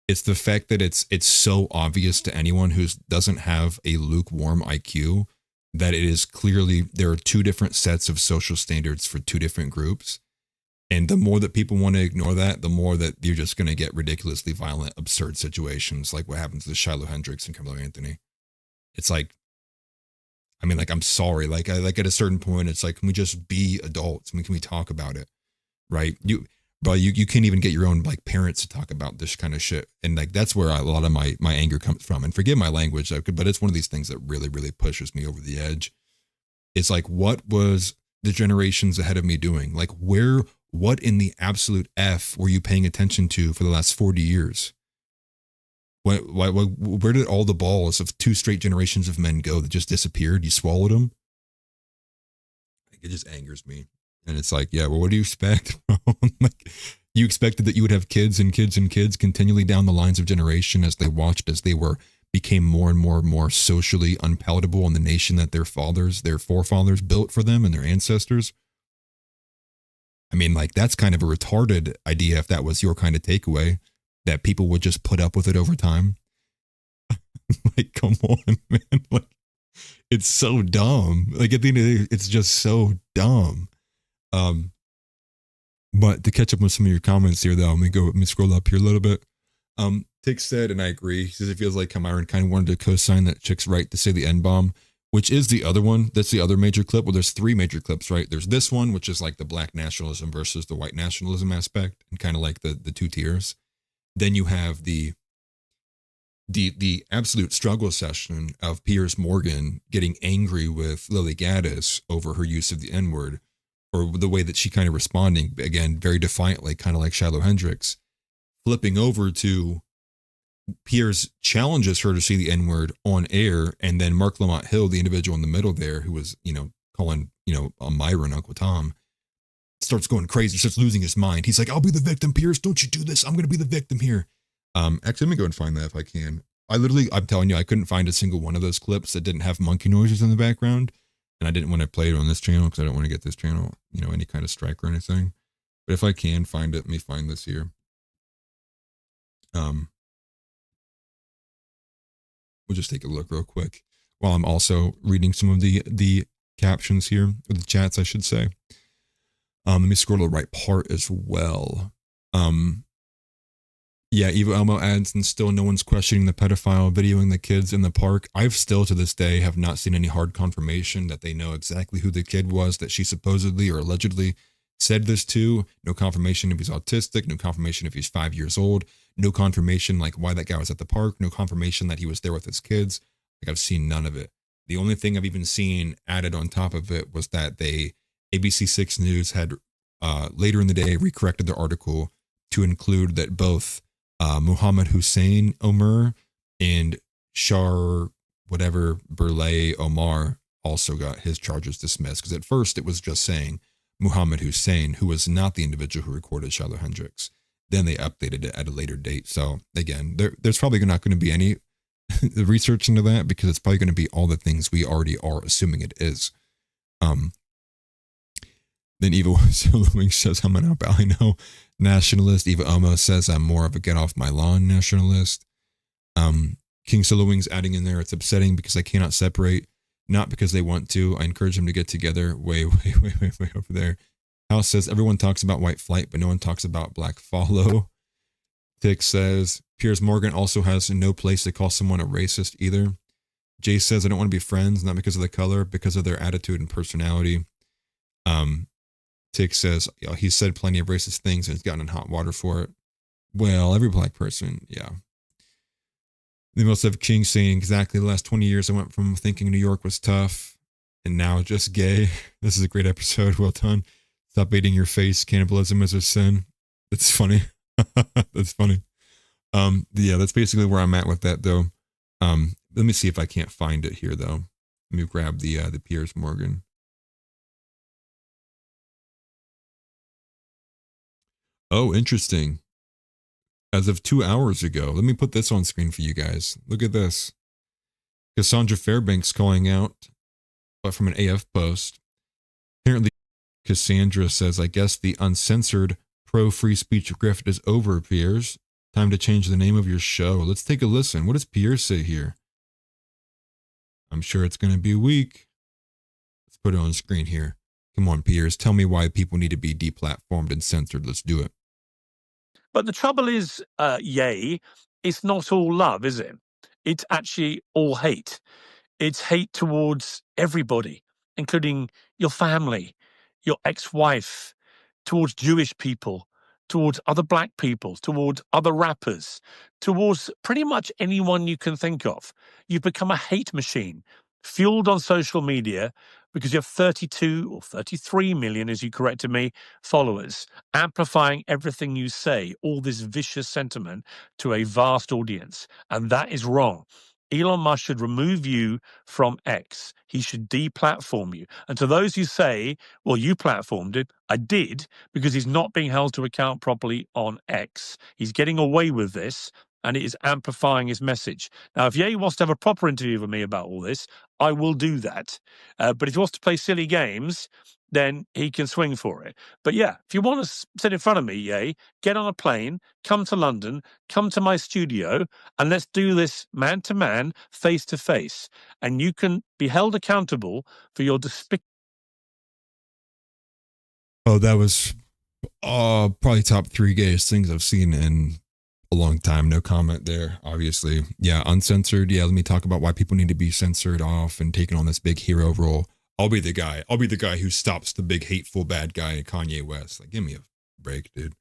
It's the fact that it's so obvious to anyone who doesn't have a lukewarm IQ that it is clearly there are two different sets of social standards for two different groups. And the more that people want to ignore that, the more that you're just going to get ridiculously violent, absurd situations like what happens to Shiloh Hendricks and Carmelo Anthony. It's like, I mean, like, I'm sorry. Like at a certain point, it's like, can we just be adults? I mean, can we talk about it? Right? but you can't even get your own like parents to talk about this kind of shit. And like that's where a lot of my anger comes from. And forgive my language, but it's one of these things that really, really pushes me over the edge. It's like, what was the generations ahead of me doing? Like what in the absolute F were you paying attention to for the last 40 years? Where did all the balls of 2 straight generations of men go that just disappeared? You swallowed them? Like, it just angers me. And it's like, yeah, well, what do you expect? Like, you expected that you would have kids and kids and kids continually down the lines of generation as they watched, as they became more and more and more socially unpalatable in the nation that their forefathers built for them and their ancestors. I mean, like, that's kind of a retarded idea if that was your kind of takeaway, that people would just put up with it over time. Like, come on, man. Like, it's so dumb. Like, at the end of the day, it's just so dumb. But to catch up with some of your comments here, though, let me scroll up here a little bit. Tick said, and I agree, he says it feels like Myron kind of wanted to co-sign that chick's right to say the N-bomb, which is the other one. That's the other major clip. Well, there's 3 major clips, right? There's this one, which is like the black nationalism versus the white nationalism aspect, and kind of like the 2 tiers. Then you have the absolute struggle session of Piers Morgan getting angry with Lily Gaddis over her use of the N-word, or the way that she kind of responding, again, very defiantly, kind of like Shiloh Hendricks, flipping over to Piers challenges her to see the N-word on air, and then Mark Lamont Hill, the individual in the middle there, who was, calling, a Myron Uncle Tom, starts going crazy, starts losing his mind. He's like, I'll be the victim, Piers. Don't you do this. I'm going to be the victim here. Actually, let me go and find that if I can. I'm telling you, I couldn't find a single one of those clips that didn't have monkey noises in the background. And I didn't want to play it on this channel because I don't want to get this channel, any kind of strike or anything. But if I can find it, let me find this here. We'll just take a look real quick while I'm also reading some of the captions here, or the chats, I should say. Let me scroll to the right part as well. Yeah, Evo Elmo adds, and still no one's questioning the pedophile videoing the kids in the park. I've still to this day have not seen any hard confirmation that they know exactly who the kid was that she supposedly or allegedly said this to. No confirmation if he's autistic, no confirmation if he's 5 years old, no confirmation like why that guy was at the park, no confirmation that he was there with his kids. Like, I've seen none of it. The only thing I've even seen added on top of it was that ABC6 News had later in the day recorrected their article to include that both Muhammad Hussein Omer and Shar whatever Burley Omar also got his charges dismissed, because at first it was just saying Muhammad Hussein, who was not the individual who recorded Shiloh Hendricks. Then they updated it at a later date. So again, there's probably not going to be any research into that, because it's probably going to be all the things we already are assuming it is. Then Eva Soloing says, I'm an albino nationalist. Eva Omo says, I'm more of a get off my lawn nationalist. King Soloing's adding in there, it's upsetting because I cannot separate, not because they want to. I encourage them to get together. Way over there. House says, everyone talks about white flight, but no one talks about black follow. Tick says, Piers Morgan also has no place to call someone a racist either. Jay says, I don't want to be friends, not because of the color, because of their attitude and personality. Tick says, he said plenty of racist things and he's gotten in hot water for it. Well, every black person, yeah. They must have King saying, exactly the last 20 years I went from thinking New York was tough and now just gay. This is a great episode. Well done. Stop eating your face. Cannibalism is a sin. That's funny. That's funny. Yeah, that's basically where I'm at with that, though. Let me see if I can't find it here, though. Let me grab the Piers Morgan. Oh, interesting. As of 2 hours ago, let me put this on screen for you guys. Look at this. Cassandra Fairbanks calling out, but from an AF post. Apparently, Cassandra says, I guess the uncensored pro-free speech grift is over, Piers. Time to change the name of your show. Let's take a listen. What does Piers say here? I'm sure it's going to be weak. Let's put it on screen here. Come on, Piers. Tell me why people need to be deplatformed and censored. Let's do it. But the trouble is, Ye, it's not all love, is it? It's actually all hate. It's hate towards everybody, including your family, your ex-wife, towards Jewish people, towards other black people, towards other rappers, towards pretty much anyone you can think of. You've become a hate machine, fueled on social media because you have 32 or 33 million, as you corrected me, followers, amplifying everything you say, all this vicious sentiment to a vast audience. And that is wrong. Elon Musk should remove you from X. He should deplatform you. And to those who say, well, you platformed it, I did, because he's not being held to account properly on X. He's getting away with this, and it is amplifying his message. Now, if Ye wants to have a proper interview with me about all this, I will do that. But if he wants to play silly games, then he can swing for it. But yeah, if you want to sit in front of me, Ye, get on a plane, come to London, come to my studio, and let's do this man to man, face to face. And you can be held accountable for your despicable. Oh, that was probably top 3 gayest things I've seen in a long time. No comment there, obviously. Yeah, uncensored. Yeah, let me talk about why people need to be censored off and taking on this big hero role. I'll be the guy. I'll be the guy who stops the big hateful bad guy, Kanye West. Like, give me a break, dude.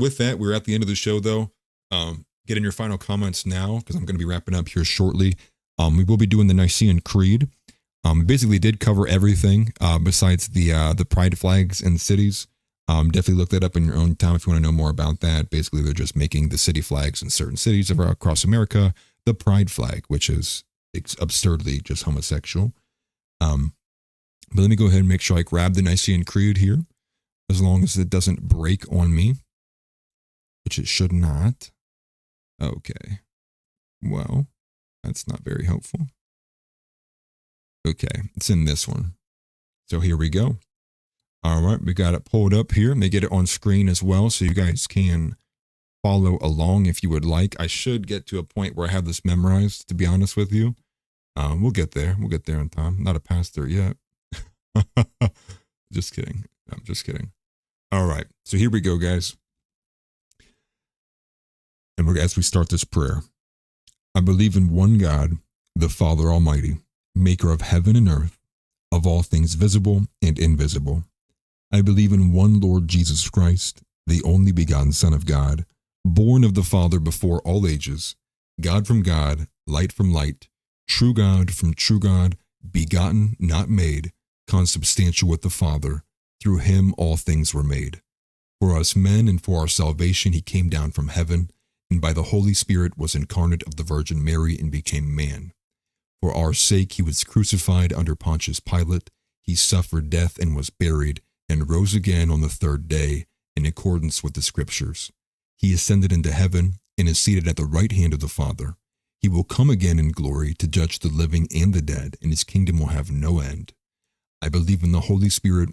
With that, we're at the end of the show, though. Get in your final comments now, because I'm going to be wrapping up here shortly. We will be doing the Nicene Creed. We basically did cover everything besides the pride flags in cities. Definitely look that up in your own time if you want to know more about that. Basically, they're just making the city flags in certain cities across America the pride flag, which is absurdly just homosexual. But let me go ahead and make sure I grab the Nicene Creed here, as long as it doesn't break on me, which it should not. Okay. Well, that's not very helpful. Okay, it's in this one. So here we go. All right, we got it pulled up here. They get it on screen as well, so you guys can follow along if you would like. I should get to a point where I have this memorized, to be honest with you. We'll get there. We'll get there in time. Not a pastor yet. Just kidding. I'm just kidding. All right, so here we go, guys. And as we start this prayer, I believe in one God, the Father Almighty, maker of heaven and earth, of all things visible and invisible. I believe in one Lord Jesus Christ, the only begotten Son of God, born of the Father before all ages, God from God, light from light, true God from true God, begotten, not made, consubstantial with the Father. Through him all things were made. For us men and for our salvation he came down from heaven, and by the Holy Spirit was incarnate of the Virgin Mary and became man. For our sake he was crucified under Pontius Pilate, he suffered death and was buried, and rose again on the 3rd day, in accordance with the Scriptures. He ascended into heaven, and is seated at the right hand of the Father. He will come again in glory to judge the living and the dead, and his kingdom will have no end. I believe in the Holy Spirit,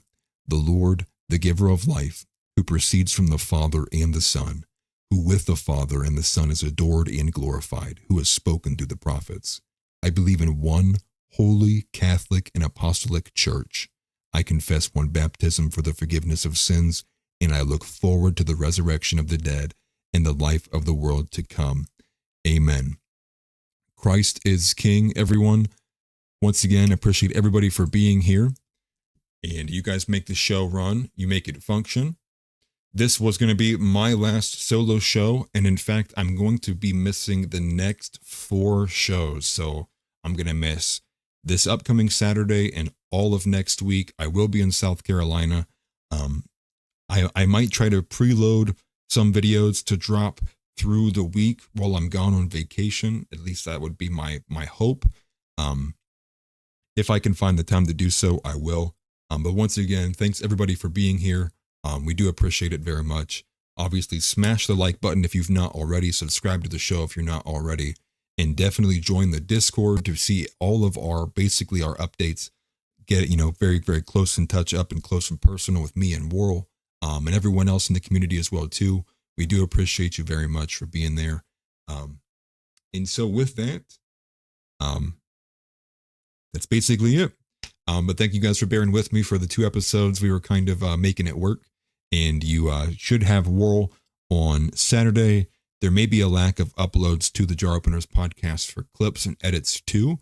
the Lord, the giver of life, who proceeds from the Father and the Son, who with the Father and the Son is adored and glorified, who has spoken through the prophets. I believe in one holy, Catholic, and apostolic church. I confess one baptism for the forgiveness of sins, and I look forward to the resurrection of the dead and the life of the world to come. Amen. Christ is King, everyone. Once again, appreciate everybody for being here. And you guys make the show run. You make it function. This was going to be my last solo show. And in fact, I'm going to be missing the next 4 shows. So I'm going to miss this upcoming Saturday and all of next week. I will be in South Carolina. I might try to preload some videos to drop through the week while I'm gone on vacation. At least that would be my hope. If I can find the time to do so, I will. But once again, thanks everybody for being here. We do appreciate it very much. Obviously, smash the like button if you've not already. Subscribe to the show if you're not already. And definitely join the Discord to see all of our updates. Get, very, very close in touch, up and close and personal with me and Worrell, and everyone else in the community as well, too. We do appreciate you very much for being there. And so with that, that's basically it. But thank you guys for bearing with me for the 2 episodes. We were kind of making it work. And you should have Worrell on Saturday. There may be a lack of uploads to the Jar Openers podcast for clips and edits too.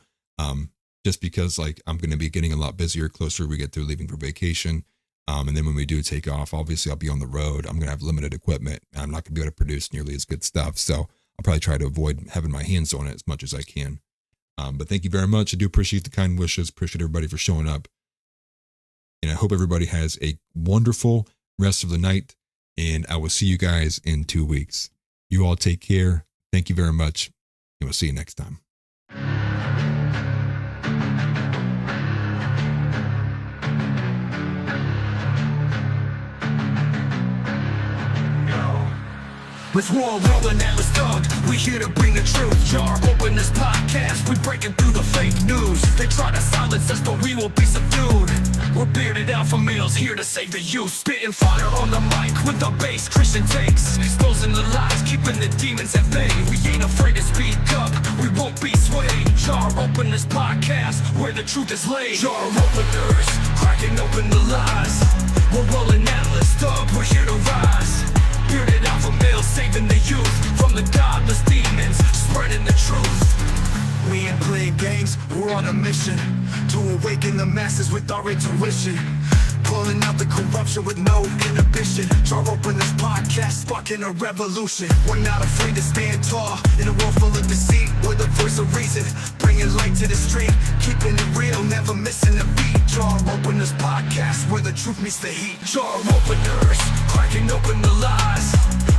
Just because I'm going to be getting a lot busier closer we get through leaving for vacation. And then when we do take off, obviously I'll be on the road. I'm going to have limited equipment. I'm not going to be able to produce nearly as good stuff. So I'll probably try to avoid having my hands on it as much as I can. But thank you very much. I do appreciate the kind wishes. Appreciate everybody for showing up. And I hope everybody has a wonderful rest of the night. And I will see you guys in 2 weeks. You all take care. Thank you very much. And we'll see you next time. Let's roll, rolling Atlas Dog. We here to bring the truth. Jar open this podcast. We breaking through the fake news. They try to silence us, but we will be subdued. We're bearded alpha males here to save the youth. Spitting fire on the mic with the bass Christian takes. Exposing the lies, keeping the demons at bay. We ain't afraid to speak up. We won't be swayed. Jar open this podcast where the truth is laid. Jar openers, cracking open the lies. We're rolling Atlas Dog. We're here to rise. Bearded alpha males saving the youth from the godless demons, spreading the truth. We ain't playing games, we're on a mission to awaken the masses with our intuition. Pulling out the corruption with no inhibition. Jar open this podcast, sparking a revolution. We're not afraid to stand tall in a world full of deceit. We're the voice of reason, bringing light to the street. Keeping it real, never missing a beat. Jar open this podcast where the truth meets the heat. Jar openers, cracking open the lies.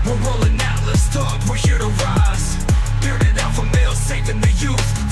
We're rolling Atlas Dog, we're here to rise. Bearded alpha male.